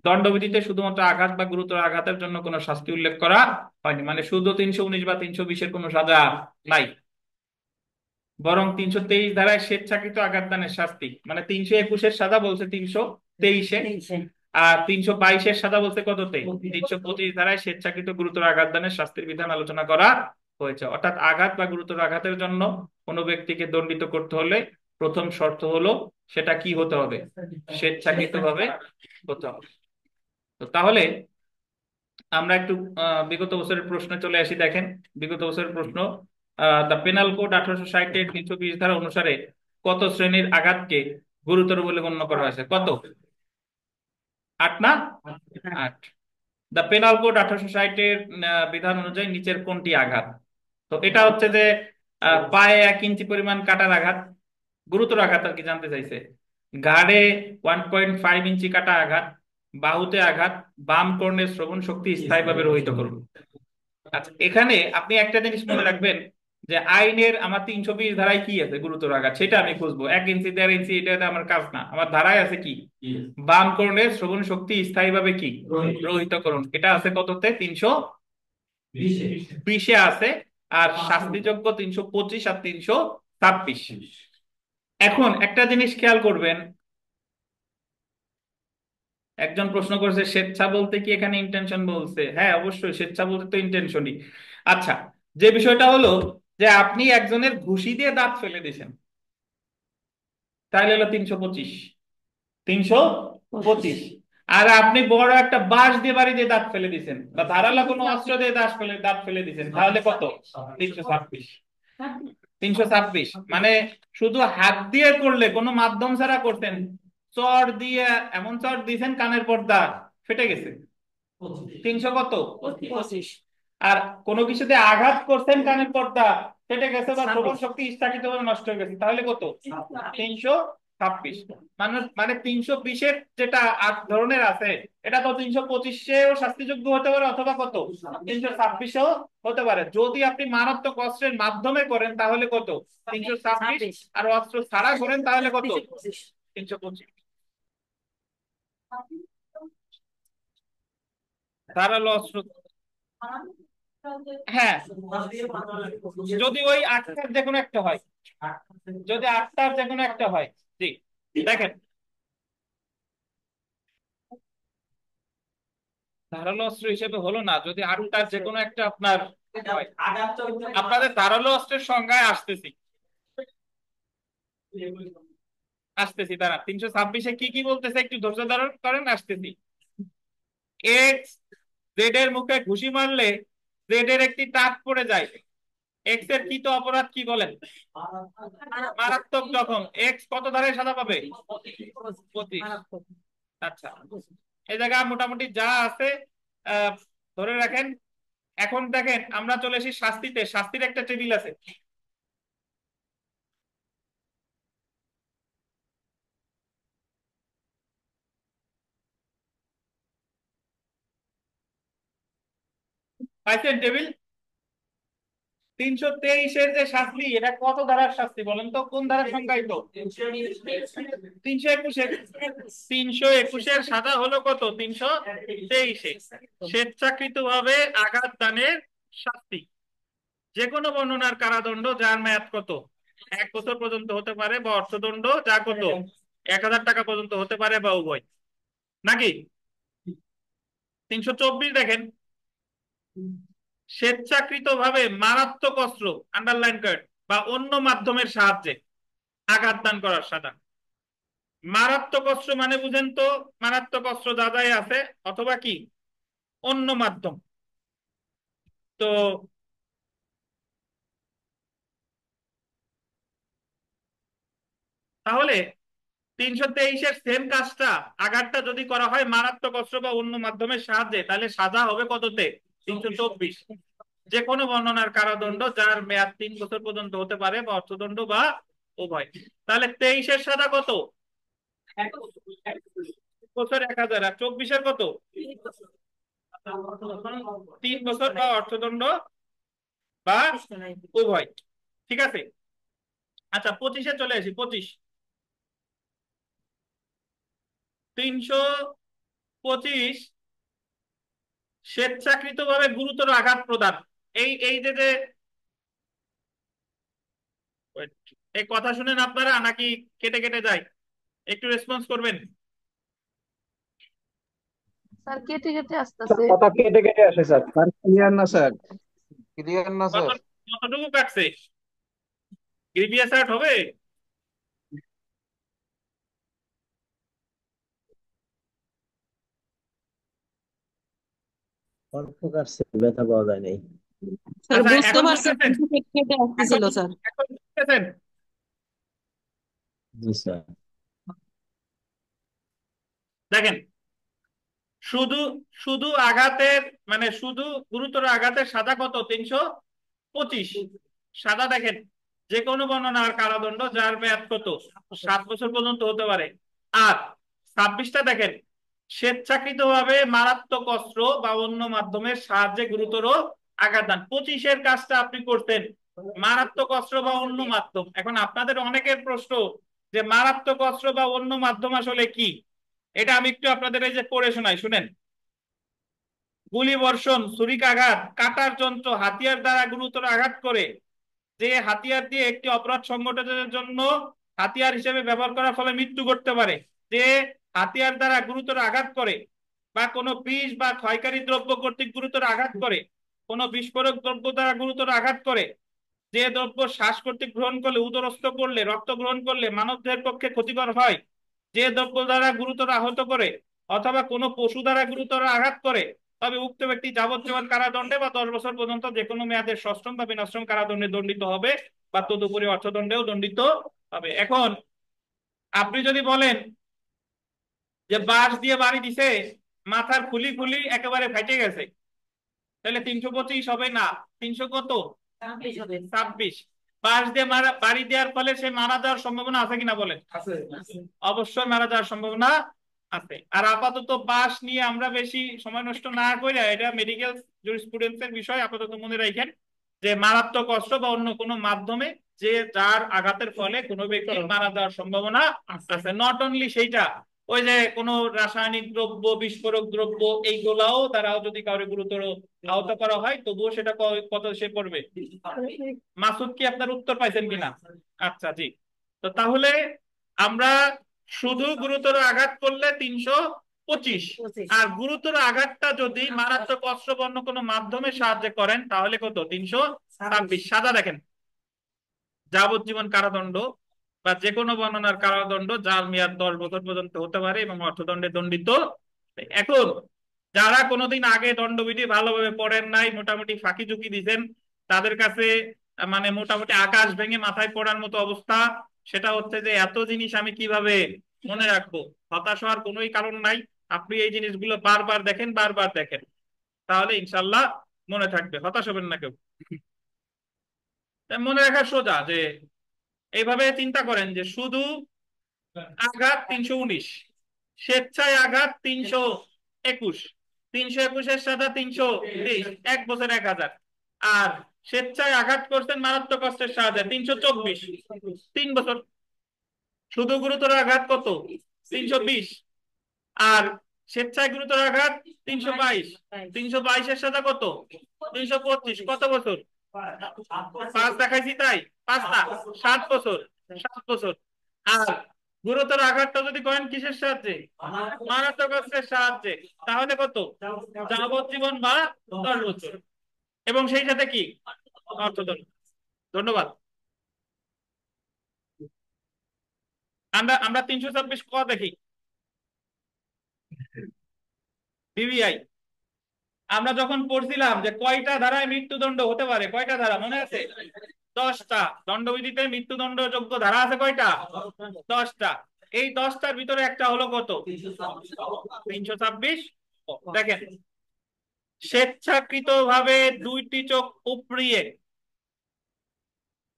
দণ্ডবিধিতে শুধুমাত্র আঘাত বা গুরুতর আঘাতের জন্য কোনো শাস্তি উল্লেখ করা হয়নি, মানে শুধু 319 বা 320-এর কোনো সাজা নাই। বরং 323 ধারায় স্বেচ্ছাকৃত আঘাত দানের শাস্তি, মানে 321-এর সাজা বলছে 323-এ, আর 322-এর সাজা বলছে কততে? 325 ধারায় স্বেচ্ছাকৃত গুরুতর আঘাত দানের শাস্তির বিধান আলোচনা করা হয়েছে। অর্থাৎ আঘাত বা গুরুতর আঘাতের জন্য কোনো ব্যক্তিকে দণ্ডিত করতে হলে প্রথম শর্ত হলো সেটা কি হতে হবে? স্বেচ্ছাকৃত ভাবে হতে হবে। তো তাহলে আমরা একটু বিগত বছরের প্রশ্নে চলে আসি। দেখেন বিগত বছরের প্রশ্ন, দ্য পেনাল কোড 1860-এর 320 ধারা অনুসারে কত শ্রেণীর আঘাতকে গুরুতর বলে গণ্য করা হয়েছে? কত? 8 না? 8। দ্য পেনাল কোড 1860-এর বিধান অনুযায়ী নিচের কোনটি আঘাত? তো এটা হচ্ছে যে পায়ে 1 ইঞ্চি পরিমাণ কাটার আঘাত গুরুতর আঘাত আর কি জানতে চাইছে। ঘাড়ে 1.5 ইঞ্চি কাটা আঘাত, বাহুতে আঘাত, বাম কর্ণের শ্রবণ শক্তি স্থায়ীভাবে রহিত করুন। আচ্ছা, এখানে আপনি একটা জিনিস মনে রাখবেন যে আইনের আমার 320 ধারায় কি আছে, গুরুতর আঘাত, সেটা আমি খুঁজবো। 1 ইঞ্চি 1.5 ইঞ্চি এটা আমার কাজ না, আমার ধারায় আছে কি, বাম কর্ণের শ্রবণ শক্তি স্থায়ীভাবে কি রহিত করুন। এটা আছে কততে, 320-এ আছে। আর শাস্তিযোগ্য 325 আর 326। এখন একটা জিনিস খেয়াল করবেন, একজন প্রশ্ন করেছে স্বেচ্ছা বলতে কি এখানে ইন্টেনশন বলছে? হ্যাঁ, অবশ্যই স্বেচ্ছা বলতে তো ইন্টেনশনই। আচ্ছা, যে বিষয়টা হলো যে আপনি একজনের ঘুষি দিয়ে দাঁত ফেলে দিয়েছেন, তাহলে হলো 325। 325। আর আপনি বড় একটা বাঁশ দিয়ে বাড়ি দিয়ে দাঁত ফেলে দিয়েছেন, বা ধারালো কোনো অস্ত্র দিয়ে দাঁত ফেলে দিয়েছেন, তাহলে কত? 326। 326 মানে শুধু হাত দিয়ে করলে, কোনো মাধ্যম ছাড়া করতেন, চড় দিয়ে এমন চড় দিয়েছেন কানের পর্দা ফেটে গেছে, 300 কত? 25। আর কোনো কিছুতে আঘাত করছেন কানের পর্দা ফেটে গেছে বা শ্রবণ শক্তি স্থগিতভাবে নষ্ট হয়ে গেছে, তাহলে কত? 326। মানে 320-এর যেটা 8 ধরনের আছে, এটা তো 325-এও শাস্তিযোগ্য হতে পারে, অথবা কত, 326-এও হতে পারে। যদি আপনি মারাত্মক অস্ত্রের মাধ্যমে করেন তাহলে কত? 326। আর অস্ত্র ছাড়া করেন তাহলে কত? 325। ধারালো অস্ত্র, হ্যাঁ, যদি ওই 8টার যে কোনো একটা হয়, যদি 8টার যে কোনো একটা হয়। জি, দেখেন, ধারালো অস্ত্র হিসেবে হলো না, যদি 8টার যে কোনো একটা আপনার হয়। আপনাদের ধারালো অস্ত্রের সংজ্ঞায় আসতেছি, দাঁড়া। 326-এ কি কি বলতেছে একটু ধৈর্য ধারণ করেন, আসতেছি। এক্স জেড এর মুখে ঘুষি মারলে জেড এর একটি টাক পড়ে যায়, এক্স এর কৃত অপরাধ কি বলেন? মারাত্মক জখম। এক্স কত ধারায় সাজা পাবে? 25। আচ্ছা, এই জায়গা মোটামুটি যা আছে ধরে রাখেন। এখন দেখেন, আমরা চলে এসেছি শাস্তিতে। শাস্তির একটা টেবিল আছে। পাইছেন টেবিল? 323-এর যে শাস্তি, এটা কত ধারার শাস্তি বলেন তো, কোন ধারা সংজ্ঞায়িত? 321-এর। 321-এর সাজা হলো কত? 323-এ স্বেচ্ছাকৃত ভাবে আঘাত দানের শাস্তি। যে কোনো বর্ণনার কারাদণ্ড যার মেয়াদ কত? 1 বছর পর্যন্ত হতে পারে, বা অর্থদণ্ড যা কত? 1000 টাকা পর্যন্ত হতে পারে, বা উভয়, নাকি? 324 দেখেন, স্বেচ্ছাকৃতভাবে মারাত্মক অস্ত্র, আন্ডারলাইন কার্ড, বা অন্য মাধ্যমের সাহায্যে আঘাত দান করার সাজা। মারাত্মক অস্ত্র মানে বুঝেন তো, মারাত্মক অস্ত্র যা যাই আছে, অথবা কি অন্য মাধ্যম। তো তাহলে 323-এর সেম কাজটা, আঘাতটা যদি করা হয় মারাত্মক অস্ত্র বা অন্য মাধ্যমের সাহায্যে, তাহলে সাজা হবে কততে? 324। যে কোনো বর্ণনার কারাদণ্ড যার মেয়াদ 3 বছর পর্যন্ত হতে পারে, বা অর্থদণ্ড বা উভয়। তাহলে 23-এর সাজা কত? 1 বছর 1000। আর 24-এর কত? 3 বছর বা অর্থদণ্ড বা উভয়। ঠিক আছে। আচ্ছা, 25-এ চলে আসি। 325 স্বেচ্ছাকৃতভাবে গুরুতর আঘাত প্রদান। এই এই যে যে এই কথা শুনেন আপনারা, নাকি কেটে কেটে যায়? একটু রেসপন্স করবেন। স্যার কেটে কেটে আসতেছে। কথা কেটে কেটে আসে স্যার। ক্লিয়ার না স্যার, ক্লিয়ার না কত, স্যার। কতটুকু কাটছে? গ্রিভিয়াস হার্ট হবে? অল্প কাটছে, ব্যথা পাওয়া যায় নাই। স্যার আচ্ছা, বুঝতে এখন পারছি, বুঝতেছেন? কিন্তু কেটে কেটে এখন আসতেছিল স্যার। এখন বুঝতেছেন? জি স্যার। দেখেন, শুধু শুধু আঘাতের মানে শুধু গুরুতর আঘাতের সাজা কত? 325। সাজা দেখেন, যে কোনো বর্ণনার কারাদণ্ড যার মেয়াদ কত? 7 বছর পর্যন্ত হতে পারে, আর 26টা দেখেন, স্বেচ্ছাকৃতভাবে মারাত্মক অস্ত্র বা অন্য মাধ্যমের সাহায্যে গুরুতর আঘাত দান। 25-এর কাজটা আপনি করতেন মারাত্মক অস্ত্র বা অন্য মাধ্যম। এখন আপনাদের অনেকের প্রশ্ন যে মারাত্মক অস্ত্র বা অন্য মাধ্যম আসলে কি, এটা আমি একটু আপনাদের এই যে পড়ে শোনাই, শুনেন। গুলি বর্ষণ, ছুরিকাঘাত, কাটার যন্ত্র, হাতিয়ার দ্বারা গুরুতর আঘাত করে, যে হাতিয়ার দিয়ে একটি অপরাধ সংগঠনের জন্য হাতিয়ার হিসেবে ব্যবহার করার ফলে মৃত্যু ঘটতে পারে, যে হাতিয়ার দ্বারা গুরুতর আঘাত করে, বা কোনো বিষ বা ক্ষয়কারী দ্রব্য কর্তৃক গুরুতর আঘাত করে, কোনো বিস্ফোরক দ্রব্য দ্বারা গুরুতর আঘাত করে, যে দ্রব্য শ্বাস কর্তৃক গ্রহণ করলে, উদরস্থ করলে, রক্ত গ্রহণ করলে মানবদেহের পক্ষে ক্ষতিকর হয়, যে দ্রব্য দ্বারা গুরুতর আহত করে অথবা কোনো পশু দ্বারা গুরুতর আঘাত করে, তবে উক্ত ব্যক্তি যাবজ্জীবন কারাদণ্ডে বা 10 বছর পর্যন্ত যে কোনো মেয়াদের সশ্রম বা বিনাশ্রম কারাদণ্ডে দণ্ডিত হবে বা তদুপরি অর্থদণ্ডেও দণ্ডিত হবে। এখন আপনি যদি বলেন যে বাঁশ দিয়ে বাড়ি দিছে, মাথার খুলি খুলি একেবারে ফেটে গেছে, তাহলে 325 হবে না, 300 কত, 26। বাঁশ দিয়ে বাড়ি দেওয়ার ফলে সে মারা যাওয়ার সম্ভাবনা আছে কিনা বলেন? অবশ্যই মারা যাওয়ার সম্ভাবনা আছে। আর আপাতত বাঁশ নিয়ে আমরা বেশি সময় নষ্ট না করে, এটা মেডিকেল জুরিসপ্রুডেন্সের বিষয়, আপাতত মনে রাখেন যে মারাত্মক অস্ত্র বা অন্য কোনো মাধ্যমে যে যার আঘাতের ফলে কোনো ব্যক্তি মারা যাওয়ার সম্ভাবনা আছে। নট অনলি সেইটা, ওই যে কোনো রাসায়নিক দ্রব্য, বিস্ফোরক দ্রব্য, এইগুলাও দ্বারাও যদি কাউকে গুরুতর আহত করা হয়, তবুও সেটা কত সে পড়বে। মাসুদ কি আপনার উত্তর পাইছেন কিনা? আচ্ছা, জি। তো তাহলে আমরা শুধু গুরুতর আঘাত করলে 325, আর গুরুতর আঘাতটা যদি মারাত্মক অস্ত্রবর্ণ কোনো মাধ্যমে সাহায্য করেন তাহলে কত, 326। সাজা দেখেন, যাবজ্জীবন কারাদণ্ড বা যে কোনো বর্ণনার কারাদণ্ড যার মেয়াদ 10 বছর পর্যন্ত হতে পারে এবং অর্থদণ্ডে দণ্ডিত। এখন যারা কোনোদিন আগে দণ্ডবিধি ভালোভাবে পড়েন নাই, মোটামুটি ফাঁকি ঝুঁকি দিচ্ছেন, তাদের কাছে মানে মোটামুটি আকাশ ভেঙে মাথায় পড়ার মতো অবস্থা। সেটা হচ্ছে যে এত জিনিস আমি কিভাবে মনে রাখবো। হতাশ হওয়ার কোনোই কারণ নাই, আপনি এই জিনিসগুলো বারবার দেখেন, বারবার দেখেন, তাহলে ইনশাল্লাহ মনে থাকবে। হতাশ হবেন না কেউ। মনে রাখা সোজা, যে এইভাবে চিন্তা করেন যে শুধু আঘাত 319, স্বেচ্ছায় আঘাত 321, 321-এর সাথে 323, 1 বছর 1000। আর স্বেচ্ছায় আঘাত করছেন মারাত্মক অস্ত্রের সাহায্যে 324, 3 বছর। শুধু গুরুতর আঘাত কত, 320। আর স্বেচ্ছায় গুরুতর আঘাত 322, 322-এর সাথে কত, 325, কত বছর, 5 দেখাইছি তাই 5 না, 7 বছর, 7 বছর। আর গুরুতর আঘাতটা যদি করেন কিসের সাহায্যে, মারাত্মক অস্ত্রের সাহায্যে, তাহলে কত, যাবজ্জীবন বা 10 বছর, এবং সেই সাথে কি, অর্থদণ্ড। ধন্যবাদ। আমরা আমরা 326 ক দেখি, বিবিআই। আমরা যখন পড়ছিলাম যে কয়টা ধারায় মৃত্যুদণ্ড হতে পারে, কয়টা ধারা মনে আছে? 10টা। দণ্ডবিধিতে মৃত্যুদণ্ডযোগ্য ধারা আছে কয়টা? 10টা। এই 10টার ভিতরে একটা হলো কত, 326। দেখেন, স্বেচ্ছাকৃতভাবে 2টি চোখ উপড়িয়ে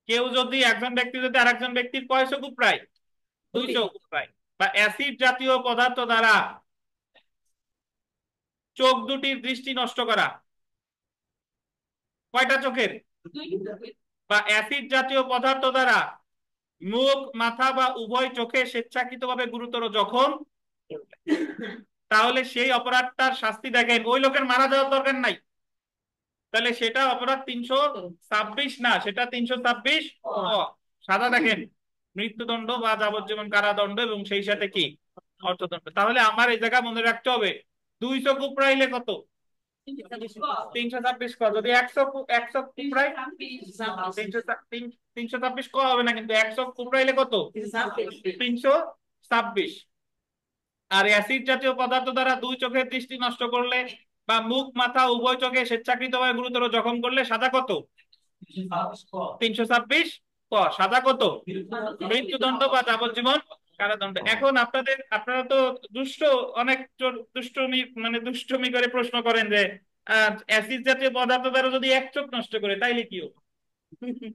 কেউ যদি, একজন ব্যক্তি যদি আরেকজন ব্যক্তির কয় চোখ উপড়ায়, 2 চোখ উপড়ায়, বা অ্যাসিড জাতীয় পদার্থ দ্বারা চোখ দুটির দৃষ্টি নষ্ট করা, কয়টা চোখের, বা অ্যাসিড জাতীয় পদার্থ দ্বারা মুখ, মাথা বা উভয় চোখে স্বেচ্ছাকৃতভাবে গুরুতর জখম, তাহলে সেই অপরাধটার শাস্তি দেখেন, ওই লোকের মারা যাওয়ার দরকার নাই, তাহলে সেটা অপরাধ 326 না, সেটা 326 সাজা দেখেন, মৃত্যুদণ্ড বা যাবজ্জীবন কারাদণ্ড এবং সেই সাথে কি, অর্থদণ্ড। তাহলে আমার এই জায়গা মনে রাখতে হবে, 2 চোখ উপড়াইলে কত, 326 ক। যদি 100 উপড়াই 326 ক হবে না, কিন্তু 100 উপড়াইলে কত, 326। আর অ্যাসিড জাতীয় পদার্থ দ্বারা 2 চোখের দৃষ্টি নষ্ট করলে বা মুখ, মাথা উভয় চোখে স্বেচ্ছাকৃতভাবে গুরুতর জখম করলে সাজা কত, 326 ক। সাজা কত, মৃত্যুদণ্ড বা যাবজ্জীবন কারাদণ্ড। এখন আপনারা তো দুষ্ট, অনেক দুষ্টমি, মানে দুষ্টমি করে প্রশ্ন করেন যে অ্যাসিড জাতীয় পদার্থ দ্বারা যদি 1 চোখ নষ্ট করে তাইলে কি হবে?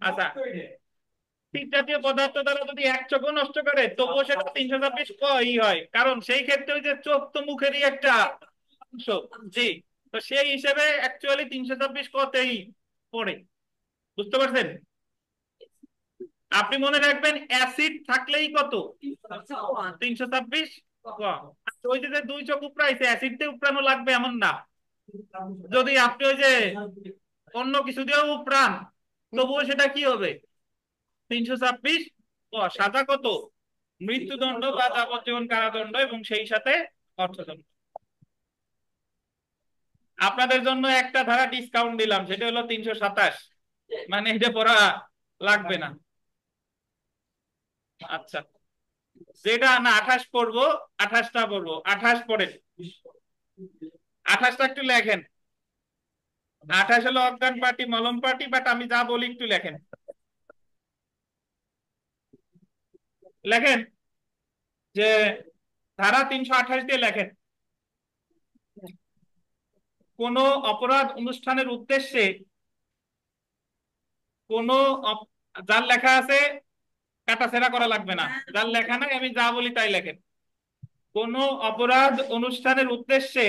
আচ্ছা, অ্যাসিড জাতীয় পদার্থ দ্বারা যদি এক চোখও নষ্ট করে তবুও সেটা 326 ই হয়, কারণ সেই ক্ষেত্রে ওই যে চোখ তো মুখেরই একটা অংশ। জি, তো সেই হিসেবে অ্যাকচুয়ালি 326 কতেই পড়ে। বুঝতে পারছেন? আপনি মনে রাখবেন অ্যাসিড থাকলেই কত? 326 ক। ওই যে যে দুই চোখ উপড়াইছে অ্যাসিডতে উপড়ানো লাগবে এমন না। যদি আপনি ওই যে অন্য কিছু দিয়েও উপড়ান তবুও সেটা কি হবে? 326 ক। সাজা কত? মৃত্যুদণ্ড বা যাবজ্জীবন কারাদণ্ড এবং সেই সাথে অর্থদণ্ড। আপনাদের জন্য একটা ধারা ডিসকাউন্ট দিলাম, সেটা হলো 327, মানে এটা পড়া লাগবে না। আচ্ছা, যেটা না 28 পড়বো, 28টা পড়বো, 28 পড়েন। 28টা একটু লেখেন। 28 হলো অজ্ঞান পার্টি মলম পার্টি, বাট আমি যা বলি একটু লেখেন। লেখেন যে ধারা 328 দিয়ে লেখেন, কোন অপরাধ অনুষ্ঠানের উদ্দেশ্যে কোন যার লেখা আছে কাটাছেড়া করা লাগবে না, যার লেখা নাই আমি যা বলি তাই লেখেন। কোন অপরাধ অনুষ্ঠানের উদ্দেশ্যে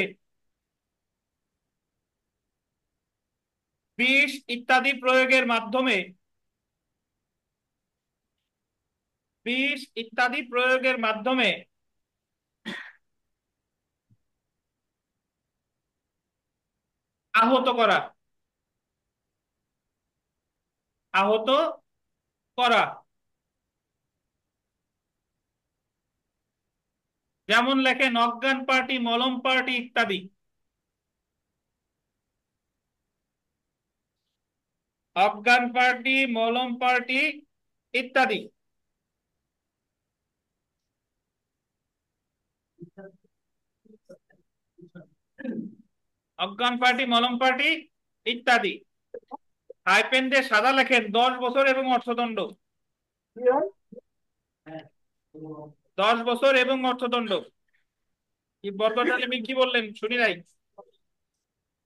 বিষ ইত্যাদি প্রয়োগের মাধ্যমে আহত করা আহত করা যেমন লেখেন অজ্ঞান পার্টি মলম পার্টি ইত্যাদি। অজ্ঞান পার্টি মলম পার্টি ইত্যাদি। অজ্ঞান পার্টি মলম পার্টি ইত্যাদি। হাইপেন দিয়ে সাদা লেখেন 10 বছর এবং অর্থদণ্ড। 10 বছর এবং অর্থদণ্ড। কি বর্গটালে কি বললেন শুনি নাই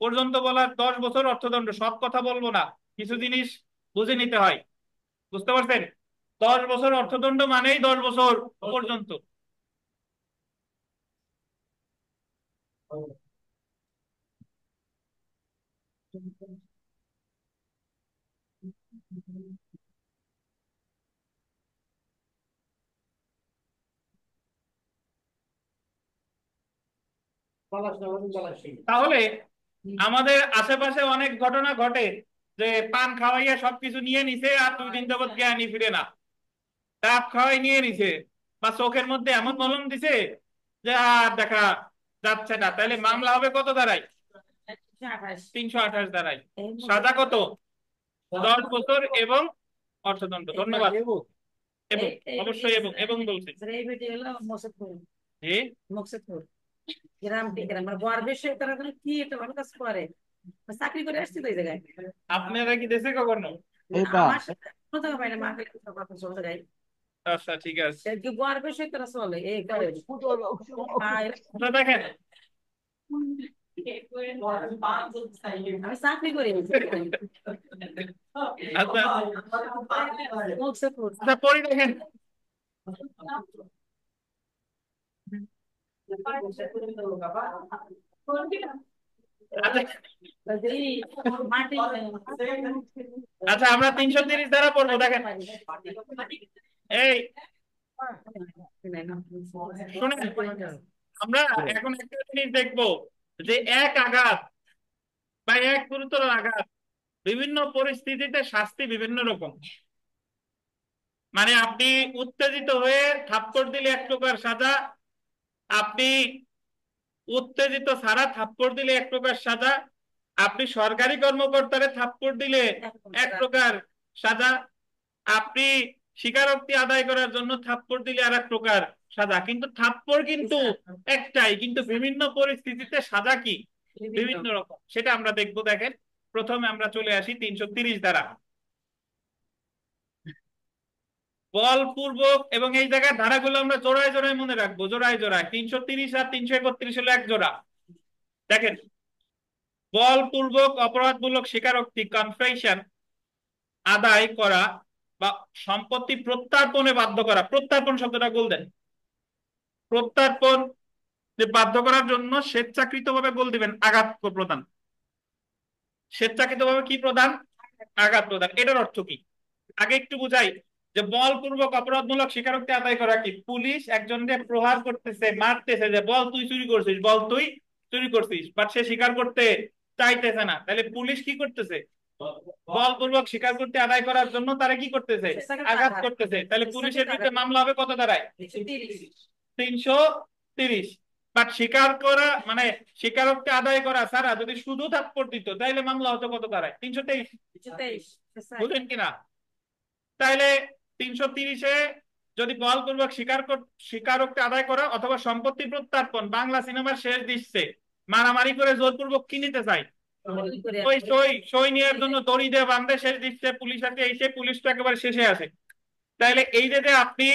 পর্যন্ত বলার 10 বছর অর্থদণ্ড। সব কথা বলবো না, কিছু জিনিস বুঝে নিতে হয়। বুঝতে পারছেন? 10 বছর অর্থদণ্ড মানেই 10 বছর পর্যন্ত। তাহলে আমাদের আশেপাশে অনেক ঘটনা ঘটে যে পান খাওয়াইয়া সবকিছু নিয়ে নিছে আর 2 দিন যাবত জ্ঞানী ফিরে না। ডাব খাওয়াই নিয়ে নিছে বা চোখের মধ্যে এমন মলম দিছে যে আর দেখা যাচ্ছে না, তাহলে মামলা হবে কত ধারায়? 328 ধারায়। সাজা কত? 10 বছর এবং অর্থদণ্ড। ধন্যবাদ। এবং অবশ্যই এবং বলছি চাকরি করে আসছি তো এই জায়গায়। আপনারা কি দেশে কখনো? আমার সাথে কোনো জায়গা পাই না, মা গেলে সব জায়গায়। আচ্ছা ঠিক আছে। গোয়ার বেশি তারা চলে এই করে দেখেন আমি চাকরি করি। আচ্ছা পরে দেখেন আচ্ছা আমরা 330 ধারা পড়বো। দেখেন এই শুনেন, আমরা এখন একটা জিনিস দেখবো যে এক আঘাত বা এক গুরুতর আঘাত বিভিন্ন পরিস্থিতিতে শাস্তি বিভিন্ন রকম। মানে আপনি উত্তেজিত হয়ে থাপ্পড় দিলে এক প্রকার সাজা, আপনি উত্তেজিত ছাড়া থাপ্পড় দিলে এক প্রকার সাজা, আপনি সরকারি কর্মকর্তারে থাপ্পড় দিলে এক প্রকার সাজা, আপনি স্বীকারোক্তি আদায় করার জন্য থাপ্পড় দিলে আর এক প্রকার সাজা। কিন্তু থাপ্পড় কিন্তু একটাই, কিন্তু বিভিন্ন পরিস্থিতিতে সাজা কি বিভিন্ন রকম, সেটা আমরা দেখবো। দেখেন প্রথমে আমরা চলে আসি 330 ধারা বলপূর্বক, এবং এই জায়গায় ধারাগুলো আমরা জোড়ায় জোড়ায় মনে রাখবো, জোড়ায় জোড়ায়। 330 আর 331 হলো এক জোড়া। দেখেন বলপূর্বক অপরাধমূলক স্বীকারোক্তি কনফেশন আদায় করা বা সম্পত্তি প্রত্যার্পণে বাধ্য করা, প্রত্যার্পণ শব্দটা বলতেন, প্রত্যার্পণ যে বাধ্য করার জন্য স্বেচ্ছাকৃতভাবে গোল দিবেন আঘাত প্রদান, স্বেচ্ছাকৃতভাবে কি প্রদান, আঘাত প্রদান। এটার অর্থ কি আগে একটু বুঝাই। যে বলপূর্বক অপরাধমূলক স্বীকারোক্তি আদায় করা কি, পুলিশ একজনকে প্রহার করতেছে, মারতেছে, যে বল তুই চুরি করছিস, বল তুই চুরি করছিস, বাট সে স্বীকার করতে চাইতেছে না, তাহলে পুলিশ কি করতেছে, বলপূর্বক স্বীকার করতে আদায় করার জন্য তারা কি করতেছে, আঘাত করতেছে। তাহলে পুলিশের বিরুদ্ধে মামলা হবে কত ধারায়, 330। বাট স্বীকার করা মানে স্বীকারোক্তি আদায় করা ছাড়া যদি শুধু থাপ্পড় দিত তাহলে মামলা হতো কত ধারায়, 323। বুঝলেন কিনা? তাইলে 330-এ যদি বলপূর্বক স্বীকারোক্তি আদায় করা অথবা সম্পত্তি প্রত্যার্পণ, বাংলা সিনেমার শেষ দৃশ্যে মারামারি করে জোরপূর্বক কি নিতে চায়, ওই সই নেওয়ার জন্য দড়ি দিয়ে বাঁধে, শেষ দৃশ্যে পুলিশ আসে, এসে পুলিশ তো একেবারে শেষে আসে। তাইলে এই যে আপনি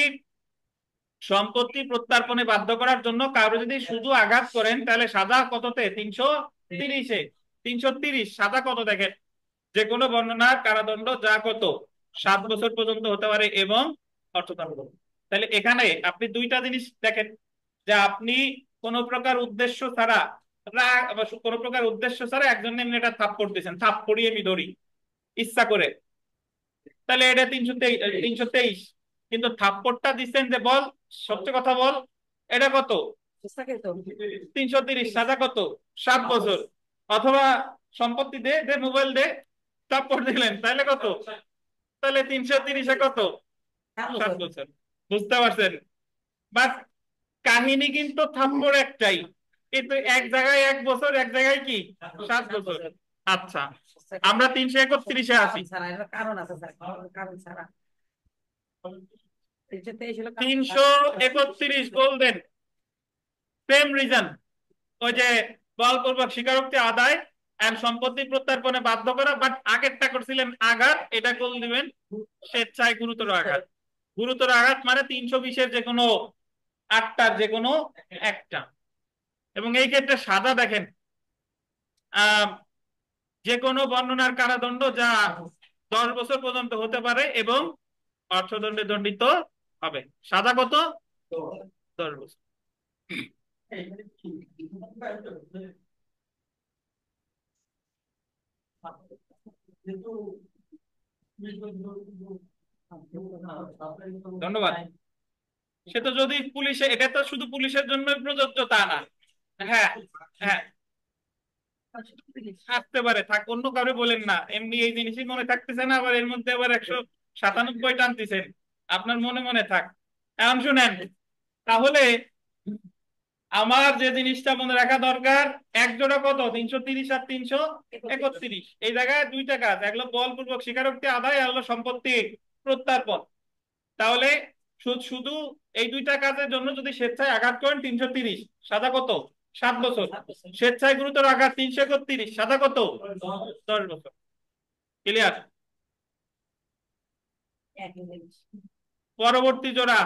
সম্পত্তি প্রত্যার্পণে বাধ্য করার জন্য কারো যদি শুধু আঘাত করেন তাহলে সাজা কততে, 330-এ। 330 সাজা কত দেখেন, যে কোনো বর্ণনার কারাদণ্ড যা কত 7 বছর পর্যন্ত হতে পারে এবং অর্থদণ্ড। তাহলে এখানে আপনি দুইটা জিনিস দেখেন, যে আপনি কোন প্রকার উদ্দেশ্য ছাড়া কোন প্রকার উদ্দেশ্য ছাড়া একজন এমনি একটা থাপ্পড় দিয়েছেন, থাপ্পড়ি আমি ধরি ইচ্ছা করে, তাহলে এটা 323। কিন্তু থাপ্পড়টা দিচ্ছেন যে বল, সত্য কথা বল, এটা কত, 330, সাজা কত, 7 বছর। অথবা সম্পত্তি দে, মোবাইল দে, থাপ্পড় দিলেন, তাহলে কত, তাহলে 330-এ কত, 7 বছর। বুঝতে পারছেন? বাট কাহিনী কিন্তু থাপ্পড় একটাই, কিন্তু এক জায়গায় 1 বছর, এক জায়গায় কি 7 বছর। আচ্ছা, আমরা 331-এ আছি। কারণ আছে স্যার, কারণ ছাড়া 331 বলবেন সেম রিজন, ওই যে বলপূর্বক স্বীকারোক্তি আদায় আর সম্পত্তি প্রত্যার্পণে বাধ্য করা, বাট আগেরটা করছিলেন আঘাত, এটা গোল দিবেন স্বেচ্ছায় গুরুতর আঘাত। গুরুতর আঘাত মানে 320-এর যে কোনো 8টার যে কোনো একটা। এবং এই ক্ষেত্রে সাজা দেখেন, যে কোনো বর্ণনার কারাদণ্ড যা 10 বছর পর্যন্ত হতে পারে এবং অর্থদণ্ডে দণ্ডিত হবে। সাজা কত, 10 বছর। ধন্যবাদ। সে তো যদি পুলিশে, এটা তো শুধু পুলিশের জন্য প্রযোজ্য তা না। হ্যাঁ হ্যাঁ থাকতে পারে, থাক, অন্য কাউরে বলেন না, এমনি এই জিনিসই মনে থাকতেছে না, আবার এর মধ্যে আবার 197 টানতেছেন, আপনার মনে মনে থাক। এখন শুনেন, তাহলে আমার যে জিনিসটা মনে রাখা দরকার, এক জোড়া কত, 330 আর 331। এই জায়গায় দুইটা কাজ, এক হলো বলপূর্বক স্বীকারোক্তি আদায়, আর হলো সম্পত্তি প্রত্যার্পণ। তাহলে শুধু এই দুইটা কাজের জন্য যদি স্বেচ্ছায় আঘাত করেন 330, সাজা কত, 7 বছর। স্বেচ্ছায় গুরুতর আঘাত 331, সাজা কত, 10 বছর। ক্লিয়ার? পরবর্তী জোড়া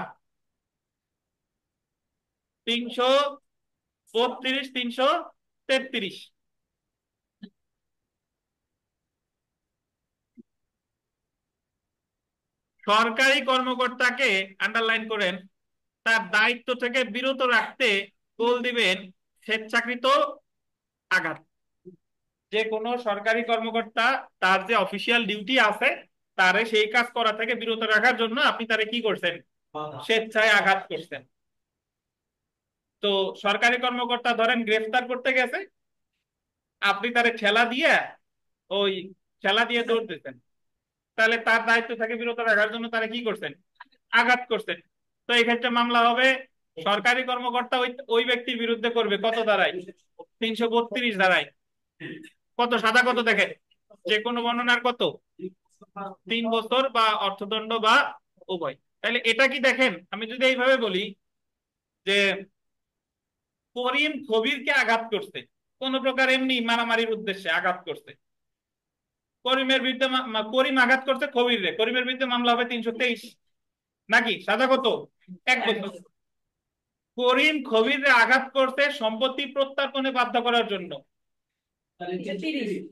332, 333। সরকারি কর্মকর্তাকে আন্ডারলাইন করেন, তার দায়িত্ব থেকে বিরত রাখতে গোল দিবেন স্বেচ্ছাকৃত আঘাত। যে কোনো সরকারি কর্মকর্তা তার যে অফিসিয়াল ডিউটি আছে তারে সেই কাজ করা থেকে বিরত রাখার জন্য আপনি তারে কি করছেন, স্বেচ্ছায় আঘাত করছেন। তো সরকারি কর্মকর্তা ধরেন গ্রেফতার করতে গেছে, আপনি তারে ঠেলা দিয়ে দৌড় দিতেন, তাহলে তার দায়িত্ব থেকে বিরত রাখার জন্য তারা কি করছেন, আঘাত করছেন। তো এই ক্ষেত্রে মামলা হবে সরকারি কর্মকর্তা ওই ব্যক্তির বিরুদ্ধে করবে কত ধারায়, 332 ধারায়। কত, সাজা কত দেখেন, যে কোনো বর্ণনার কত, 3 বছর বা অর্থদণ্ড বা উভয়। তাহলে এটা কি দেখেন, আমি যদি এইভাবে বলি যে করিম কবিরকে আঘাত করছে, কোন প্রকার এমনি মারামারির উদ্দেশ্যে আঘাত করছে, করিমের বিরুদ্ধে করিম আঘাত করছে কবির রে, করিমের বিরুদ্ধে মামলা হবে 323, নাকি সাজা কত, 1 বছর। করিম কবির রে আঘাত করতে সম্পত্তি প্রত্যার্পণে বাধ্য করার জন্য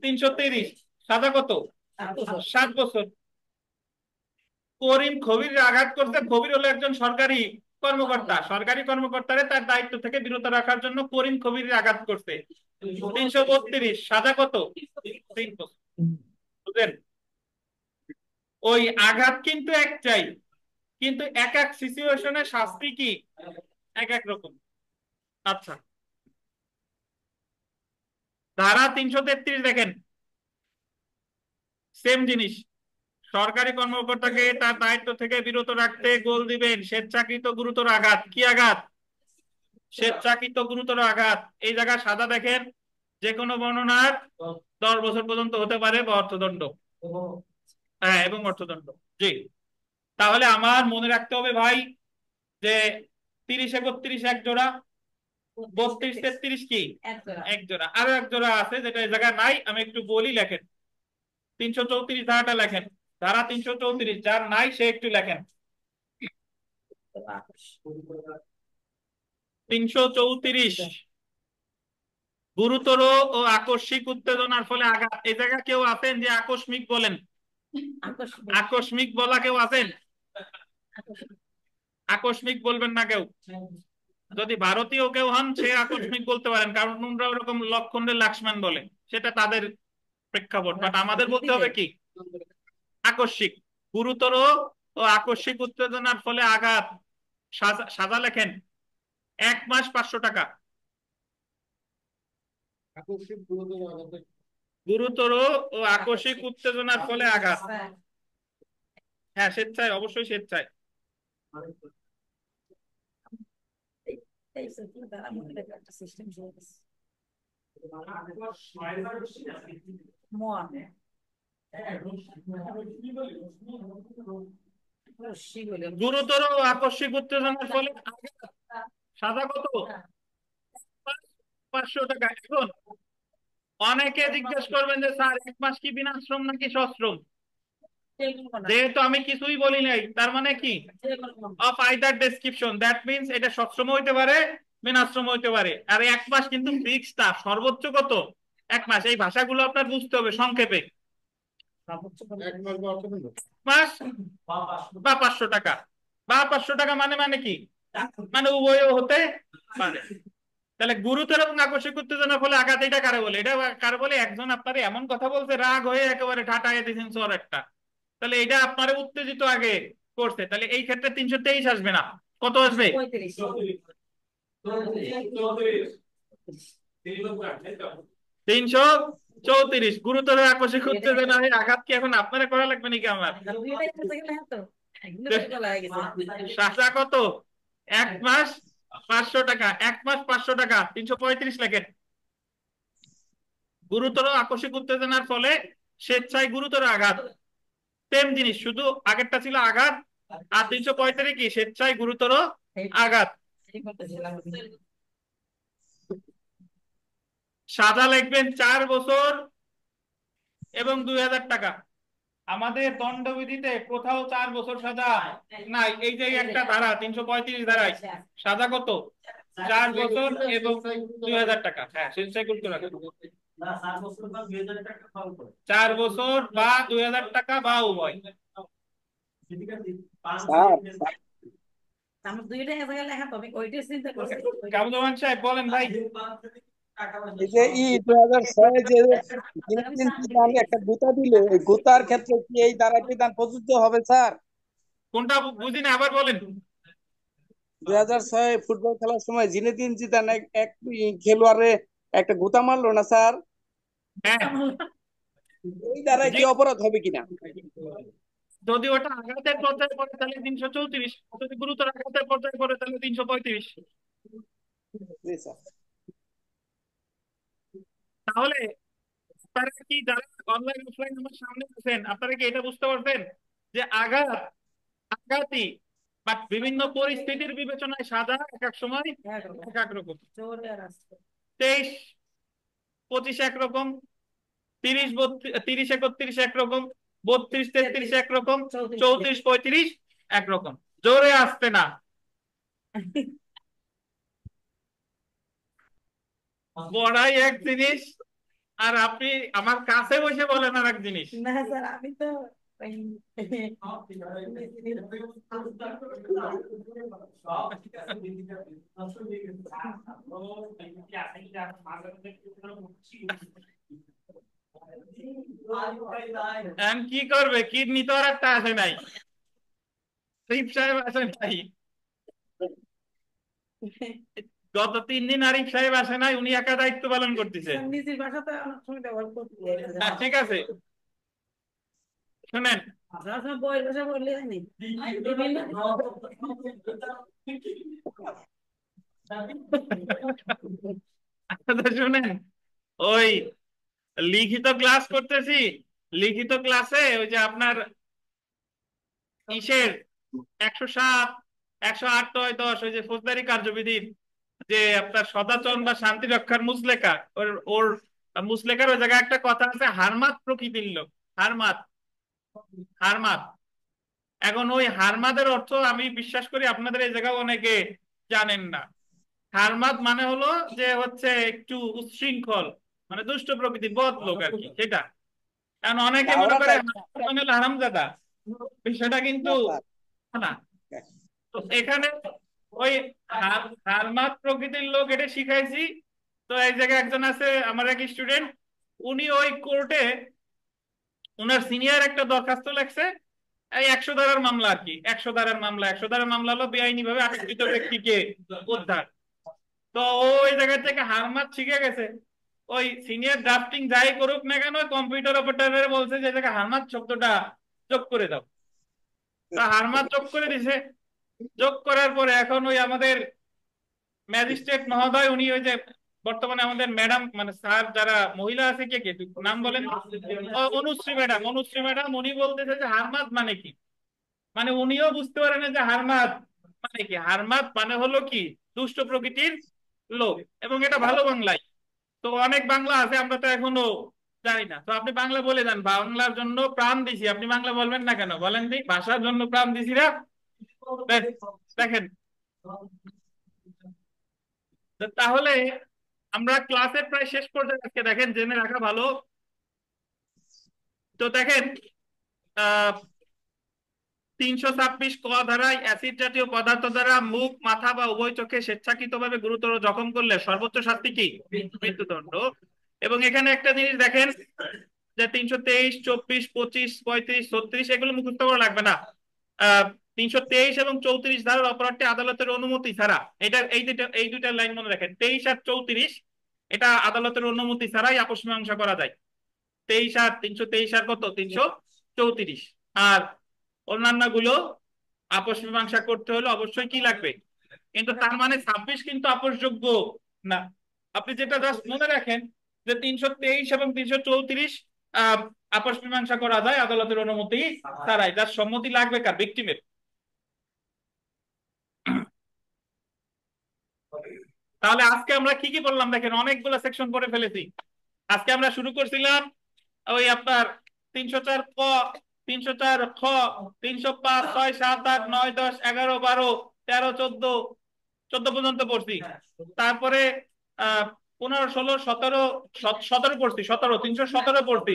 330, সাজা কত, 7 বছর। করিম খবির আঘাত করতে, খবির হলো একজন সরকারি কর্মকর্তা, সরকারি কর্মকর্তারে তার দায়িত্ব থেকে বিরত রাখার জন্য করিম খবির আঘাত করতে। 332 সাজা কত? 3 বছর। বুঝলেন? ওই আঘাত কিন্তু একটাই, কিন্তু এক এক সিচুয়েশনে শাস্তি কি এক এক রকম। আচ্ছা, ধারা 333 দেখেন, সেম জিনিস। সরকারি কর্মকর্তাকে তার দায়িত্ব থেকে বিরত রাখতে গোল দিবেন স্বেচ্ছাকৃত গুরুতর আঘাত। কি আঘাত? স্বেচ্ছাকৃত গুরুতর আঘাত। এই জায়গায় সাজা দেখেন, যে কোনো বর্ণনার 10 বছর পর্যন্ত হতে পারে বা অর্থদণ্ড। হ্যাঁ, এবং অর্থদণ্ড। জি, তাহলে আমার মনে রাখতে হবে ভাই যে 30 31 এক জোড়া, 32 33 কি এক জোড়া, আরো এক জোড়া আছে যেটা এই জায়গায় নাই, আমি একটু বলি, লেখেন 334 ধারাটা লেখেন। ধারা 334 যার নাই সে একটু লেখেন। 334 গুরুতর ও আকস্মিক উত্তেজনার ফলে আঘাত। এই জায়গায় কেউ আছেন যে আকস্মিক বলেন? আকস্মিক বলা কেউ আছেন? আকস্মিক বলবেন না কেউ? যদি ভারতীয় কেউ হন সে আকস্মিক বলতে পারেন, কারণ ওরা ওরকম লক্ষণের লাক্সম্যান বলে, সেটা তাদের প্রেক্ষাপট। বাট আমাদের বলতে হবে কি আকস্মিক। গুরুতর ও আকস্মিক উত্তেজনার ফলে আঘাত, সাজা লেখেন 1 মাস 500 টাকা। আকস্মিক গুরুতর আঘাতে গুরুতর ও আকস্মিক উত্তেজনার ফলে আঘাত। হ্যাঁ, স্বেচ্ছায়, অবশ্যই স্বেচ্ছায়। সিস্টেম গুরুতর ও আকস্মিক উত্তেজনার ফলে সাজা কত? 500 টাকা। এখন অনেকে জিজ্ঞেস করবেন যে স্যার 1 মাস কি বিনাশ্রম নাকি সশ্রম? যেহেতু আমি কিছুই বলি নাই, তার মানে কি of either description, that means এটা সশ্রম হইতে পারে, বিনাশ্রম হইতে পারে। আর 1 মাস কিন্তু ফিক্সড না, সর্বোচ্চ কত? 1 মাস। এই ভাষাগুলো আপনার বুঝতে হবে সংক্ষেপে। 1 মাস বা অর্থদণ্ড। মাস বা 500 টাকা, বা 500 টাকা মানে মানে কি, মানে উভয় হতে পারে। তাহলে গুরুতর এবং আকস্মিক উত্তেজনার ফলে আঘাত, এটা কারে বলে? এটা কারে বলে? একজন আপনারে এমন কথা বলছে, রাগ হয়ে একেবারে ঠাটাইয়া দিয়েছেন চোর একটা, তাহলে এটা আপনারে উত্তেজিত আগে করছে, তাহলে এই ক্ষেত্রে 323 আসবে না, কত আসবে? 334। গুরুতর আকস্মিক উত্তেজনা আঘাত কি এখন আপনারা করা লাগবে নাকি আমার? সাজা কত? 1 মাস 500 টাকা। 1 মাস 500 টাকা। 335 লেখেন। গুরুতর আকস্মিক উত্তেজনার ফলে স্বেচ্ছায় গুরুতর আঘাত, সেম জিনিস, শুধু আগেরটা ছিল আঘাত, আর 335 কি স্বেচ্ছায় গুরুতর আঘাত। সাজা লিখবেন 4 বছর এবং 2000 টাকা। আমাদের দণ্ডবিধিতে কোথাও 4 বছর সাজা নাই। এই যে একটা ধারা 335 ধারায় সাজা কত? 4 বছর এবং 2000 টাকা। হ্যাঁ, স্বেচ্ছায় গুরুতর আঘাত 4 বছর বা 2000 টাকা বা উভয়। কামরুজ্জামান সাহেব বলেন ভাই। এই যে 2006 যে জিনেদিন জিদান একটা গুতা দিল, এই গুতার ক্ষেত্রে কি এই ধারার বিধান প্রযোজ্য হবে স্যার? কোনটা বুঝি না, আবার বলেন। 2006 ফুটবল খেলার সময় জিনেদিন জিদান এক খেলোয়াড়ে একটা গুতা মারলো না স্যার? হ্যাঁ, এই ধারায় কি অপরাধ হবে কিনা? যদি ওটা আঘাতের পর্যায়ে পড়ে তাহলে 334, যদি গুরুতর আঘাতের পর্যায়ে পড়ে তাহলে 335। জি স্যার। তাহলে আপনারা কি যারা অনলাইন অফলাইন আমার সামনে আছেন, আপনারা কি এটা বুঝতে পারছেন যে আঘাতই বা বিভিন্ন পরিস্থিতির বিবেচনায় সাজা এক এক সময় এক এক রকম। 23 25 একরকম, 30 31 একরকম, 32 33 একরকম, 34 35 একরকম। জোরে আসতে না। পড়াই এক জিনিস আর আপনি আমার কাছে বসে বলেন আর এক জিনিস। না স্যার, আমি তো এখন কি করবে, কিডনি তো আর একটা আসে নাই, আরিফ সাহেব আসে নাই, গত 3 দিন আরিফ সাহেব আসে নাই, উনি একা দায়িত্ব পালন করতেছে। নিজের ভাষাতে অনেক সময় ব্যবহার করতে হ্যাঁ, ঠিক আছে, শুনেন, আপনার সময় বইয়ের ভাষা বললে জানি বিভিন্ন আচ্ছা, শুনেন, ওই লিখিত ক্লাস করতেছি, লিখিত ক্লাসে ওই যে আপনার ইসের 107, 108, 9, 10 ওই যে ফৌজদারি কার্যবিধির যে আপনার সদাচরণ বা শান্তি রক্ষার মুসলেকা, ওর ওর মুসলেকার ওই জায়গায় একটা কথা আছে, হারমাত প্রকৃতির লোক। হারমাত, হারমাত। এখন ওই হারমাদের অর্থ আমি বিশ্বাস করি আপনাদের এই জায়গায় অনেকে জানেন না। হারমাত মানে হলো যে হচ্ছে একটু উচ্ছৃঙ্খল, মানে দুষ্ট প্রকৃতির বদ লোক আর কি, সেটা। কারণ অনেকে মনে হাওড়া করে টাইপ হারমাত মানে হলো হারামজাদা, বিষয়টা কিন্তু না স্যার। না। তো এখানে ওই হারমাত প্রকৃতির লোক এটা শিখাইছি। তো এই জায়গায় একজন আছে আমার এক স্টুডেন্ট, উনি ওই কোর্টে উনার সিনিয়র একটা দরখাস্ত লেখছে, এই 100 ধারার মামলা আর কি, 100 ধারার মামলা, 100 ধারার মামলা হলো বেআইনি ভাবে আটককৃত ব্যক্তিকে উদ্ধার। তো ওই জায়গা থেকে হারমাত শিখে গেছে। ওই সিনিয়র ড্রাফটিং যাই করুক না কেন, কম্পিউটার অপারেটর বলছে যে জায়গায় হারমাত শব্দটা যোগ করে দাও। তা হারমাত যোগ করে দিছে। যোগ করার পরে এখন ওই আমাদের ম্যাজিস্ট্রেট মহোদয়, উনি ওই যে বর্তমানে আমাদের ম্যাডাম মানে স্যার যারা মহিলা আছে, কে কে নাম বলেন, অনুশ্রী ম্যাডাম, অনুশ্রী ম্যাডাম উনি বলতেছে যে হারমাত মানে কি, মানে উনিও বুঝতে পারে না যে হারমাত মানে কি। হারমাত মানে হলো কি, দুষ্ট প্রকৃতির লোক, এবং এটা ভালো বাংলায়। তো অনেক বাংলা আছে আমরা তো এখনো জানি না। তো আপনি বাংলা বলে দেন, বাংলার জন্য প্রাণ দিছি, আপনি বাংলা বলবেন না কেন, বলেন দি, ভাষার জন্য প্রাণ দিছি না। ব্যাস, দেখেন। তো তাহলে আমরা ক্লাসের প্রায় শেষ পর্যায়ে আজকে, দেখেন জেনে রাখা ভালো। তো দেখেন, আহ 326 ক ধারায় অ্যাসিড জাতীয় পদার্থ দ্বারা মুখ, মাথা বা উভয় চোখে স্বেচ্ছাকৃতভাবে গুরুতর জখম করলে সর্বোচ্চ শাস্তি কি? মৃত্যুদণ্ড। এবং এখানে একটা জিনিস দেখেন যে 323, 24, 25, 35, 36 এগুলো মুখস্থ করা লাগবে না। 323 এবং 34 ধারার অপরাধটি আদালতের অনুমতি ছাড়া, এটা এই দুইটা লাইন মনে রাখেন, 23 আর 34 এটা আদালতের অনুমতি ছাড়াই আপোষ মীমাংসা করা যায়। 23 আর 323 আর কত, 334। আর অন্যান্য গুলো আপোষ মীমাংসা করতে হলে অবশ্যই কি লাগবে, কিন্তু তার মানে 26 কিন্তু আপোষযোগ্য না। আপনি যেটা জাস্ট মনে রাখেন যে 323 এবং 334 আহ আপোষ মীমাংসা করা যায় আদালতের অনুমতি ছাড়াই, যার সম্মতি লাগবে কার, ভিকটিমের। তাহলে আজকে আমরা কি কি বললাম দেখেন, অনেকগুলো সেকশন পড়ে ফেলেছি। আজকে আমরা শুরু করছিলাম ওই আপনার 304 ক, 304 খ, 305, 6, 7, 8, 9, 10, 11, 12, 13, 14, 14 পর্যন্ত পড়ছি। তারপরে 15, 16, 17, 17 পড়ছি, 17, 317 পড়ছি,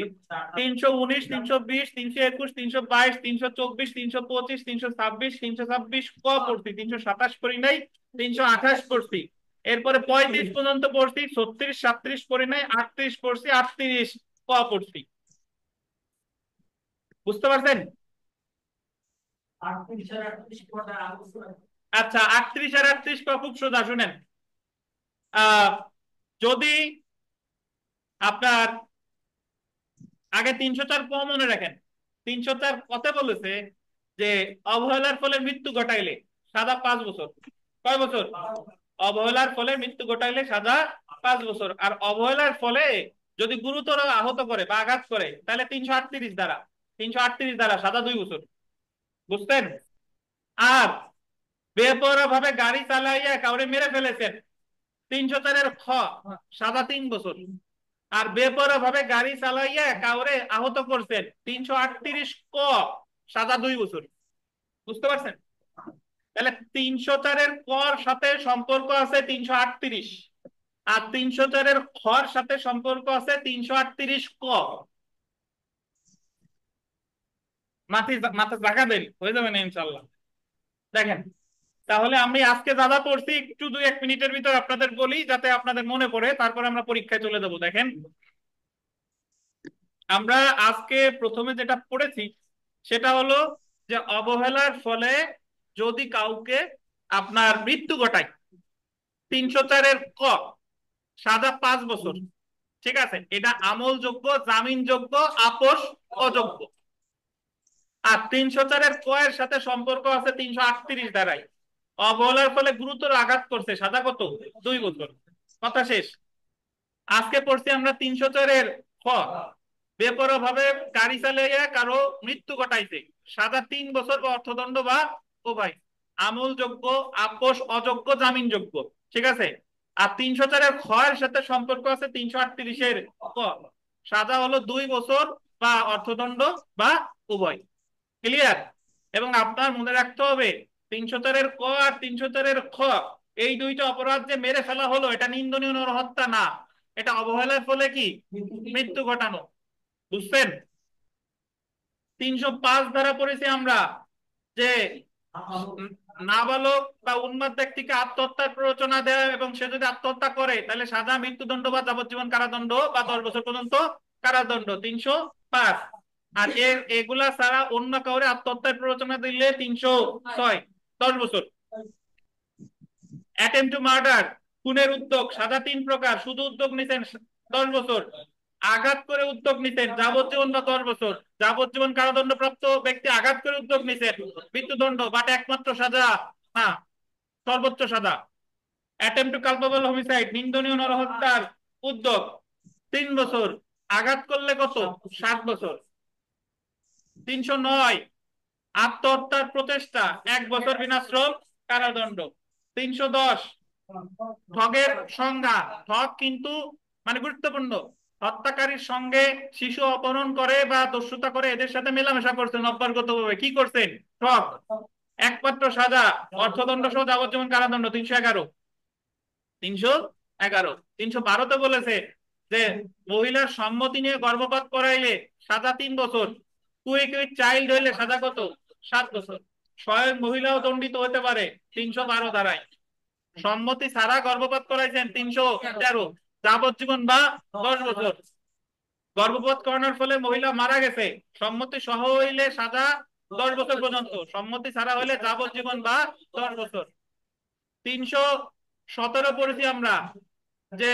319, 320, 321, 322, 324, 325, 326, 326 ক পড়ছি, 327 পড়ি নাই, 328 পড়ছি। এরপরে 35 পর্যন্ত পড়ছি, 36, 37 পড়ি নাই, 38 পড়ছি, 38 ক পড়ছি। বুঝতে পারছেন? আচ্ছা, 38 আর 38 ক খুব সোজা, শুনেন। আহ যদি আপনার আগে 304 ক মনে রাখেন, 304 কথা বলেছে যে অবহেলার ফলে মৃত্যু ঘটাইলে সাজা 5 বছর। কয় বছর? অবহেলার ফলে মৃত্যু ঘটাইলে সাজা 5 বছর। আর অবহেলার ফলে যদি গুরুতর আহত করে বা আঘাত করে তাহলে 338 দ্বারা, 338 দ্বারা সাজা 2 বছর। বুঝতেন? আর বেপরোয়া ভাবে গাড়ি চালাইয়া কাউরে মেরে ফেলেছেন, 304 খ, সাজা 3 বছর। আর বেপরোয়া ভাবে গাড়ি চালাইয়া কাউরে আহত করছেন, 338 ক, সাজা 2 বছর। বুঝতে পারছেন? তাহলে 304 কর সাথে সম্পর্ক আছে 338, আর 304 খর সাথে সম্পর্ক আছে 338 ক। মাথা জাগা দেন, হয়ে যাবে না ইনশাল্লাহ। দেখেন, তাহলে আমি আজকে যা যা পড়ছি একটু 2-1 মিনিটের ভিতর আপনাদের বলি যাতে আপনাদের মনে পড়ে, তারপরে আমরা পরীক্ষায় চলে যাবো। দেখেন, আমরা আজকে প্রথমে যেটা পড়েছি সেটা হলো যে অবহেলার ফলে যদি কাউকে আপনার মৃত্যু ঘটায়, 304-এর ক, সাজা 5 বছর। ঠিক আছে, এটা আমলযোগ্য, জামিনযোগ্য, আপোষ অযোগ্য। আর 304-এর ক এর সাথে সম্পর্ক আছে 338 ধারায়, অবহেলার ফলে গুরুতর আঘাত করছে, সাজা কত? 2 বছর। কথা শেষ। আজকে পড়ছি আমরা 304-এর খ, বেপরোয়া ভাবে গাড়ি চালিয়ে কারো মৃত্যু ঘটাইছে, সাজা 3 বছর বা অর্থদণ্ড বা উভয়। আমলযোগ্য, আপোষ অযোগ্য, জামিনযোগ্য। ঠিক আছে। আর 304-এর খ এর সাথে সম্পর্ক আছে 338-এর ক, সাজা হলো 2 বছর বা অর্থদণ্ড বা উভয়। ক্লিয়ার? এবং আপনার মনে রাখতে হবে 304-এর ক আর 304-এর খ, এই দুইটা অপরাধ যে মেরে ফেলা হলো এটা নিন্দনীয় নরহত্যা না, এটা অবহেলার ফলে কি মৃত্যু ঘটানো। বুঝছেন? 305 ধারা পড়েছি আমরা যে নাবালক বা উন্মাদ ব্যক্তিকে আত্মহত্যার প্ররোচনা দেয় এবং সে যদি আত্মহত্যা করে তাহলে সাজা মৃত্যুদণ্ড বা যাবজ্জীবন কারাদণ্ড বা 10 বছর পর্যন্ত কারাদণ্ড। 305। আর এগুলা ছাড়া অন্য কাউরে আত্মহত্যার প্ররোচনা দিলে 306, 10 বছর। অ্যাটেম্প টু মার্ডার, খুনের উদ্যোগ, সাজা 3 প্রকার। শুধু উদ্যোগ নিতেন 10 বছর, আঘাত করে উদ্যোগ নিতেন যাবজ্জীবন বা 10 বছর। যাবজ্জীবন কারাদণ্ড প্রাপ্ত ব্যক্তি আঘাত করে উদ্যোগ নিতেন মৃত্যুদণ্ড, বাট একমাত্র সাজা না, সর্বোচ্চ সাজা। অ্যাটেম্প টু কালপেবল হোমিসাইড, নিন্দনীয় নরহত্যার উদ্যোগ, 3 বছর, আঘাত করলে কত? 7 বছর। 309, আত্মহত্যার প্রচেষ্টা, 1 বছর বিনাশ্রম কারাদণ্ড। 310, ঠগের সংজ্ঞা, ঠগ কিন্তু মানে গুরুত্বপূর্ণ, হত্যাকারীর সঙ্গে শিশু অপহরণ করে বা দস্যুতা করে এদের সাথে মেলামেশা করছেন অভ্যাসগতভাবে, কি করছেন? ঠগ। একমাত্র সাজা অর্থদণ্ড সহ যাবজ্জীবন কারাদণ্ড। 311, 311। 312-তে বলেছে যে মহিলার সম্মতি নিয়ে গর্ভপাত করাইলে সাজা 3 বছর, কুইক উইথ চাইল্ড হইলে সাজা কত? 7 বছর। স্বয়ং মহিলাও দণ্ডিত হতে পারে 312 ধারায়। সম্মতি ছাড়া গর্ভপাত করাইছেন 313, যাবজ্জীবন বা 10 বছর। গর্ভপাত করানোর ফলে মহিলা মারা গেছে, সম্মতি সহ হইলে সাজা 10 বছর পর্যন্ত, সম্মতি ছাড়া হইলে যাবজ্জীবন বা 10 বছর। 317 পড়েছি আমরা যে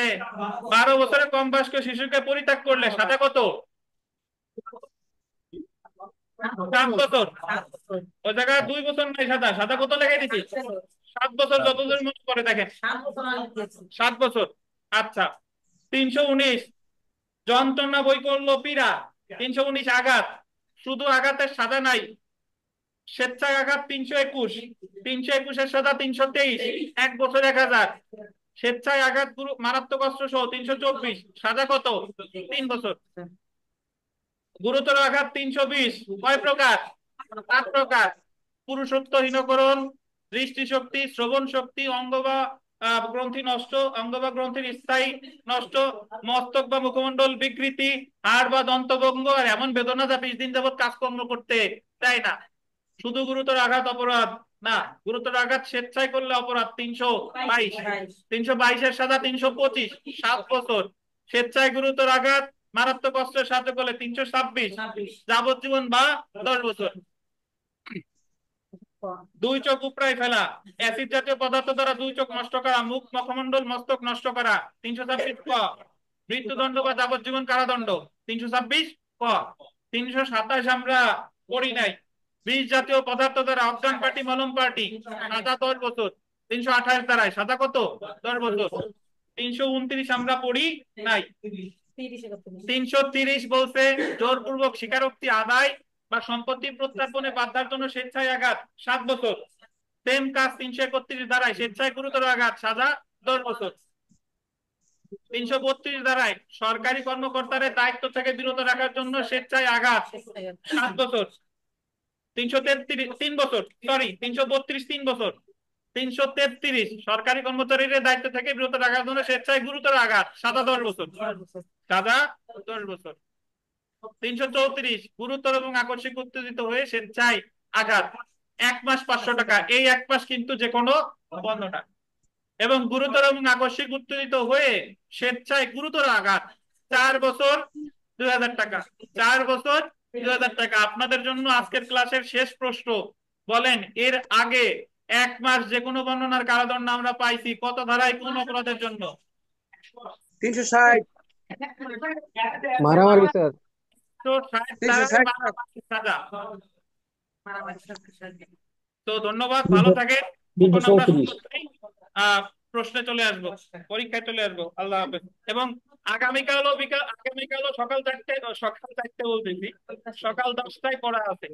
12 বছরের কম বয়স্ক শিশুকে পরিত্যাগ করলে সাজা কত? 7 বছর। ওই জায়গায় 2 বছর নাই, সাজা সাজা কত লেগে দিছি? 7 বছর। যতদূর মনে করে দেখেন 7 বছর। আচ্ছা। 319, যন্ত্রণা, বৈকল্য, পীড়া। 319, আঘাত, শুধু আঘাতের সাজা নাই, স্বেচ্ছায় আঘাত 321, 321-এর সাজা 323, 1 বছর 1000। স্বেচ্ছায় আঘাত মারাত্মক অস্ত্র সহ 324, সাজা কত? 3 বছর। গুরুতর আঘাত 320, কয় প্রকার? 8 প্রকার। পুরুষত্বহীনকরণ, দৃষ্টিশক্তি, শ্রবণ শক্তি, অঙ্গ বা গ্রন্থি নষ্ট, অঙ্গ বা গ্রন্থির স্থায়ী নষ্ট, মস্তক বা মুখমণ্ডল বিকৃতি, হাড় বা দন্তভঙ্গ, আর এমন বেদনা যা 20 দিন যাবৎ কাজকর্ম করতে চায় না। শুধু গুরুতর আঘাত অপরাধ না, গুরুতর আঘাত স্বেচ্ছায় করলে অপরাধ। 322, 322-এর সাজা 325, 7 বছর। স্বেচ্ছায় গুরুতর আঘাত মারাত্মক অস্ত্রের সাহায্য করলে 326, যাবজ্জীবন বা 10 বছর। 2 চোখ উপড়ায় ফেলা, অ্যাসিড জাতীয় পদার্থ দ্বারা 2 চোখ নষ্ট করা, মুখ, মুখমণ্ডল, মস্তক নষ্ট করা। 326 ক, মৃত্যুদণ্ড বা যাবজ্জীবন কারাদণ্ড। 326 ক। 327 আমরা পড়ি নাই, বিষ জাতীয় পদার্থ দ্বারা অজ্ঞান পার্টি, মলম পার্টি, সাজা 10 বছর। 328 ধারায় সাজা কত? 10 বছর। 329 আমরা পড়ি নাই। 330 বলছে জোরপূর্বক স্বীকারোক্তি আদায় বা সম্পত্তি প্রত্যার্পণে বাধ্যার জন্য স্বেচ্ছায় আঘাত, 7 বছর। সেম কাজ 331 ধারায় স্বেচ্ছায় গুরুতর আঘাত, সাজা 10 বছর। 332 ধারায় সরকারি কর্মকর্তাদের দায়িত্ব থেকে বিরত রাখার জন্য স্বেচ্ছায় আঘাত, 7 বছর। 333 3 বছর, সরি 332 3 বছর। 333 সরকারি কর্মচারীদের দায়িত্ব থেকে বিরত রাখার জন্য স্বেচ্ছায় গুরুতর আঘাত, সাজা 10 বছর। সাজা 10 বছর। 334 গুরুতর এবং আকস্মিক উত্তেজিত হয়ে স্বেচ্ছায় আঘাত 1 মাস 500 টাকা। এই 1 মাস কিন্তু যে কোনো বর্ণনা। এবং গুরুতর এবং আকস্মিক উত্তেজিত হয়ে স্বেচ্ছায় গুরুতর আঘাত 4 বছর 2000 টাকা। 4 বছর 2000 টাকা। আপনাদের জন্য আজকের ক্লাসের শেষ প্রশ্ন, বলেন এর আগে 1 মাস যে কোনো বর্ণনার কারাদণ্ড আমরা পাইছি কত ধারায় কোন অপরাধের জন্য? 360 মারামারি স্যার। 360 ধারায় 360 মারামারির সাজা। তো ধন্যবাদ, ভালো থাকেন। এখন আমরা 334 সরাসরি, প্রশ্নে চলে আসবো, পরীক্ষায় চলে আসবো। আল্লাহ হাফেজ। এবং আগামীকালও সকাল 4টে বলতেছি, সকাল 10টায় পড়া আছে।